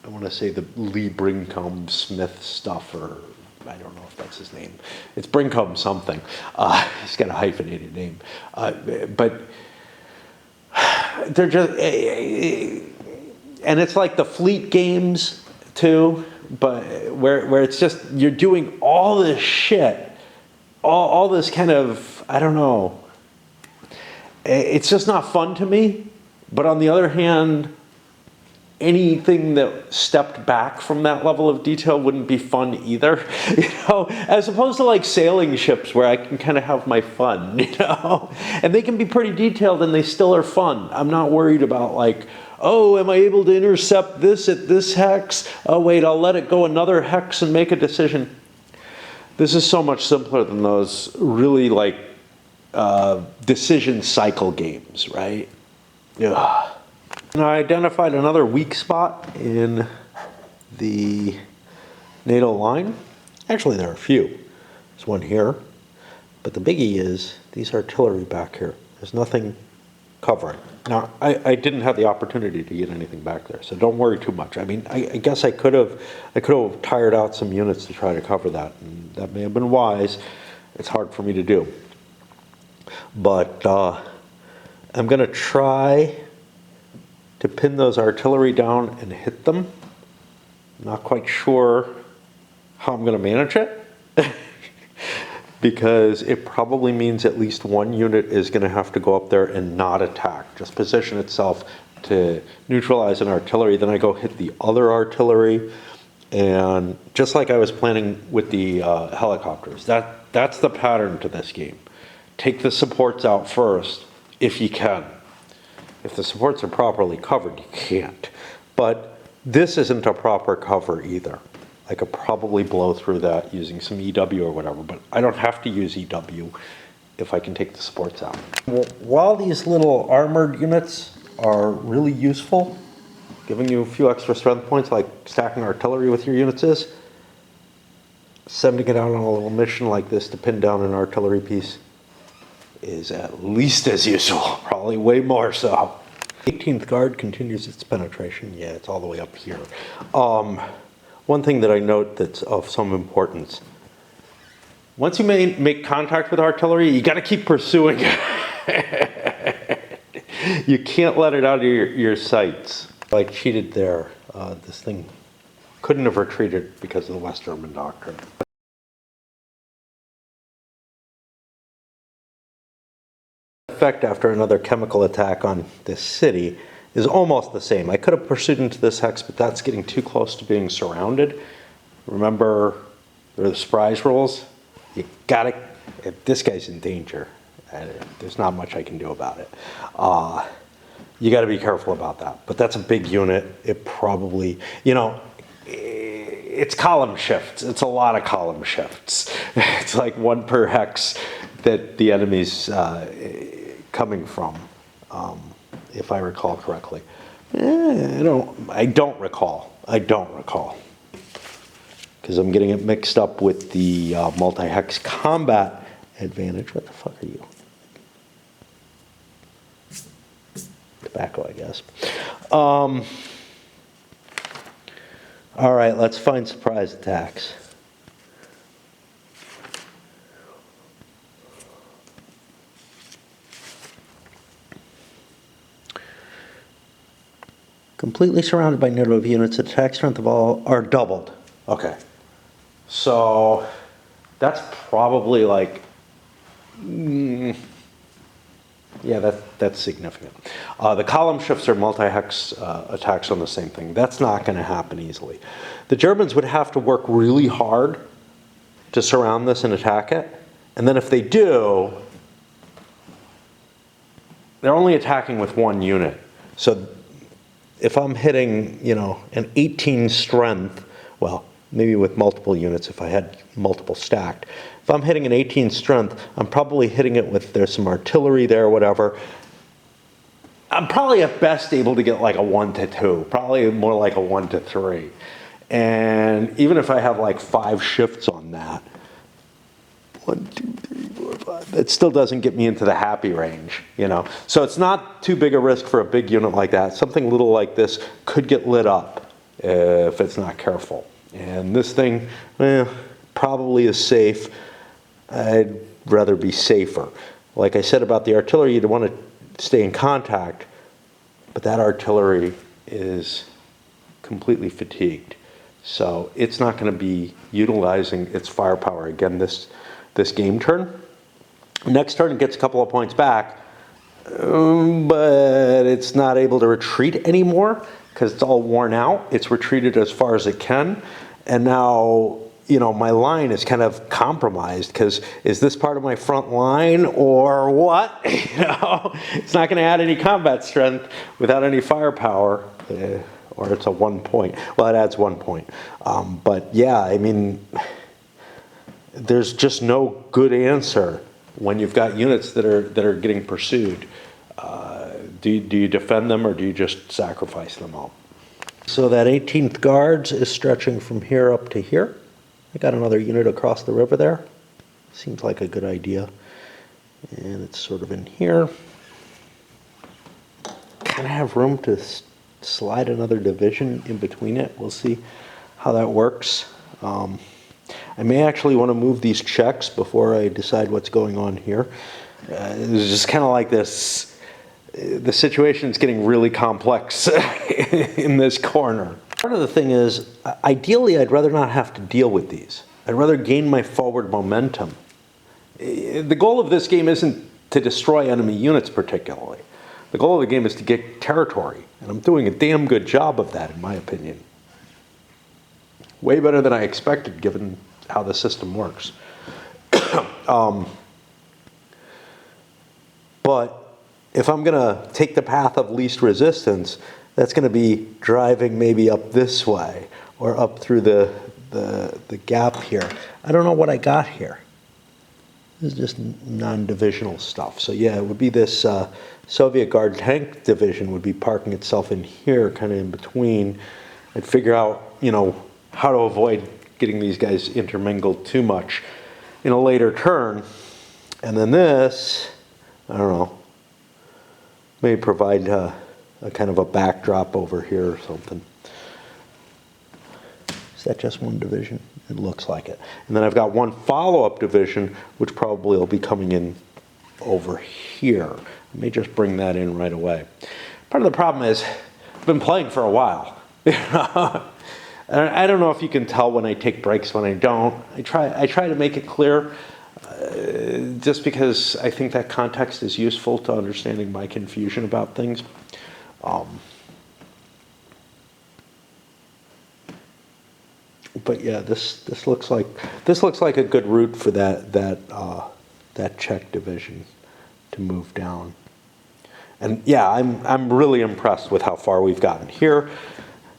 S1: want to say the Lee Brincombe Smith stuff, or I don't know if that's his name. It's Brincombe something. He's got a hyphenated name. But they're just, and it's like the fleet games too, but where it's just, you're doing all this shit, all this kind of, I don't know. It's just not fun to me. But on the other hand, anything that stepped back from that level of detail wouldn't be fun either, as opposed to like sailing ships where I can kind of have my fun, and they can be pretty detailed and they still are fun. I'm not worried about like, oh, am I able to intercept this at this hex? Oh wait, I'll let it go another hex and make a decision. This is so much simpler than those really like decision cycle games, right? Ugh. And I identified another weak spot in the NATO line. Actually, there are a few. There's one here. But the biggie is these artillery back here. There's nothing covering. Now, I didn't have the opportunity to get anything back there, so don't worry too much. I mean, I guess I could have tired out some units to try to cover that, and that may have been wise. It's hard for me to do. But I'm going to try to pin those artillery down and hit them. Not quite sure how I'm going to manage it because it probably means at least one unit is going to have to go up there and not attack, just position itself to neutralize an artillery. Then I go hit the other artillery, and just like I was planning with the helicopters, that's the pattern to this game. Take the supports out first if you can. If the supports are properly covered, you can't. But this isn't a proper cover either. I could probably blow through that using some EW or whatever, but I don't have to use EW if I can take the supports out. While these little armored units are really useful, giving you a few extra strength points like stacking artillery with your units is, sending it out on a little mission like this to pin down an artillery piece is at least as useful, probably way more so. 18th Guard continues its penetration. Yeah, it's all the way up here. One thing that I note that's of some importance, once you make contact with artillery, you got to keep pursuing it. You can't let it out of your sights. I cheated there. This thing couldn't have retreated because of the West German doctrine. Effect after another chemical attack on this city is almost the same. I could have pursued into this hex, but that's getting too close to being surrounded. Remember, there are the surprise rolls. You gotta, if this guy's in danger, there's not much I can do about it. You gotta be careful about that. But that's a big unit. It probably, it's column shifts. It's a lot of column shifts. It's like one per hex that the enemy's coming from, if I recall correctly. I don't recall. Because I'm getting it mixed up with the multi-hex combat advantage. What the fuck are you? Tobacco, I guess. All right, let's find surprise attacks. Completely surrounded by NATO units, attack strength of all are doubled. Okay. So that's probably like, yeah, that's significant. The column shifts are multi-hex attacks on the same thing. That's not going to happen easily. The Germans would have to work really hard to surround this and attack it. And then if they do, they're only attacking with one unit. So if I'm hitting, an 18 strength, well, maybe with multiple units if I had multiple stacked. If I'm hitting an 18 strength, I'm probably hitting it with, there's some artillery there or whatever. I'm probably at best able to get like a 1 to 2, probably more like a 1 to 3. And even if I have like 5 shifts on that, 1, 2, 3, 4, 5, that still doesn't get me into the happy range, So it's not too big a risk for a big unit like that. Something little like this could get lit up if it's not careful. And this thing, probably is safe. I'd rather be safer. Like I said about the artillery, you'd want to stay in contact, but that artillery is completely fatigued. So it's not going to be utilizing its firepower again this game turn. Next turn it gets a couple of points back, but it's not able to retreat anymore because it's all worn out. It's retreated as far as it can. And now, you know, my line is kind of compromised because is this part of my front line or what? You know, it's not going to add any combat strength without any firepower. Or it's a 1 point. Well, it adds 1 point. But yeah, I mean, there's just no good answer when you've got units that are getting pursued. Do you defend them or do you just sacrifice them all? So that 18th Guards is stretching from here up to here. I got another unit across the river there. Seems like a good idea. And it's sort of in here. Kind of have room to slide another division in between it. We'll see how that works. I may actually want to move these checks before I decide what's going on here. It's just kind of like this. The situation is getting really complex in this corner. Part of the thing is, ideally, I'd rather not have to deal with these. I'd rather gain my forward momentum. The goal of this game isn't to destroy enemy units particularly. The goal of the game is to get territory, and I'm doing a damn good job of that, in my opinion. Way better than I expected, given how the system works. But if I'm going to take the path of least resistance, that's going to be driving maybe up this way or up through the gap here. I don't know what I got here. This is just non-divisional stuff. So yeah, it would be this Soviet Guard tank division would be parking itself in here, kind of in between. I'd figure out, you know, how to avoid getting these guys intermingled too much in a later turn. And then this, I don't know, may provide a kind of a backdrop over here or something. Is that just one division? It looks like it. And then I've got one follow-up division, which probably will be coming in over here. I may just bring that in right away. Part of the problem is, I've been playing for a while. I don't know if you can tell when I take breaks, when I don't. I try to make it clear, just because I think that context is useful to understanding my confusion about things. But yeah, this looks like a good route for that Czech division to move down. And yeah, I'm really impressed with how far we've gotten here.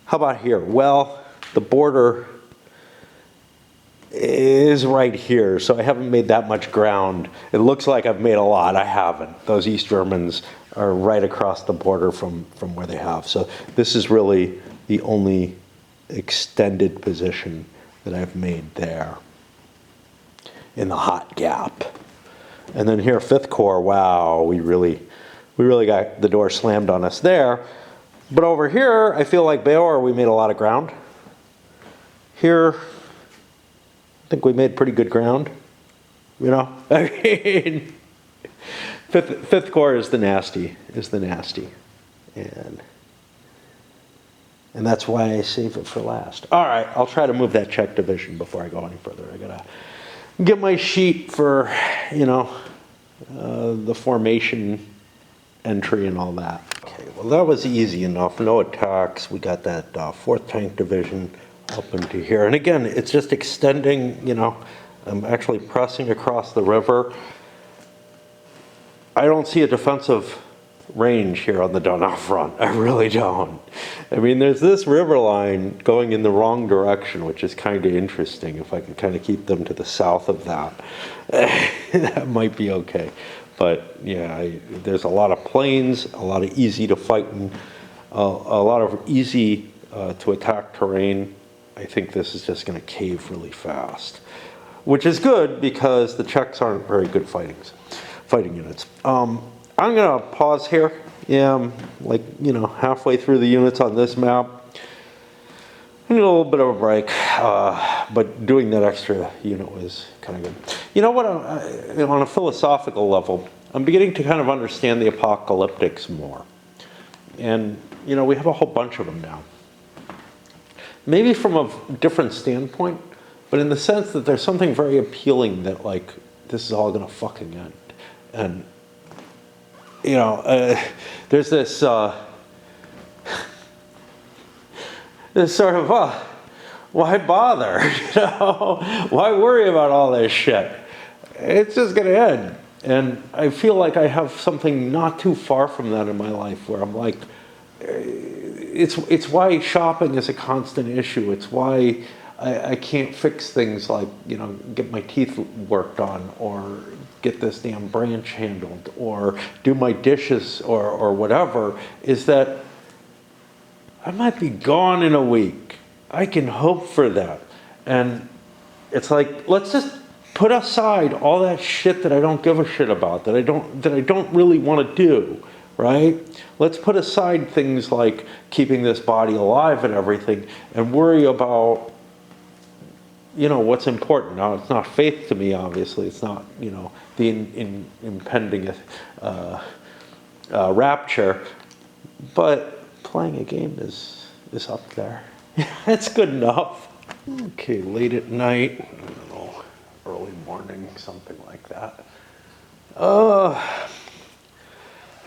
S1: How about here? Well, the border is right here, so I haven't made that much ground. It looks like I've made a lot. I haven't. Those East Germans are right across the border from where they have. So this is really the only extended position that I've made there in the hot gap. And then here, 5th Corps, wow, we really got the door slammed on us there. But over here, I feel like Beor, we made a lot of ground. Here, I think we made pretty good ground. You know, I mean, 5th Corps is the nasty, and that's why I save it for last. All right, I'll try to move that Czech division before I go any further. I gotta get my sheet for, you know, the formation entry and all that. Okay, well that was easy enough. No attacks. We got that 4th Tank Division up into here. And again, it's just extending, you know, I'm actually pressing across the river. I don't see a defensive range here on the Donau front. I really don't. I mean, there's this river line going in the wrong direction, which is kind of interesting. If I can kind of keep them to the south of that, that might be okay. But yeah, there's a lot of plains, a lot of easy to fight, and a lot of easy to attack terrain. I think this is just going to cave really fast, which is good because the Czechs aren't very good fighting units. I'm going to pause here. Yeah, I'm like, you know, halfway through the units on this map. I need a little bit of a break, but doing that extra unit was kind of good. You know what, on a philosophical level, I'm beginning to kind of understand the apocalyptics more. And, you know, we have a whole bunch of them now. Maybe from a different standpoint, but in the sense that there's something very appealing that, like, this is all going to fucking end. And, you know, there's this, it's sort of, why bother? You know, why worry about all this shit? It's just gonna end. And I feel like I have something not too far from that in my life where I'm like, it's why shopping is a constant issue. It's why I can't fix things like, you know, get my teeth worked on or get this damn branch handled or do my dishes or whatever, is that I might be gone in a week. I can hope for that. And it's like, let's just put aside all that shit that I don't give a shit about, that I don't really want to do, right? Let's put aside things like keeping this body alive and everything and worry about, you know, what's important. Now, it's not faith to me, obviously. It's not, you know, the impending rapture, but playing a game is up there. It's good enough. Okay, late at night, I don't know, early morning, something like that.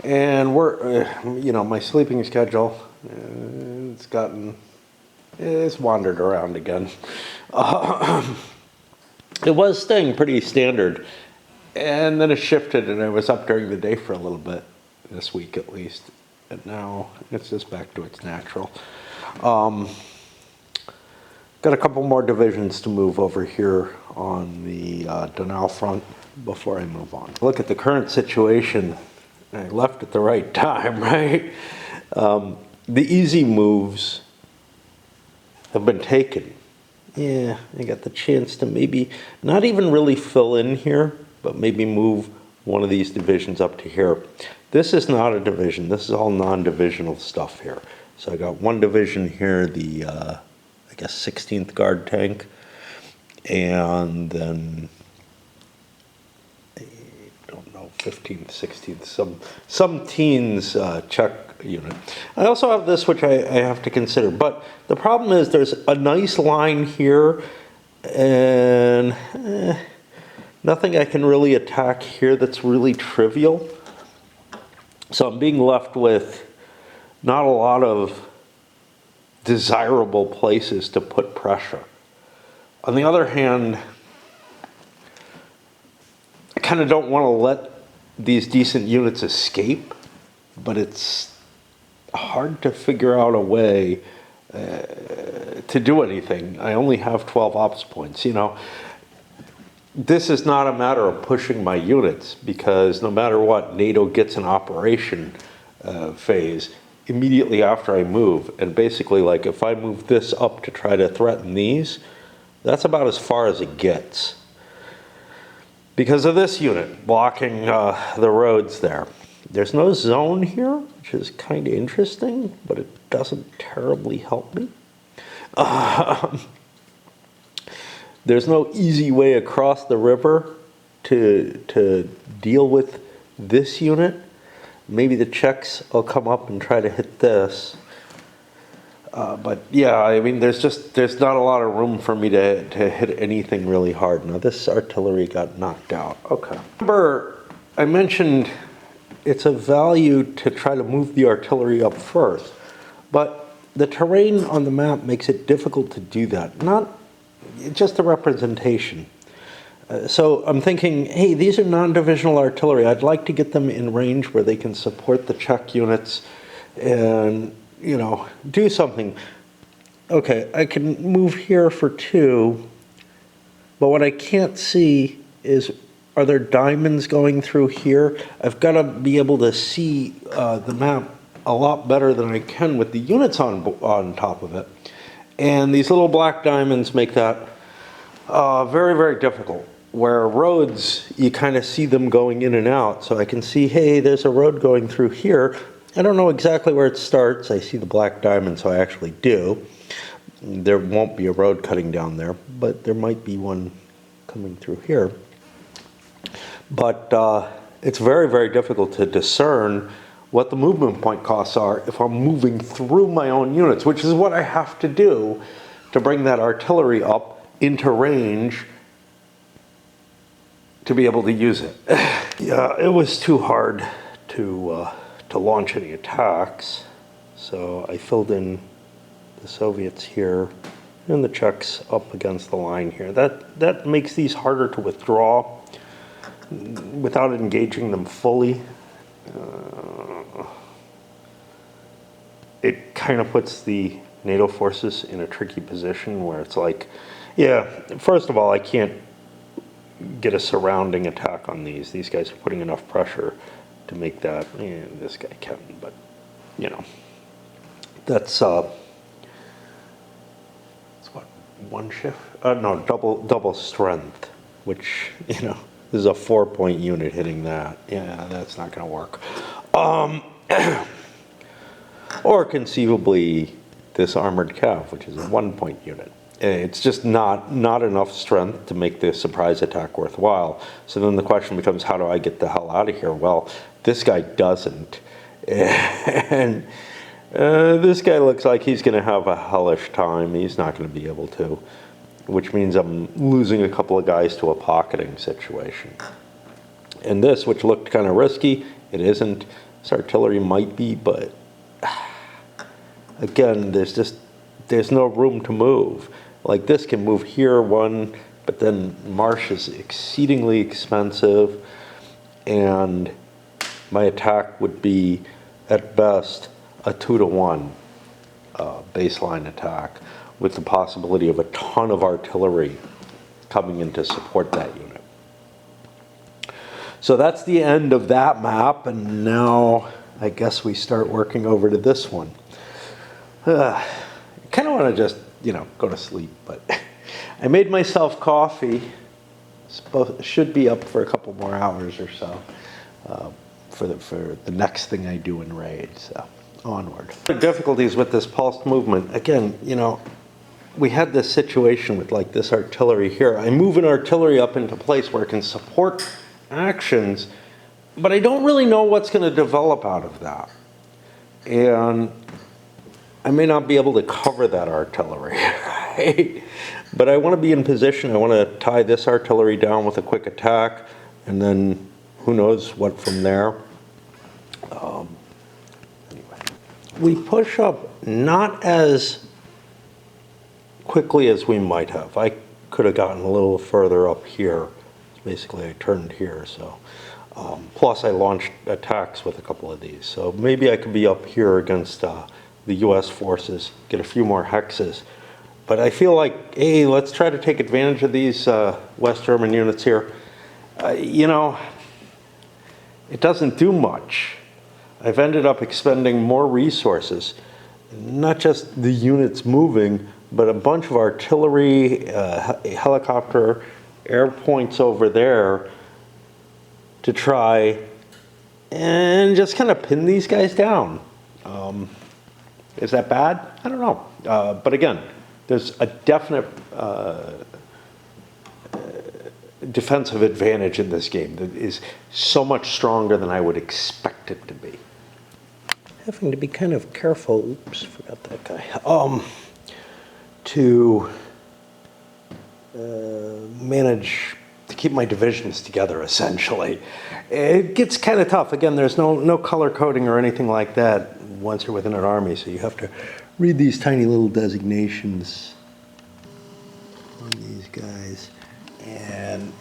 S1: And we're, you know, my sleeping schedule, it's wandered around again. It was staying pretty standard, and then it shifted, and I was up during the day for a little bit, this week at least, and now it's just back to its natural. Got a couple more divisions to move over here on the Donnell front before I move on. Look at the current situation. I left at the right time, right? The easy moves have been taken. Yeah, I got the chance to maybe not even really fill in here, but maybe move one of these divisions up to here. This is not a division. This is all non-divisional stuff here. So I got one division here, the I guess 16th Guard tank, and then I don't know, 15th, 16th, some teens Czech unit. I also have this, which I have to consider, but the problem is there's a nice line here, and nothing I can really attack here that's really trivial. So I'm being left with not a lot of desirable places to put pressure. On the other hand, I kind of don't want to let these decent units escape, but it's hard to figure out a way to do anything. I only have 12 ops points, you know. This is not a matter of pushing my units, because no matter what, NATO gets an operation phase immediately after I move. And basically, like, if I move this up to try to threaten these, that's about as far as it gets. Because of this unit blocking the roads there. There's no zone here, which is kind of interesting, but it doesn't terribly help me. There's no easy way across the river to deal with this unit. Maybe the Czechs will come up and try to hit this. But yeah, I mean, there's not a lot of room for me to hit anything really hard. Now this artillery got knocked out. Okay. Remember, I mentioned it's a value to try to move the artillery up first, but the terrain on the map makes it difficult to do that. Not just the representation. So I'm thinking, hey, these are non-divisional artillery. I'd like to get them in range where they can support the Czech units and, you know, do something. Okay, I can move here for 2, but what I can't see is, are there diamonds going through here? I've got to be able to see the map a lot better than I can with the units on top of it. And these little black diamonds make that very, very difficult. Where roads, you kind of see them going in and out. So I can see, hey, there's a road going through here. I don't know exactly where it starts. I see the black diamond, so I actually do. There won't be a road cutting down there, but there might be one coming through here. But it's very, very difficult to discern what the movement point costs are if I'm moving through my own units, which is what I have to do to bring that artillery up into range to be able to use it. Yeah, it was too hard to launch any attacks, so I filled in the Soviets here, and the Czechs up against the line here. That makes these harder to withdraw without engaging them fully. It kind of puts the NATO forces in a tricky position where it's like, yeah, first of all, I can't get a surrounding attack on these. These guys are putting enough pressure to make that. This guy can, but you know, that's what, one shift? No, double strength, which, you know, this is a 4-point unit hitting that. Yeah, that's not going to work. Or conceivably this armored cav, which is a 1-point unit. It's just not enough strength to make the surprise attack worthwhile. So then the question becomes, how do I get the hell out of here? Well, this guy doesn't. And this guy looks like he's going to have a hellish time. He's not going to be able to, which means I'm losing a couple of guys to a pocketing situation. And this, which looked kind of risky, it isn't. This artillery might be, but again, there's no room to move. Like this can move here one, but then marsh is exceedingly expensive, and my attack would be at best a 2-to-1 baseline attack with the possibility of a ton of artillery coming in to support that unit. So that's the end of that map, and now I guess we start working over to this one. I kind of want to just, you know, go to sleep, but I made myself coffee. Should be up for a couple more hours or so for the next thing I do in raid. So onward. The difficulties with this pulsed movement, again, you know, we had this situation with like this artillery here. I move an artillery up into place where it can support actions, but I don't really know what's going to develop out of that. And I may not be able to cover that artillery, right? But I want to be in position. I want to tie this artillery down with a quick attack, and then who knows what from there. Anyway, we push up not as quickly as we might have. I could have gotten a little further up here. Basically, I turned here, so. Plus, I launched attacks with a couple of these. So maybe I could be up here against the U.S. forces, get a few more hexes. But I feel like, hey, let's try to take advantage of these West German units here. You know, it doesn't do much. I've ended up expending more resources, not just the units moving, but a bunch of artillery, helicopter, air points over there to try and just kind of pin these guys down. Is that bad? I don't know. But again, there's a definite defensive advantage in this game that is so much stronger than I would expect it to be. Having to be kind of careful, oops, forgot that guy, to manage to keep my divisions together, essentially. It gets kind of tough. Again, there's no color coding or anything like that once you're within an army, so you have to read these tiny little designations on these guys. And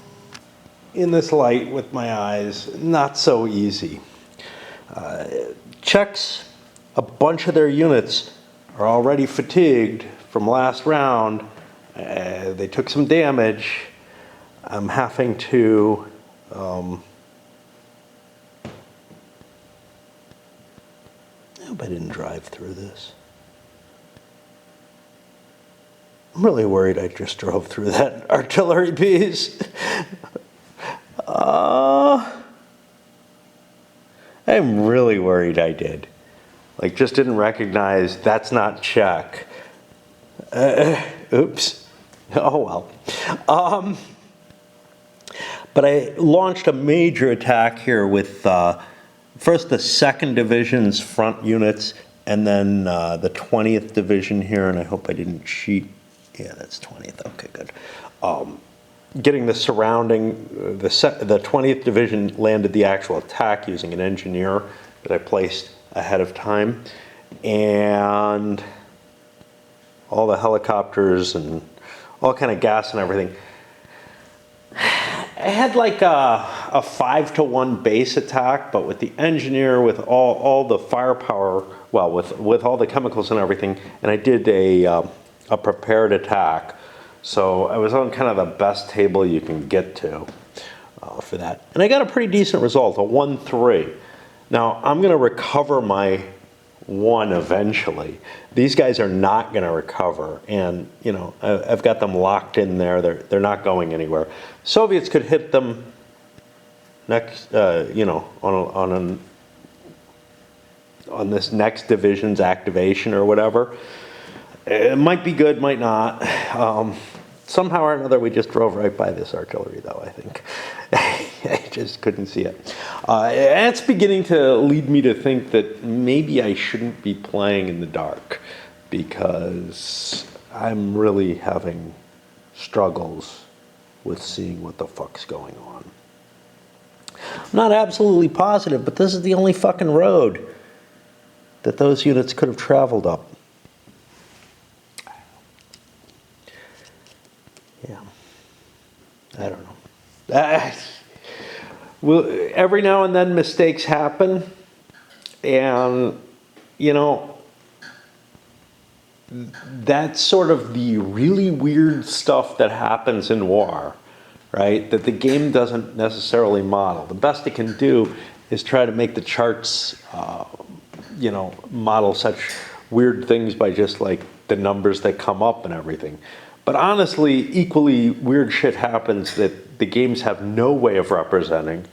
S1: in this light with my eyes, not so easy. Czechs, a bunch of their units are already fatigued from last round. They took some damage. I'm having to I hope I didn't drive through this. I'm really worried I just drove through that artillery piece. I'm really worried I did. Like, just didn't recognize that's not Czech. Oops. Oh well. But I launched a major attack here with first the 2nd Division's front units, and then the 20th Division here, and I hope I didn't cheat. Yeah, that's 20th. Okay, good. Getting the surrounding, the 20th Division landed the actual attack using an engineer that I placed ahead of time. And all the helicopters and all kind of gas and everything. I had like a 5-to-1 base attack, but with the engineer, with all the firepower, well, with all the chemicals and everything, and I did a prepared attack. So I was on kind of the best table you can get to for that. And I got a pretty decent result, a 1-3. Now, I'm going to recover my 1 eventually. These guys are not going to recover, and you know, I've got them locked in there. They're not going anywhere. Soviets could hit them next, you know, on this next division's activation or whatever. It might be good, might not. Somehow or another, we just drove right by this artillery, though, I think. I just couldn't see it. It's beginning to lead me to think that maybe I shouldn't be playing in the dark, because I'm really having struggles with seeing what the fuck's going on. I'm not absolutely positive, but this is the only fucking road that those units could have traveled up. Yeah, I don't know. Well, every now and then mistakes happen, and you know, that's sort of the really weird stuff that happens in war, right? That the game doesn't necessarily model. The best it can do is try to make the charts, you know, model such weird things by just like the numbers that come up and everything. But honestly, equally weird shit happens that the games have no way of representing.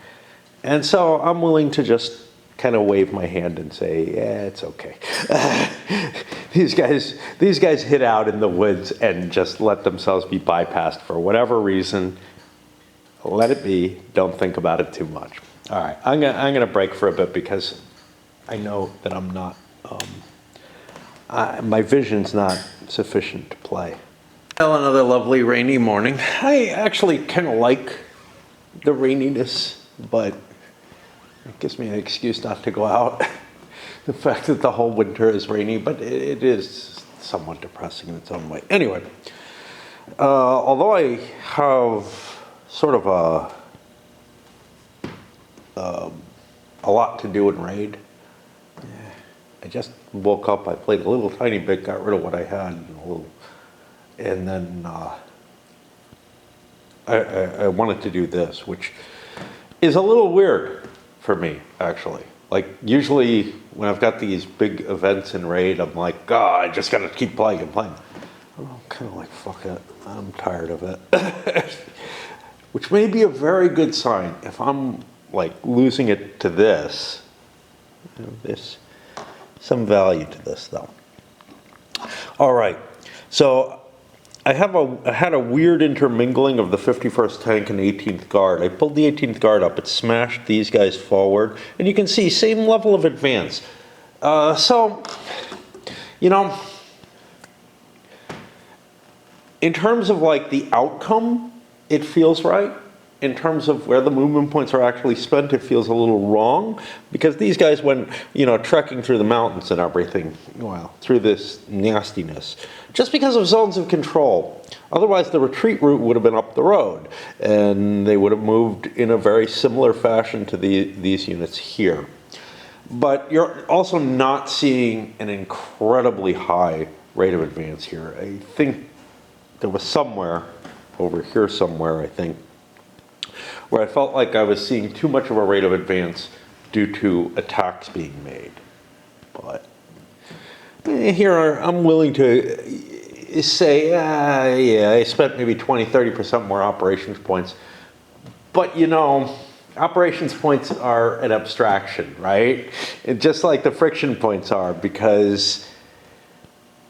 S1: And so I'm willing to just kind of wave my hand and say, yeah, it's okay. These guys hid out in the woods and just let themselves be bypassed for whatever reason. Let it be. Don't think about it too much. All right, I'm gonna break for a bit because I know that I'm not, my vision's not sufficient to play. Well, another lovely rainy morning. I actually kind of like the raininess, but it gives me an excuse not to go out. The fact that the whole winter is rainy, but it is somewhat depressing in its own way. Anyway, although I have sort of a lot to do in Raid, I just woke up, I played a little tiny bit, got rid of what I had, and then I wanted to do this, which is a little weird for me, actually. Like, usually when I've got these big events in Raid, I'm like, God, I just gotta keep playing and playing. I'm kind of like, fuck it, I'm tired of it. Which may be a very good sign. If I'm like losing it to this, you know, there's some value to this though. All right, so I had a weird intermingling of the 51st Tank and 18th Guard. I pulled the 18th Guard up, it smashed these guys forward, and you can see same level of advance. So, you know, in terms of like the outcome, it feels right. In terms of where the movement points are actually spent, it feels a little wrong, because these guys went, you know, trekking through the mountains and everything, well, through this nastiness, just because of zones of control. Otherwise, the retreat route would have been up the road, and they would have moved in a very similar fashion to these units here. But you're also not seeing an incredibly high rate of advance here. I think there was somewhere, over here somewhere, I think, where I felt like I was seeing too much of a rate of advance due to attacks being made. But here I'm willing to say, yeah, I spent maybe 20-30% more operations points. But you know, operations points are an abstraction, right? Just like the friction points are, because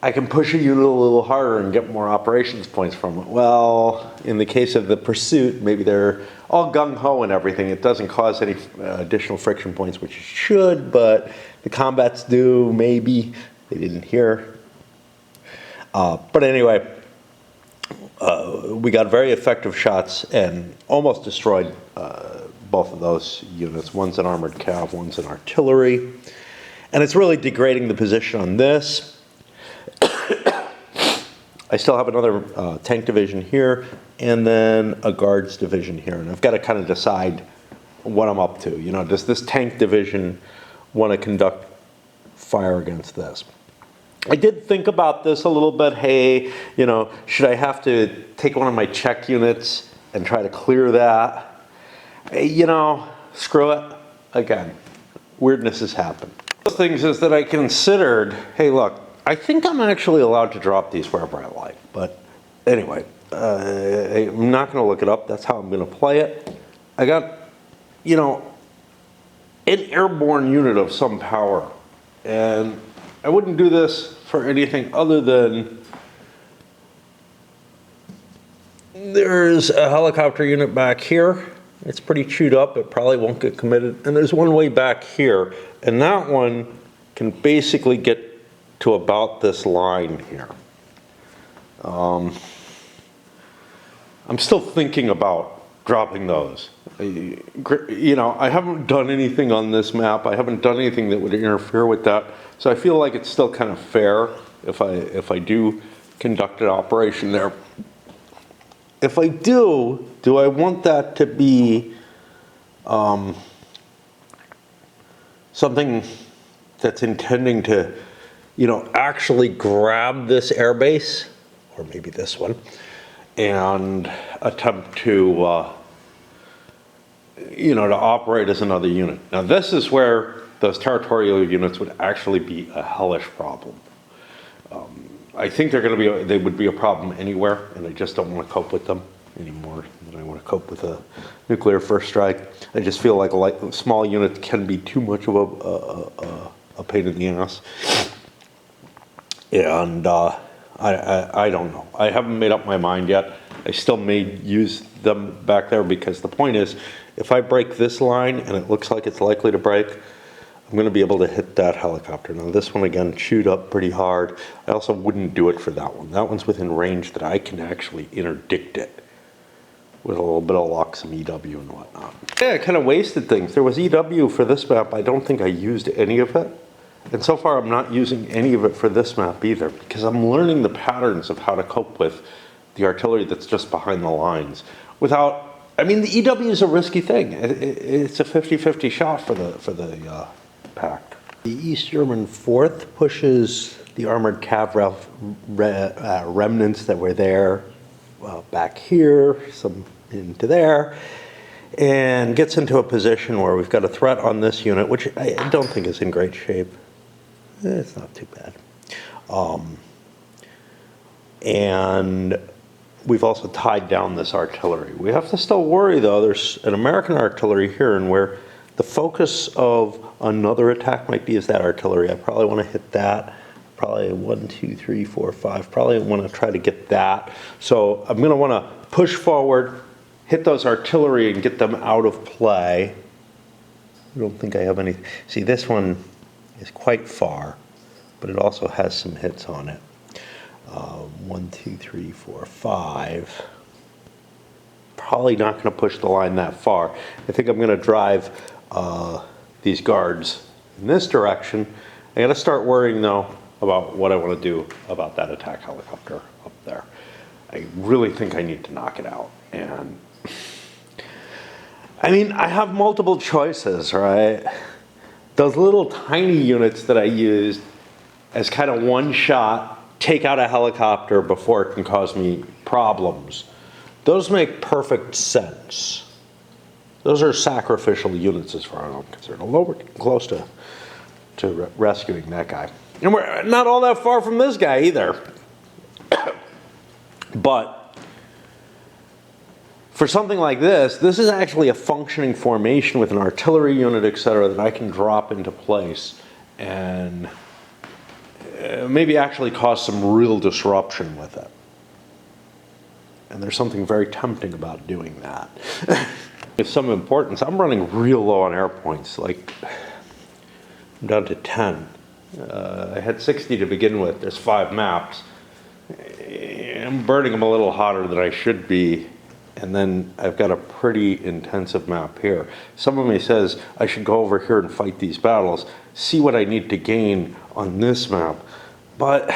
S1: I can push a unit a little harder and get more operations points from it. Well, in the case of the pursuit, maybe they're all gung-ho and everything. It doesn't cause any additional friction points, which it should, but the combats do, maybe. They didn't here. But anyway, we got very effective shots and almost destroyed both of those units. One's an armored cav, one's an artillery. And it's really degrading the position on this. I still have another tank division here, and then a guards division here, and I've got to kind of decide what I'm up to. You know, does this tank division want to conduct fire against this? I did think about this a little bit. Hey, you know, should I have to take one of my Czech units and try to clear that? You know, screw it. Again, weirdnesses happen. The things is that I considered, hey, look, I think I'm actually allowed to drop these wherever I like. But anyway, I'm not going to look it up. That's how I'm going to play it. I got, you know, an airborne unit of some power. And I wouldn't do this for anything other than there's a helicopter unit back here. It's pretty chewed up. It probably won't get committed. And there's one way back here. And that one can basically get to about this line here. I'm still thinking about dropping those. You know, I haven't done anything on this map. I haven't done anything that would interfere with that. So I feel like it's still kind of fair if I do conduct an operation there. If I do I want that to be something that's intending to, you know, actually grab this airbase, or maybe this one, and attempt to, you know, to operate as another unit. Now this is where those territorial units would actually be a hellish problem. I think they would be a problem anywhere, and I just don't want to cope with them any more than I want to cope with a nuclear first strike. I just feel like small units can be too much of a pain in the ass. And I don't know. I haven't made up my mind yet. I still may use them back there because the point is, if I break this line and it looks like it's likely to break, I'm going to be able to hit that helicopter. Now this one again chewed up pretty hard. I also wouldn't do it for that one. That one's within range that I can actually interdict it with a little bit of luck, some EW and whatnot. Yeah, I kind of wasted things. There was EW for this map. I don't think I used any of it. And so far I'm not using any of it for this map either, because I'm learning the patterns of how to cope with the artillery that's just behind the lines without, I mean, the EW is a risky thing. It's a 50-50 shot for the pact. The East German 4th pushes the armored cav remnants that were there back here, some into there, and gets into a position where we've got a threat on this unit, which I don't think is in great shape. It's not too bad. And we've also tied down this artillery. We have to still worry, though. There's an American artillery here, and where the focus of another attack might be is that artillery. I probably want to hit that. Probably 1, 2, 3, 4, 5. Probably want to try to get that. So I'm going to want to push forward, hit those artillery, and get them out of play. I don't think I have any. See, this one is quite far, but it also has some hits on it. 1, 2, 3, 4, 5. Probably not going to push the line that far. I think I'm going to drive these guards in this direction. I got to start worrying though about what I want to do about that attack helicopter up there. I really think I need to knock it out. And I mean, I have multiple choices, right? Those little tiny units that I used as kind of one shot, take out a helicopter before it can cause me problems. Those make perfect sense. Those are sacrificial units as far as I'm concerned. Although we're close to rescuing that guy. And we're not all that far from this guy either. But for something like this is actually a functioning formation with an artillery unit, etc., that I can drop into place and maybe actually cause some real disruption with it. And there's something very tempting about doing that. Of some importance, I'm running real low on air points. Like, I'm down to 10. I had 60 to begin with. There's 5 maps. I'm burning them a little hotter than I should be. And then I've got a pretty intensive map here. Some of me says I should go over here and fight these battles, see what I need to gain on this map. But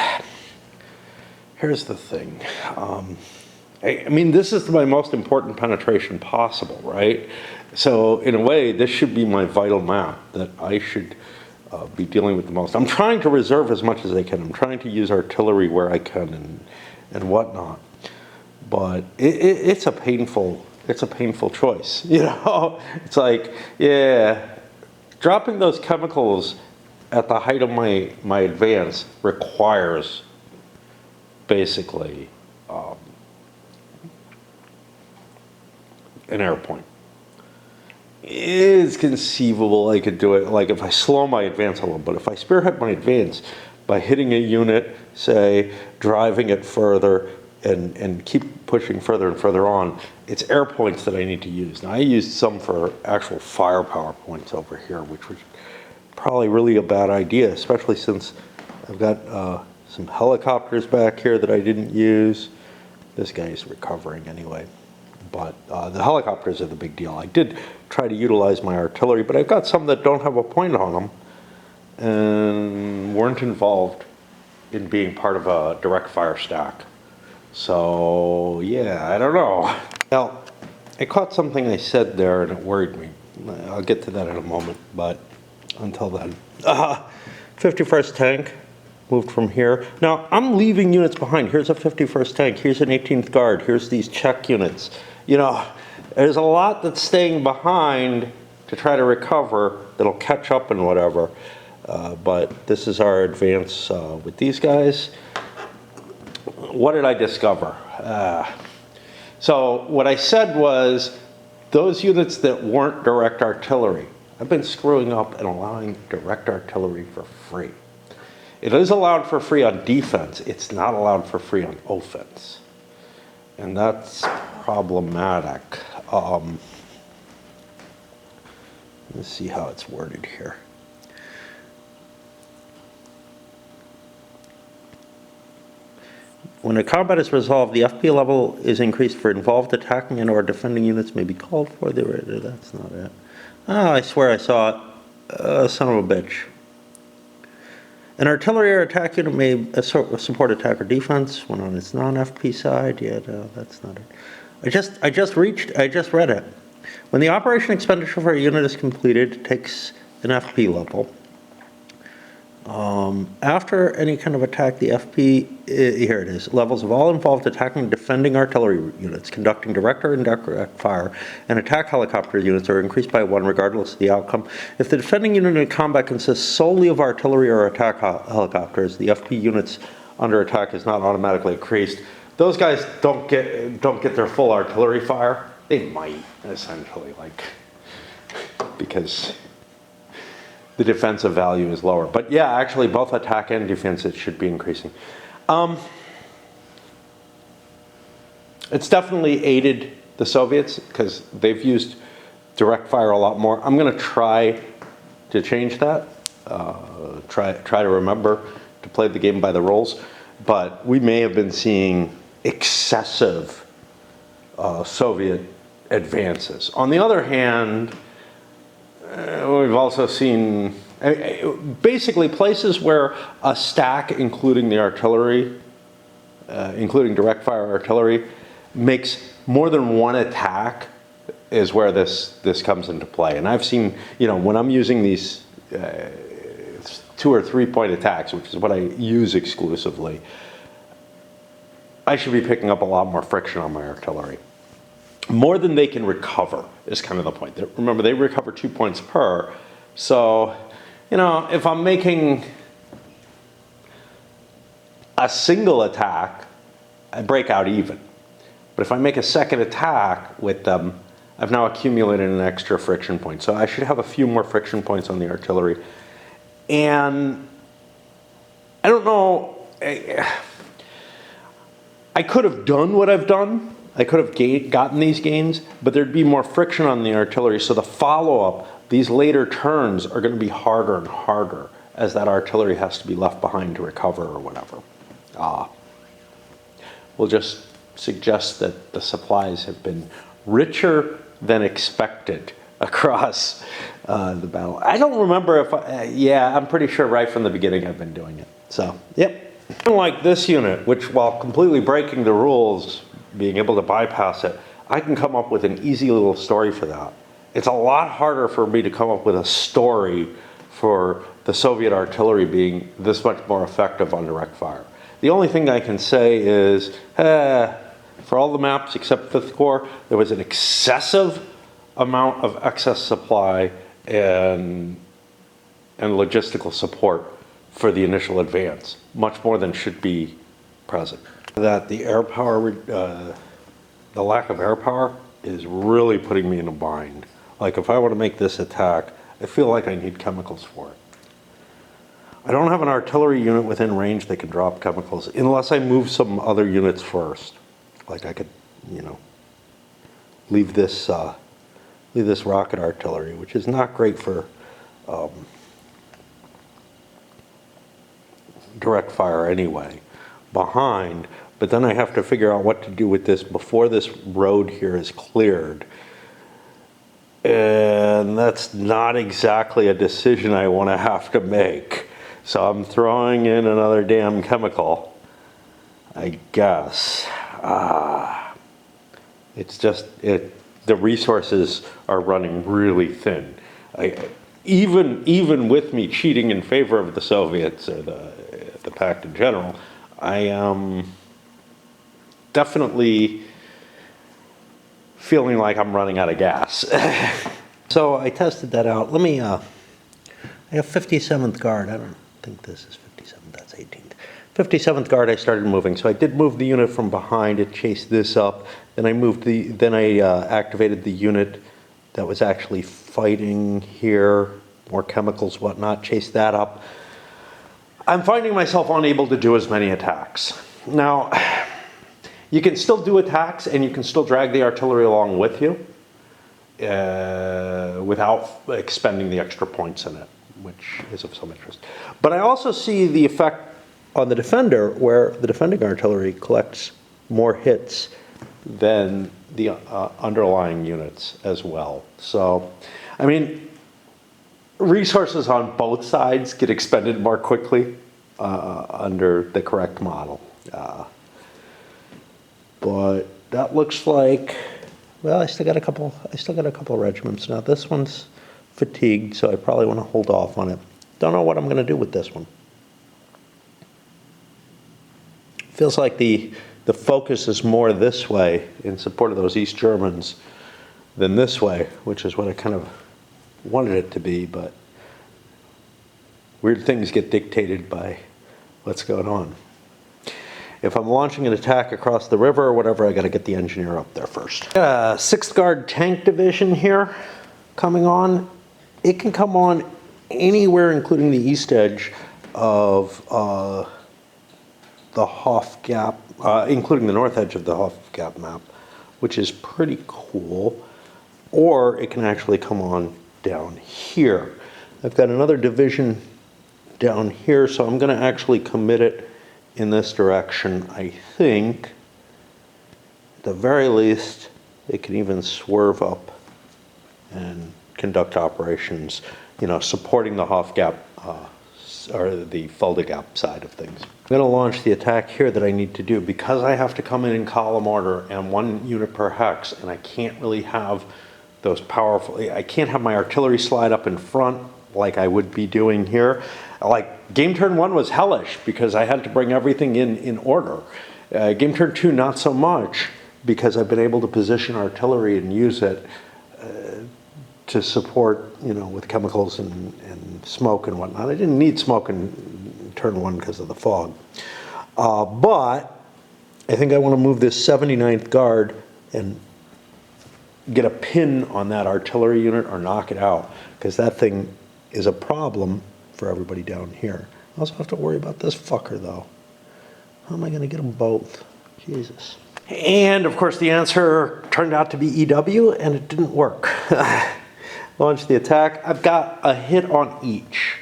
S1: here's the thing. I mean, this is my most important penetration possible, right? So in a way, this should be my vital map that I should be dealing with the most. I'm trying to reserve as much as I can. I'm trying to use artillery where I can and whatnot. But it's a painful choice, you know? It's like, yeah, dropping those chemicals at the height of my advance requires basically an air point. It's conceivable I could do it, like if I slow my advance a little, but if I spearhead my advance by hitting a unit, say, driving it further, and keep pushing further and further on, it's air points that I need to use. Now, I used some for actual firepower points over here, which was probably really a bad idea, especially since I've got some helicopters back here that I didn't use. This guy's recovering anyway. But the helicopters are the big deal. I did try to utilize my artillery, but I've got some that don't have a point on them and weren't involved in being part of a direct fire stack. So, yeah, I don't know. Now, I caught something I said there and it worried me. I'll get to that in a moment, but until then. 51st tank moved from here. Now, I'm leaving units behind. Here's a 51st tank. Here's an 18th Guard. Here's these Czech units. You know, there's a lot that's staying behind to try to recover that'll catch up and whatever. But this is our advance with these guys. What did I discover? So what I said was those units that weren't direct artillery, I've been screwing up and allowing direct artillery for free. It is allowed for free on defense. It's not allowed for free on offense. And that's problematic. Let's see how it's worded here. When a combat is resolved, the FP level is increased for involved attacking and or defending units may be called for. That's not it. Oh, I swear I saw it. Son of a bitch. An artillery or attack unit may support attack or defense when on its non-FP side. Yeah, no, that's not it. I just read it. When the operation expenditure for a unit is completed, it takes an FP level. After any kind of attack, the FP, here it is, levels of all involved attacking and defending artillery units, conducting direct or indirect fire, and attack helicopter units are increased by 1 regardless of the outcome. If the defending unit in combat consists solely of artillery or attack helicopters, the FP units under attack is not automatically increased. Those guys don't get their full artillery fire. They might, essentially, like, because the defensive value is lower. But yeah, actually both attack and defense, it should be increasing. It's definitely aided the Soviets because they've used direct fire a lot more. I'm gonna try to change that. Try to remember to play the game by the rules, but we may have been seeing excessive Soviet advances. On the other hand, we've also seen basically places where a stack, including the artillery, including direct fire artillery, makes more than one attack is where this comes into play. And I've seen, you know, when I'm using these 2 or 3 point attacks, which is what I use exclusively, I should be picking up a lot more friction on my artillery. More than they can recover is kind of the point. Remember, they recover 2 points per. So, you know, if I'm making a single attack, I break out even. But if I make a second attack with them, I've now accumulated an extra friction point. So I should have a few more friction points on the artillery. And I don't know, I could have done what I've done. I could have gotten these gains, but there'd be more friction on the artillery. So the follow-up, these later turns are going to be harder and harder as that artillery has to be left behind to recover or whatever. We'll just suggest that the supplies have been richer than expected across the battle. I don't remember if, yeah, I'm pretty sure right from the beginning I've been doing it. So, yep. Unlike this unit, which while completely breaking the rules, being able to bypass it, I can come up with an easy little story for that. It's a lot harder for me to come up with a story for the Soviet artillery being this much more effective on direct fire. The only thing I can say is, for all the maps except 5th Corps, there was an excessive amount of excess supply and logistical support for the initial advance, much more than should be present. That the air power, the lack of air power is really putting me in a bind. Like if I want to make this attack, I feel like I need chemicals for it. I don't have an artillery unit within range that can drop chemicals unless I move some other units first. Like I could, you know, leave this rocket artillery, which is not great for direct fire anyway, behind, but then I have to figure out what to do with this before this road here is cleared. And that's not exactly a decision I want to have to make. So I'm throwing in another damn chemical, I guess. It's just, the resources are running really thin. Even with me cheating in favor of the Soviets or the Pact in general, I am definitely feeling like I'm running out of gas. So I tested that out. Let me, I have 57th Guard. I don't think this is 57th, that's 18th. 57th Guard I started moving. So I did move the unit from behind. It chased this up. Then I activated the unit that was actually fighting here, more chemicals, whatnot, chased that up. I'm finding myself unable to do as many attacks. Now, you can still do attacks and you can still drag the artillery along with you without expending the extra points in it, which is of some interest. But I also see the effect on the defender where the defending artillery collects more hits than the underlying units as well. So, I mean, resources on both sides get expended more quickly under the correct model. But that looks like, well, I still got a couple regiments. Now this one's fatigued, so I probably want to hold off on it. Don't know what I'm going to do with this one. Feels like the focus is more this way in support of those East Germans than this way, which is what I kind of wanted it to be, but weird things get dictated by what's going on. If I'm launching an attack across the river or whatever, I got to get the engineer up there first. 6th Guard Tank Division here coming on. It can come on anywhere, including the east edge of the Hof Gap, including the north edge of the Hof Gap map, which is pretty cool. Or it can actually come on down here. I've got another division down here, so I'm going to actually commit it in this direction. I think, at the very least, it can even swerve up and conduct operations, you know, supporting the Hof Gap or the Fulda Gap side of things. I'm going to launch the attack here that I need to do because I have to come in column order and 1 unit per hex, and I can't really have those powerful, I can't have my artillery slide up in front like I would be doing here. Like game turn 1 was hellish because I had to bring everything in order. Game turn 2 not so much because I've been able to position artillery and use it to support, you know, with chemicals and smoke and whatnot. I didn't need smoke in turn 1 because of the fog. But I think I want to move this 79th Guard and get a pin on that artillery unit or knock it out, because that thing is a problem for everybody down here. I also have to worry about this fucker though. How am I going to get them both? Jesus. And of course the answer turned out to be EW, and it didn't work. Launch the attack. I've got a hit on each,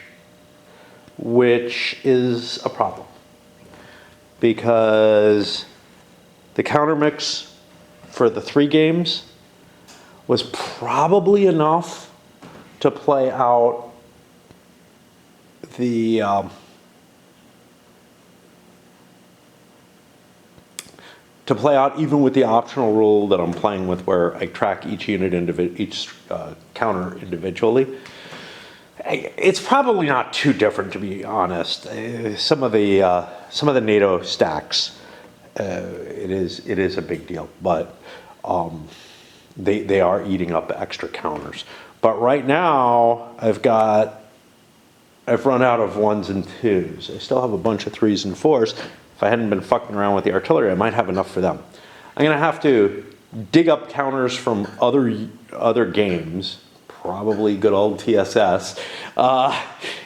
S1: which is a problem because the counter mix for the 3 games was probably enough to play out the to play out, even with the optional rule that I'm playing with where I track each unit, each counter individually. It's probably not too different, to be honest. Some of the NATO stacks, it is a big deal, but they are eating up extra counters. But right now, I've run out of 1s and 2s. I still have a bunch of 3s and 4s. If I hadn't been fucking around with the artillery, I might have enough for them. I'm gonna have to dig up counters from other games, probably good old TSS,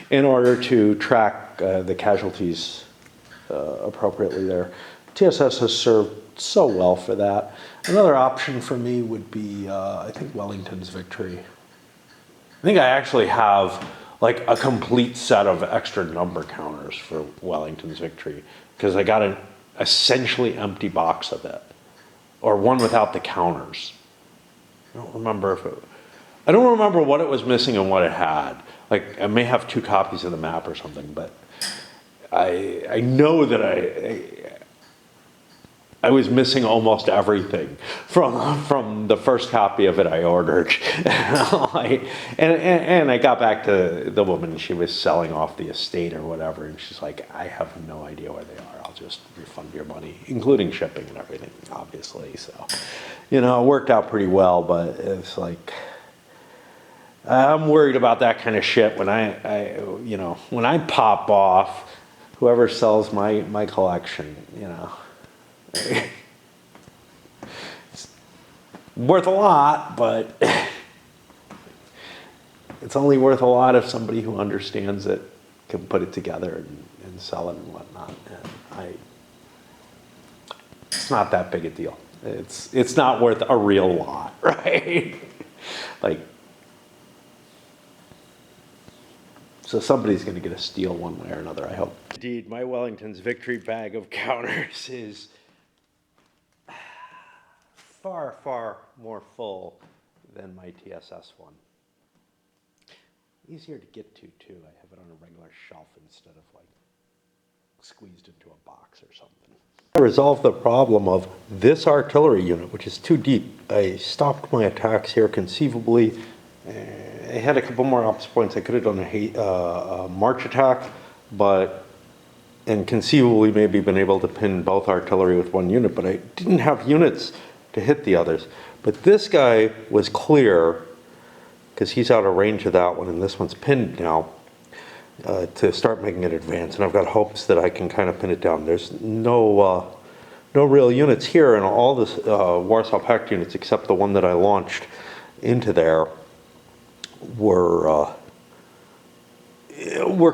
S1: in order to track the casualties appropriately there. TSS has served so well for that. Another option for me would be, I think, Wellington's Victory. I think I actually have like a complete set of extra number counters for Wellington's Victory because I got an essentially empty box of it, or one without the counters. I don't remember what it was missing and what it had. Like, I may have 2 copies of the map or something, but I know that I was missing almost everything from the first copy of it I ordered. and I got back to the woman, she was selling off the estate or whatever, and she's like, I have no idea where they are. I'll just refund your money, including shipping and everything, obviously. So, it worked out pretty well, but it's like, I'm worried about that kind of shit when when I pop off, whoever sells my collection, it's worth a lot, but it's only worth a lot if somebody who understands it can put it together and sell it and whatnot. And it's not that big a deal. It's not worth a real lot, right? So somebody's going to get a steal one way or another, I hope. Indeed, my Wellington's Victory bag of counters is far, far more full than my TSS one. Easier to get to, too. I have it on a regular shelf instead of like squeezed into a box or something. I resolved the problem of this artillery unit, which is too deep. I stopped my attacks here conceivably. I had a couple more ops points. I could have done a march attack, and conceivably maybe been able to pin both artillery with one unit, but I didn't have units to hit the others. But this guy was clear, because he's out of range of that one, and this one's pinned now, to start making it advance. And I've got hopes that I can kind of pin it down. There's no real units here, and all this Warsaw Pact units, except the one that I launched into there, were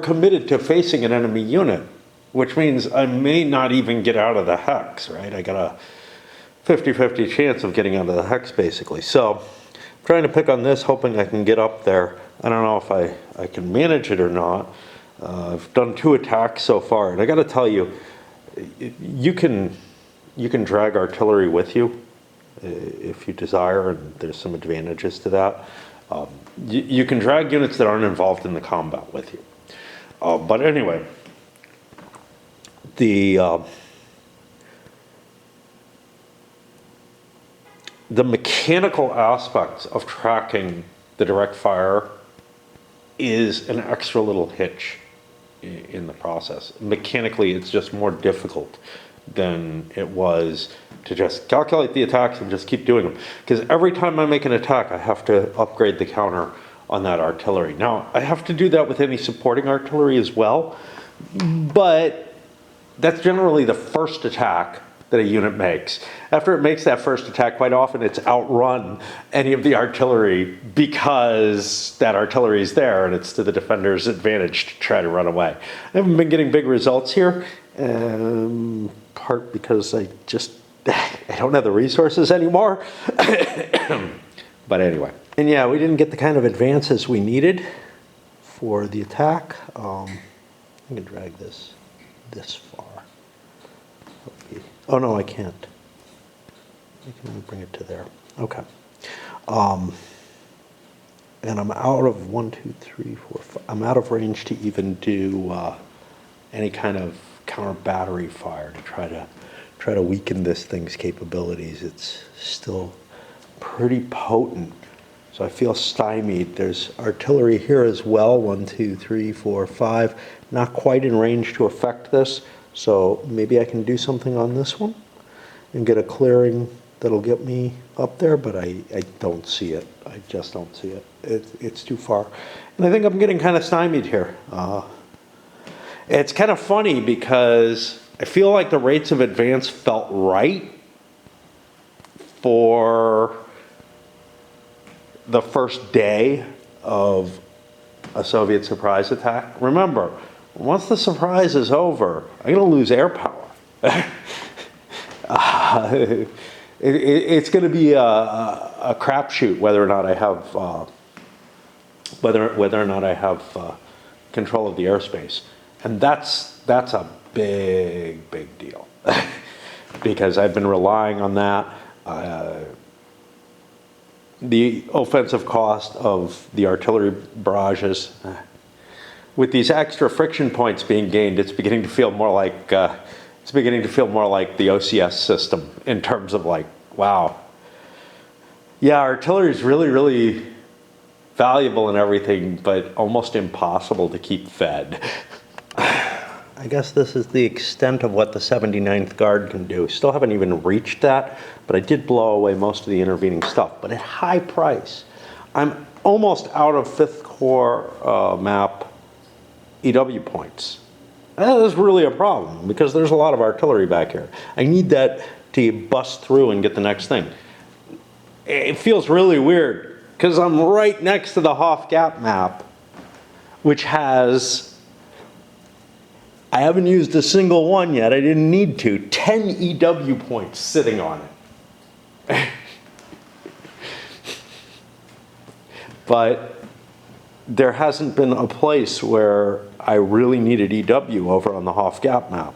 S1: committed to facing an enemy unit, which means I may not even get out of the hex, right? I got a 50-50 chance of getting out of the hex, basically. So I'm trying to pick on this, hoping I can get up there. I don't know if I can manage it or not. I've done 2 attacks so far, and I got to tell you, you can drag artillery with you if you desire, and there's some advantages to that. You can drag units that aren't involved in the combat with you. But anyway, the mechanical aspects of tracking the direct fire is an extra little hitch in the process. Mechanically, it's just more difficult than it was to just calculate the attacks and just keep doing them. Because every time I make an attack, I have to upgrade the counter on that artillery. Now, I have to do that with any supporting artillery as well, but that's generally the first attack that a unit makes. After it makes that first attack, quite often it's outrun any of the artillery because that artillery is there and it's to the defender's advantage to try to run away. I haven't been getting big results here, part because I don't have the resources anymore. But anyway. And yeah, we didn't get the kind of advances we needed for the attack. I can drag this far. Oh no, I can't. I can only bring it to there. Okay. And I'm out of 1, 2, 3, 4, 5. I'm out of range to even do any kind of counter battery fire to try try to weaken this thing's capabilities. It's still pretty potent. So I feel stymied. There's artillery here as well. 1, 2, 3, 4, 5. Not quite in range to affect this. So maybe I can do something on this one and get a clearing that'll get me up there, but I don't see it. I just don't see it. It's too far. And I think I'm getting kind of stymied here. It's kind of funny because I feel like the rates of advance felt right for the first day of a Soviet surprise attack. Remember, once the surprise is over, I'm going to lose air power. It's going to be a crapshoot whether or not I have whether or not I have control of the airspace, and that's a big deal because I've been relying on that. The offensive cost of the artillery barrages, with these extra friction points being gained, it's beginning to feel more like the OCS system in terms of like, wow, yeah, artillery is really valuable and everything, but almost impossible to keep fed. I guess this is the extent of what the 79th Guard can do. Still haven't even reached that, but I did blow away most of the intervening stuff, but at high price. I'm almost out of 5th Corps map EW points. That is really a problem because there's a lot of artillery back here. I need that to bust through and get the next thing. It feels really weird because I'm right next to the Hof Gap map, which has, I haven't used a single one yet, I didn't need to, 10 EW points sitting on it. But there hasn't been a place where I really needed EW over on the Hof Gap map.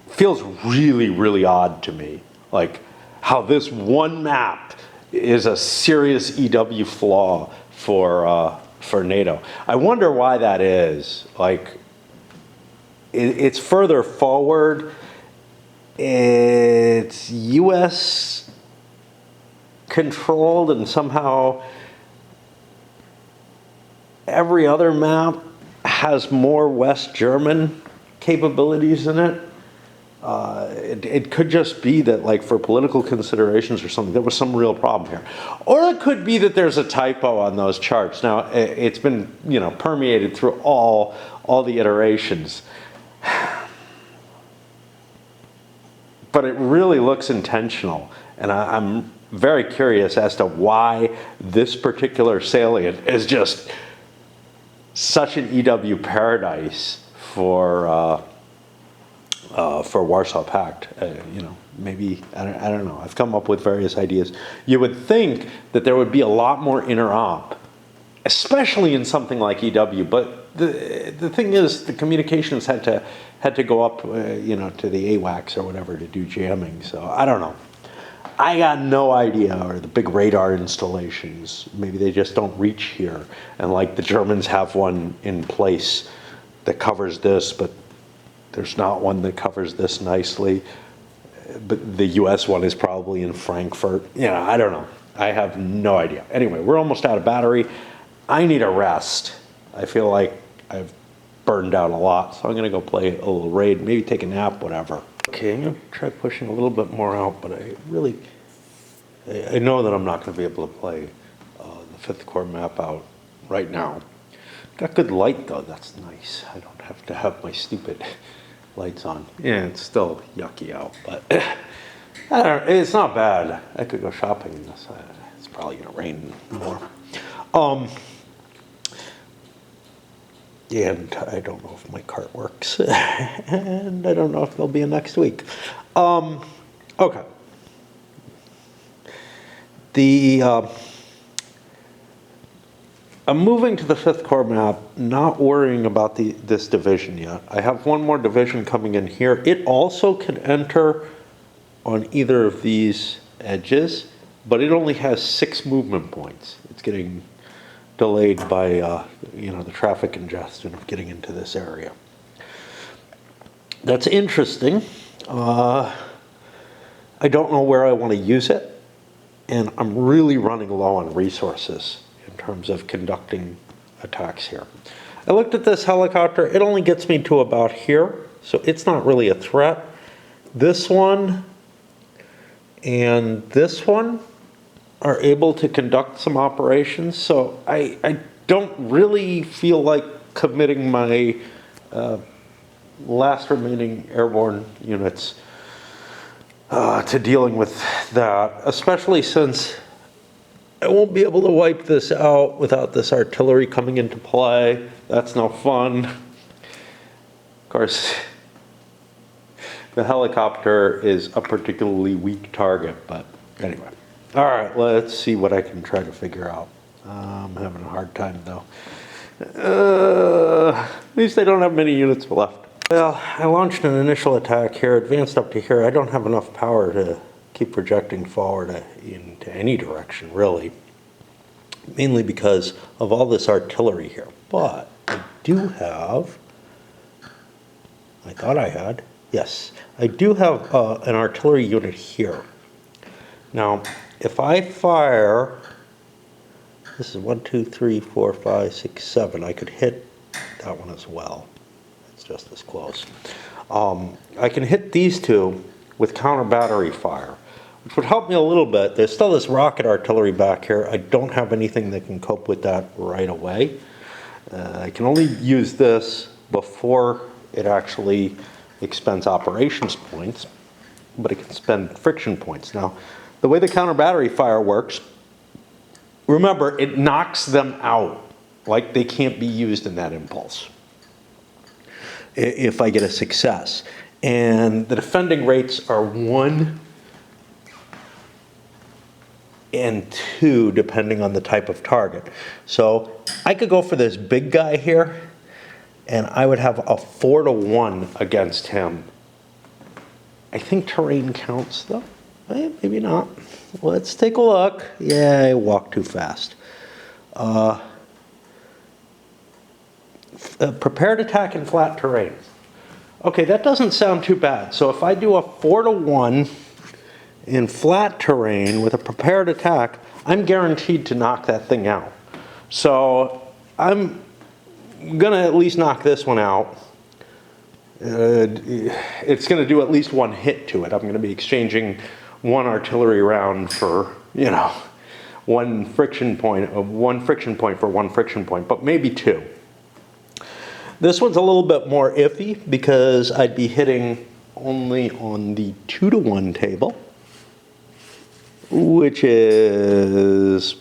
S1: Feels really odd to me, like how this one map is a serious EW flaw for NATO. I wonder why that is. Like, it's further forward. It's US controlled, and somehow every other map has more West German capabilities in it. It could just be that, like, for political considerations or something, there was some real problem here. Or it could be that there's a typo on those charts. Now, it's been, permeated through all the iterations. But it really looks intentional. And I'm very curious as to why this particular salient is just such an EW paradise for Warsaw Pact. Maybe, I don't know. I've come up with various ideas. You would think that there would be a lot more interop, especially in something like EW, but the thing is, the communications had to go up, to the AWACS or whatever to do jamming. So I don't know. I got no idea. Or the big radar installations, maybe they just don't reach here. And like the Germans have one in place that covers this, but there's not one that covers this nicely. But the US one is probably in Frankfurt. I don't know. I have no idea. Anyway, we're almost out of battery. I need a rest. I feel like I've burned out a lot, so I'm gonna go play a little raid, maybe take a nap, whatever. Okay, I'm gonna try pushing a little bit more out, but I know that I'm not gonna be able to play the 5th Corps map out right now. Got good light though, that's nice. I don't have to have my stupid lights on. Yeah, it's still yucky out, but it's not bad. I could go shopping in this. It's probably gonna rain more. And I don't know if my cart works. And I don't know if they'll be in next week. Okay. I'm moving to the 5th Corps map, not worrying about this division yet. I have one more division coming in here. It also can enter on either of these edges, but it only has 6 movement points. It's getting delayed by the traffic congestion of getting into this area. That's interesting. I don't know where I want to use it, and I'm really running low on resources in terms of conducting attacks here. I looked at this helicopter. It only gets me to about here, so it's not really a threat. This one and this one are able to conduct some operations, so I don't really feel like committing my last remaining airborne units to dealing with that, especially since I won't be able to wipe this out without this artillery coming into play. That's no fun. Of course, the helicopter is a particularly weak target, but anyway. All right, let's see what I can try to figure out. I'm having a hard time though. At least I don't have many units left. Well, I launched an initial attack here, advanced up to here. I don't have enough power to keep projecting forward into any direction, really. Mainly because of all this artillery here. But I do have, I thought I had, yes, I do have an artillery unit here. Now, if I fire, this is 1, 2, 3, 4, 5, 6, 7, I could hit that one as well. It's just this close. I can hit these two with counter battery fire, which would help me a little bit. There's still this rocket artillery back here. I don't have anything that can cope with that right away. I can only use this before it actually expends operations points, but it can spend friction points. Now, the way the counter battery fire works, remember, it knocks them out, like they can't be used in that impulse if I get a success. And the defending rates are 1 and 2, depending on the type of target. So I could go for this big guy here, and I would have a 4-to-1 against him. I think terrain counts though. Maybe not. Let's take a look. Yeah, I walked too fast. Prepared attack in flat terrain. Okay, that doesn't sound too bad. So if I do a 4-to-1 in flat terrain with a prepared attack, I'm guaranteed to knock that thing out. So I'm gonna at least knock this one out. It's gonna do at least one hit to it. I'm gonna be exchanging one artillery round for, you know, one friction point for one friction point, but maybe 2. This one's a little bit more iffy because I'd be hitting only on the 2-to-1 table, which is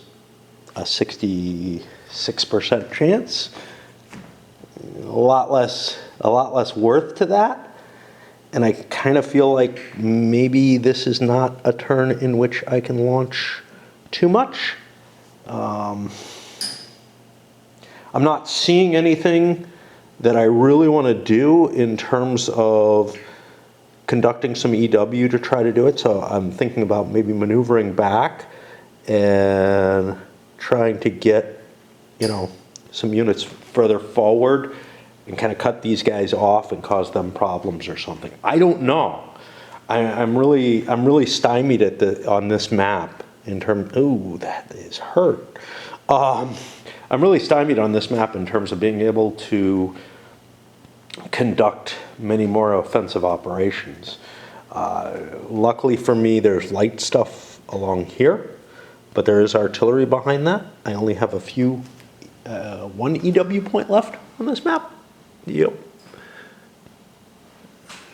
S1: a 66% chance. A lot less worth to that. And I kind of feel like maybe this is not a turn in which I can launch too much. I'm not seeing anything that I really want to do in terms of conducting some EW to try to do it. So I'm thinking about maybe maneuvering back and trying to get, you know, some units further forward and kind of cut these guys off and cause them problems or something. I don't know. I'm really stymied on this map in terms. Ooh, that is hurt. I'm really stymied on this map in terms of being able to conduct many more offensive operations. Luckily for me, there's light stuff along here, but there is artillery behind that. I only have a few, 1 EW point left on this map. Yep.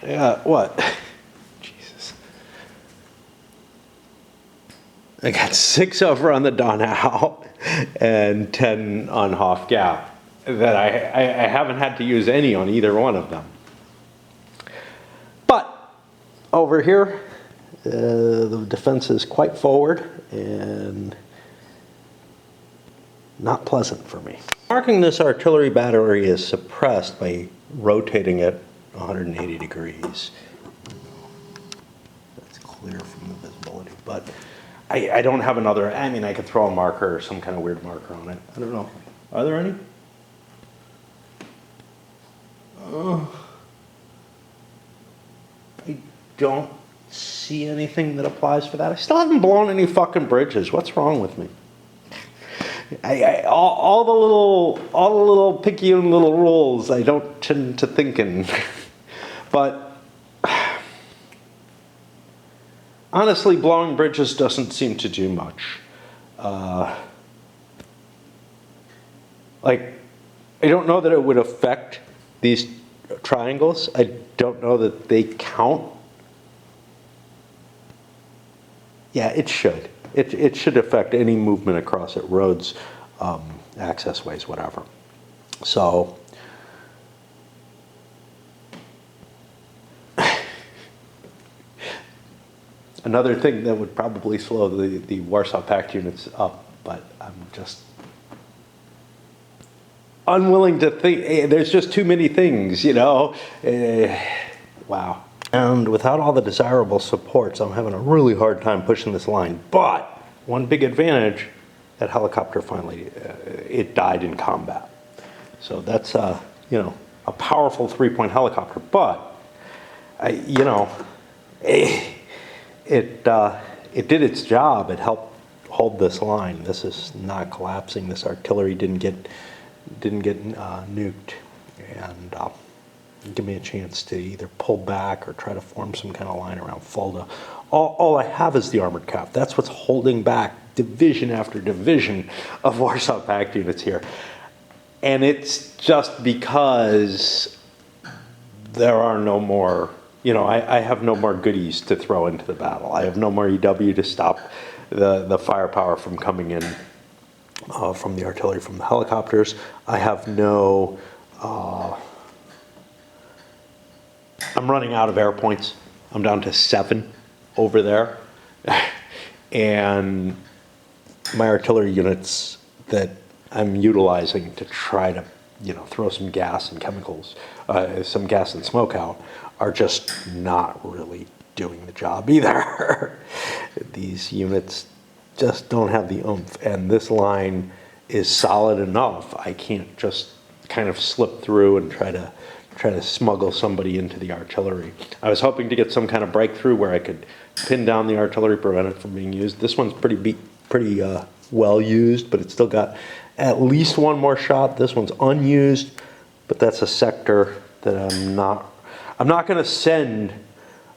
S1: Yeah, what? Jesus. I got 6 over on the Donau and 10 on Hoff Gap that I haven't had to use any on either one of them. But over here, the defense is quite forward and not pleasant for me. Marking this artillery battery is suppressed by rotating it 180 degrees. That's clear from the visibility, but I don't have another. I mean, I could throw a marker or some kind of weird marker on it. I don't know. Are there any? I don't see anything that applies for that. I still haven't blown any fucking bridges. What's wrong with me? All the little picky little rules I don't tend to think in. But honestly, blowing bridges doesn't seem to do much. Like, I don't know that it would affect these triangles. I don't know that they count. Yeah, it should. It should affect any movement across it, roads, access ways, whatever. So, another thing that would probably slow the Warsaw Pact units up, but I'm just unwilling to think. There's just too many things, you know. Wow. And without all the desirable supports, I'm having a really hard time pushing this line. But one big advantage, that helicopter finally, it died in combat. So that's, you know, a powerful 3-point helicopter. But, you know, it did its job. It helped hold this line. This is not collapsing. This artillery didn't get nuked, and give me a chance to either pull back or try to form some kind of line around Fulda. All I have is the armored cap. That's what's holding back division after division of Warsaw Pact units here. And it's just because there are no more, you know, I have no more goodies to throw into the battle. I have no more EW to stop the firepower from coming in from the artillery, from the helicopters. I have no, I'm running out of air points. I'm down to 7 over there. And my artillery units that I'm utilizing to try to, you know, throw some gas and chemicals, some gas and smoke out, are just not really doing the job either. These units just don't have the oomph, and this line is solid enough. I can't just kind of slip through and try to smuggle somebody into the artillery. I was hoping to get some kind of breakthrough where I could pin down the artillery, prevent it from being used. This one's pretty well used, but it's still got at least one more shot. This one's unused, but that's a sector that I'm not going to send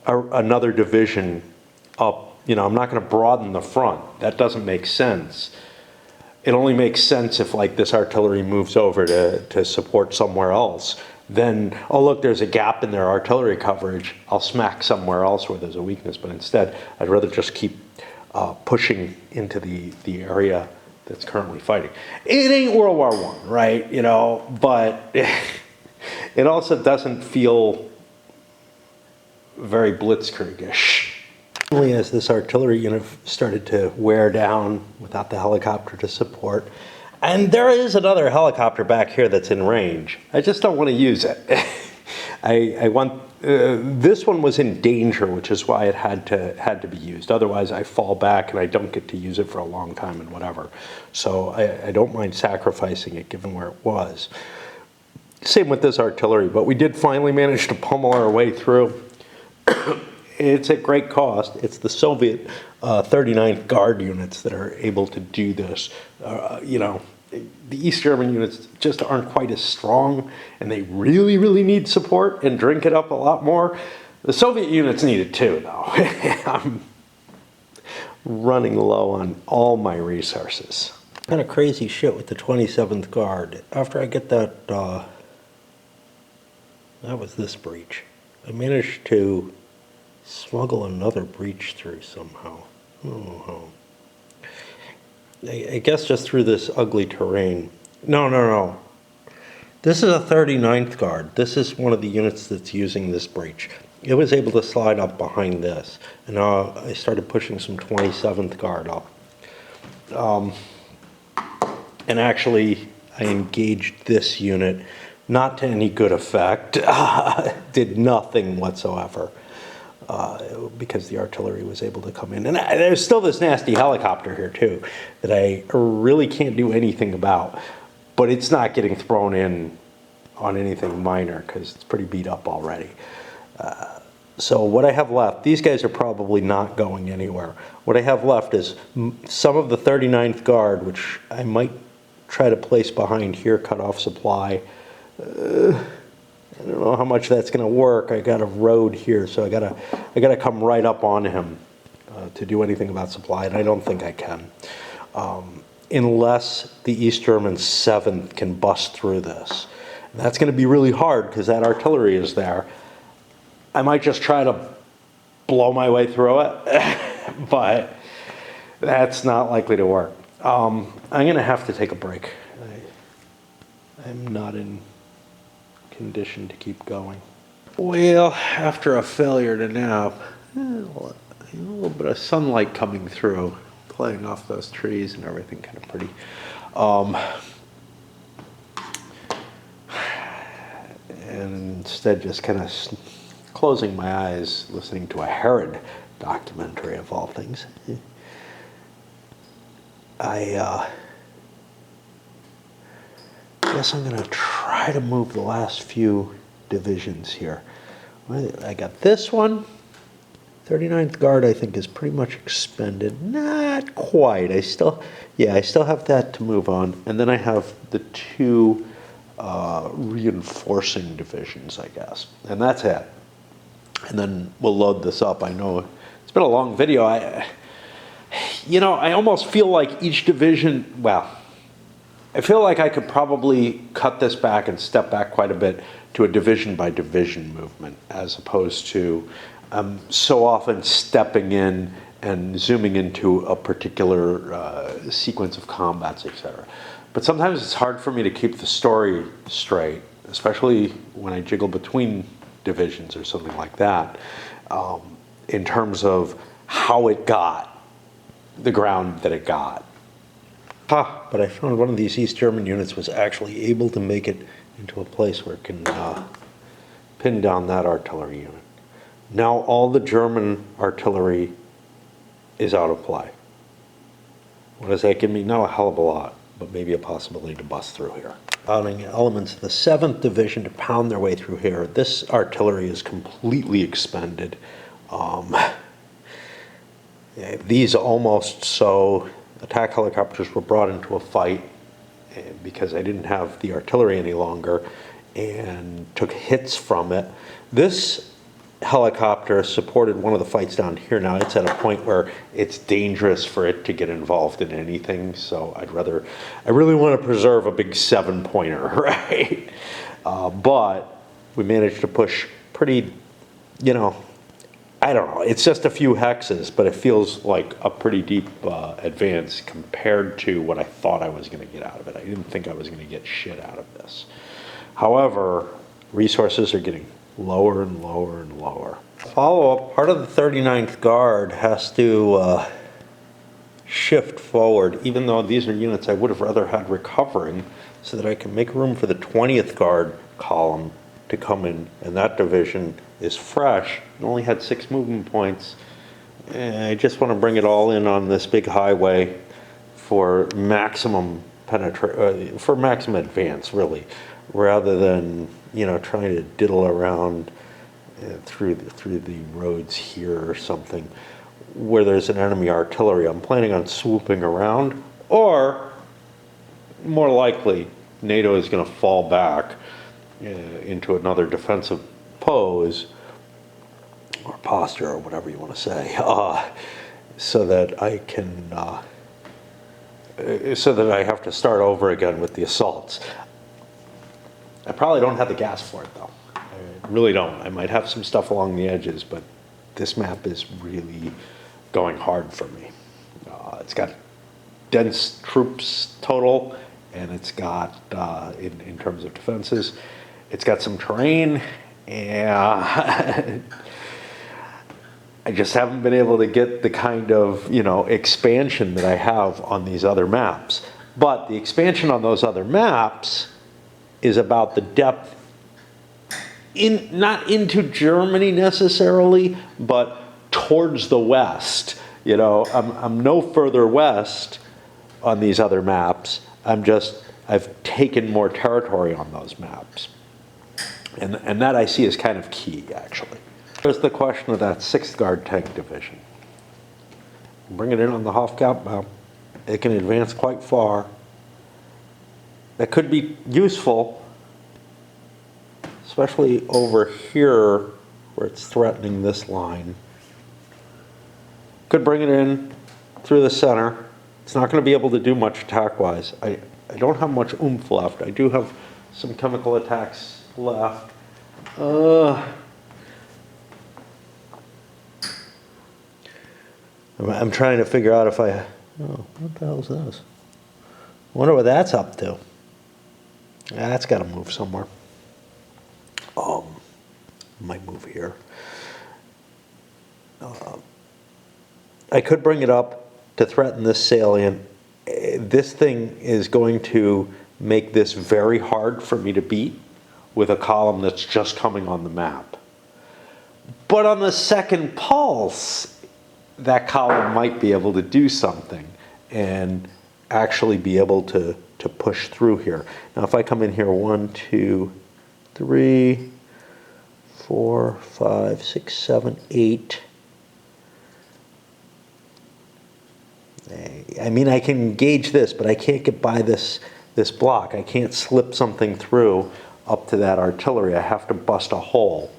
S1: another division up. You know, I'm not going to broaden the front. That doesn't make sense. It only makes sense if, like, this artillery moves over to support somewhere else. Then, oh look, there's a gap in their artillery coverage. I'll smack somewhere else where there's a weakness. But instead, I'd rather just keep pushing into the area that's currently fighting. It ain't World War I, right? You know, but it also doesn't feel very blitzkrieg-ish. Only as this artillery unit started to wear down without the helicopter to support. And there is another helicopter back here that's in range. I just don't want to use it. I want, this one was in danger, which is why it had to be used. Otherwise, I fall back and I don't get to use it for a long time and whatever. So I don't mind sacrificing it given where it was. Same with this artillery, but we did finally manage to pummel our way through. It's at great cost. It's the Soviet 39th Guard units that are able to do this. You know, the East German units just aren't quite as strong, and they really, really need support and drink it up a lot more. The Soviet units need it too, though. I'm running low on all my resources. Kind of crazy shit with the 27th Guard. After I get that, that was this breach. I managed to smuggle another breach through somehow. Oh. I guess just through this ugly terrain. No. This is a 39th Guard. This is one of the units that's using this breach. It was able to slide up behind this. And I started pushing some 27th Guard up. And actually, I engaged this unit, not to any good effect. Did nothing whatsoever. Because the artillery was able to come in. And there's still this nasty helicopter here too that I really can't do anything about, but it's not getting thrown in on anything minor because it's pretty beat up already. So what I have left, these guys are probably not going anywhere. What I have left is some of the 39th Guard, which I might try to place behind here, cut off supply. I don't know how much that's going to work. I got a road here, so I gotta come right up on him to do anything about supply, and I don't think I can. Unless the East German 7th can bust through this. And that's going to be really hard because that artillery is there. I might just try to blow my way through it, but that's not likely to work. I'm going to have to take a break. I'm not in condition to keep going. Well, after a failure to nap, a little bit of sunlight coming through, playing off those trees and everything, kind of pretty. And instead just kind of closing my eyes, listening to a Herod documentary of all things. I guess I'm going to try to move the last few divisions here. I got this one. 39th Guard, I think, is pretty much expended. Not quite. I still have that to move on. And then I have the two reinforcing divisions, I guess. And that's it. And then we'll load this up. I know it's been a long video. I almost feel like each division, well, I feel like I could probably cut this back and step back quite a bit to a division by division movement, as opposed to so often stepping in and zooming into a particular sequence of combats, etc. But sometimes it's hard for me to keep the story straight, especially when I jiggle between divisions or something like that, in terms of how it got the ground that it got. But I found one of these East German units was actually able to make it into a place where it can pin down that artillery unit. Now all the German artillery is out of play. What does that give me? Not a hell of a lot, but maybe a possibility to bust through here. Allowing elements of the 7th Division to pound their way through here. This artillery is completely expended. These almost so attack helicopters were brought into a fight because I didn't have the artillery any longer and took hits from it. This helicopter supported one of the fights down here. Now it's at a point where it's dangerous for it to get involved in anything, so I really want to preserve a big 7-pointer, right? But we managed to push pretty, I don't know, it's just a few hexes, but it feels like a pretty deep advance compared to what I thought I was going to get out of it. I didn't think I was going to get shit out of this. However, resources are getting lower and lower and lower. Follow-up, part of the 39th Guard has to shift forward, even though these are units I would have rather had recovering, so that I can make room for the 20th Guard column to come in, and that division is fresh. It only had 6 movement points. And I just want to bring it all in on this big highway for maximum for maximum advance, really, rather than trying to diddle around through the roads here or something where there's an enemy artillery. I'm planning on swooping around, or more likely, NATO is going to fall back into another defensive pose or posture or whatever you want to say, so that I can so that I have to start over again with the assaults. I probably don't have the gas for it, though. I really don't. I might have some stuff along the edges, but this map is really going hard for me. It's got dense troops total, and it's got, in terms of defenses, it's got some terrain, and I just haven't been able to get the kind of, expansion that I have on these other maps. But the expansion on those other maps is about the depth, not into Germany necessarily, but towards the west. I'm no further west on these other maps. I've taken more territory on those maps. And that I see as kind of key, actually. There's the question of that 6th Guard tank division. Bring it in on the Hofgaup map. It can advance quite far. That could be useful, especially over here where it's threatening this line. Could bring it in through the center. It's not going to be able to do much attack-wise. I don't have much oomph left. I do have some chemical attacks left. I'm trying to figure out if I... Oh, what the hell is this? I wonder what that's up to. That's got to move somewhere. Might move here. I could bring it up to threaten this salient. This thing is going to make this very hard for me to beat with a column that's just coming on the map. But on the second pulse, that column might be able to do something and actually be able to push through here. Now if I come in here 1, 2, 3, 4, 5, 6, 7, 8. I mean, I can engage this, but I can't get by this block. I can't slip something through up to that artillery. I have to bust a hole.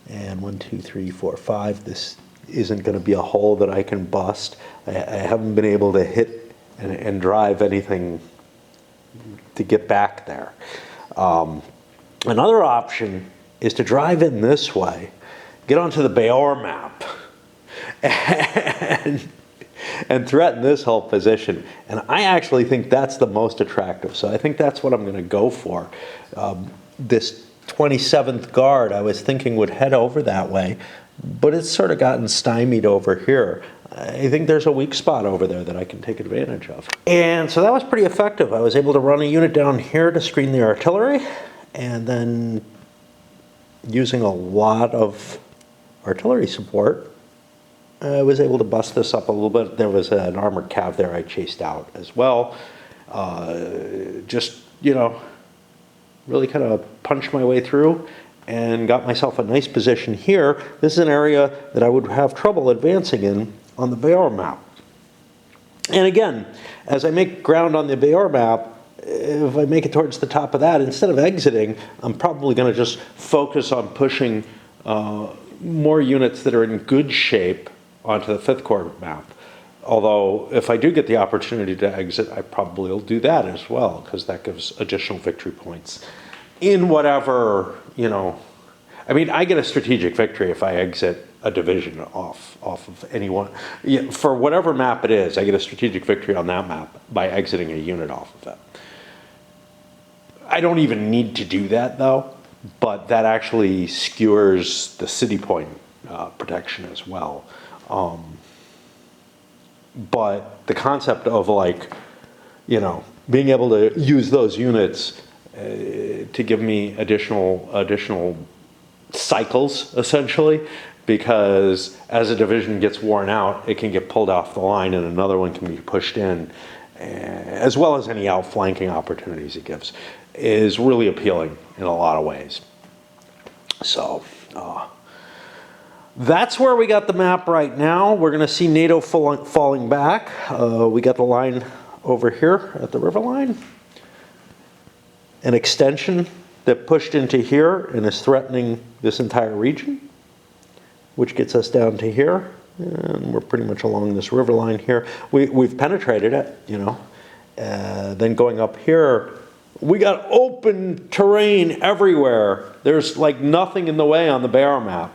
S1: And 1, 2, 3, 4, 5. This isn't going to be a hole that I can bust. I haven't been able to hit and drive anything to get back there. Another option is to drive in this way, get onto the Bayor map, and threaten this whole position. And I actually think that's the most attractive. So I think that's what I'm going to go for. This 27th Guard, I was thinking would head over that way, but it's sort of gotten stymied over here. I think there's a weak spot over there that I can take advantage of. And so that was pretty effective. I was able to run a unit down here to screen the artillery, and then using a lot of artillery support, I was able to bust this up a little bit. There was an armored cav there I chased out as well. Just, you know, really kind of punched my way through and got myself a nice position here. This is an area that I would have trouble advancing in on the Bayor map. And again, as I make ground on the Bayor map, if I make it towards the top of that, instead of exiting, I'm probably going to just focus on pushing more units that are in good shape onto the 5th Corps map. Although, if I do get the opportunity to exit, I probably will do that as well, because that gives additional victory points in whatever, you know, I mean, I get a strategic victory if I exit a division off of any one. Yeah, for whatever map it is, I get a strategic victory on that map by exiting a unit off of it. I don't even need to do that, though, but that actually skewers the city point protection as well. But the concept of, like, you know, being able to use those units to give me additional cycles, essentially, because as a division gets worn out, it can get pulled off the line and another one can be pushed in, as well as any outflanking opportunities it gives, is really appealing in a lot of ways. So that's where we got the map right now. We're going to see NATO falling back. We got the line over here at the river line. An extension that pushed into here and is threatening this entire region, which gets us down to here. And we're pretty much along this river line here. We've penetrated it, you know. Then going up here, we got open terrain everywhere. There's like nothing in the way on the Bayor map.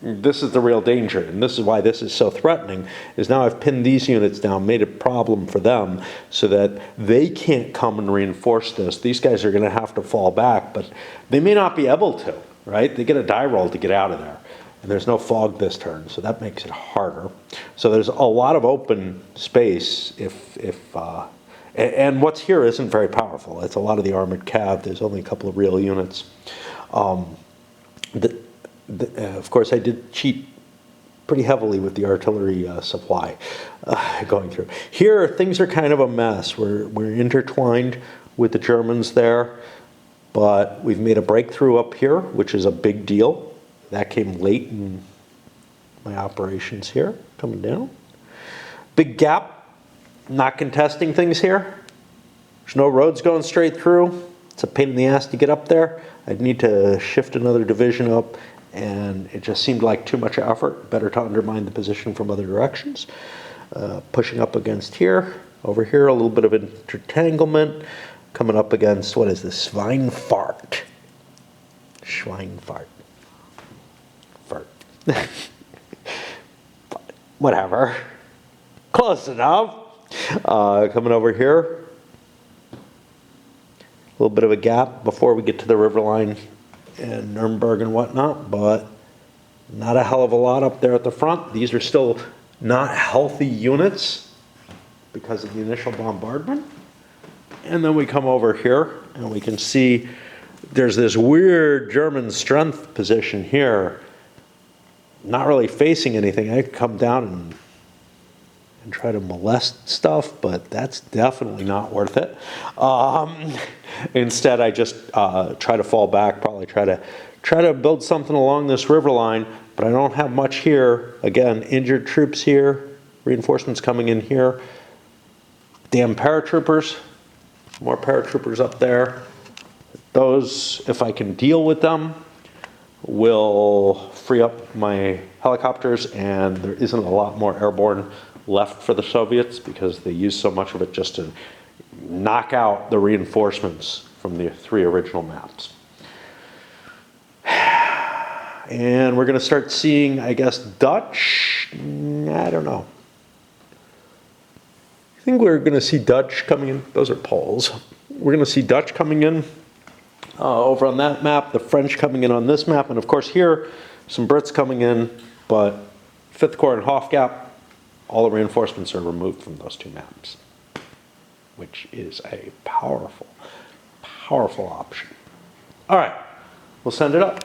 S1: This is the real danger, and this is why this is so threatening, is now I've pinned these units down, made a problem for them so that they can't come and reinforce this. These guys are going to have to fall back, but they may not be able to, right? They get a die roll to get out of there, and there's no fog this turn, so that makes it harder. So there's a lot of open space and what's here isn't very powerful. It's a lot of the armored cav. There's only a couple of real units. Of course, I did cheat pretty heavily with the artillery supply going through. Here, things are kind of a mess. We're intertwined with the Germans there, but we've made a breakthrough up here, which is a big deal. that came late in my operations here, coming down. Big gap, not contesting things here. There's no roads going straight through. It's a pain in the ass to get up there. I'd need to shift another division up, and it just seemed like too much effort. Better to undermine the position from other directions. Pushing up against here. Over here, a little bit of intertanglement. Coming up against, what is this? Schweinfurt. Schweinfurt. Fart. Whatever. Close enough. Coming over here. A little bit of a gap before we get to the river line and Nuremberg and whatnot, but not a hell of a lot up there at the front. These are still not healthy units because of the initial bombardment. And then we come over here and we can see there's this weird German strength position here, not really facing anything. I could come down and try to molest stuff, but that's definitely not worth it. Instead, I just try to fall back, probably try to build something along this river line, but I don't have much here. Again, injured troops here, reinforcements coming in here. Damn paratroopers, more paratroopers up there. Those, if I can deal with them, will free up my helicopters, and there isn't a lot more airborne left for the Soviets because they used so much of it just to knock out the reinforcements from the 3 original maps. And we're going to start seeing, I guess, Dutch. I don't know. I think we're going to see Dutch coming in. Those are Poles. We're going to see Dutch coming in over on that map, the French coming in on this map, and of course here, some Brits coming in, but 5th Corps and Hofgap, all the reinforcements are removed from those 2 maps, which is a powerful, powerful option. All right, we'll send it up.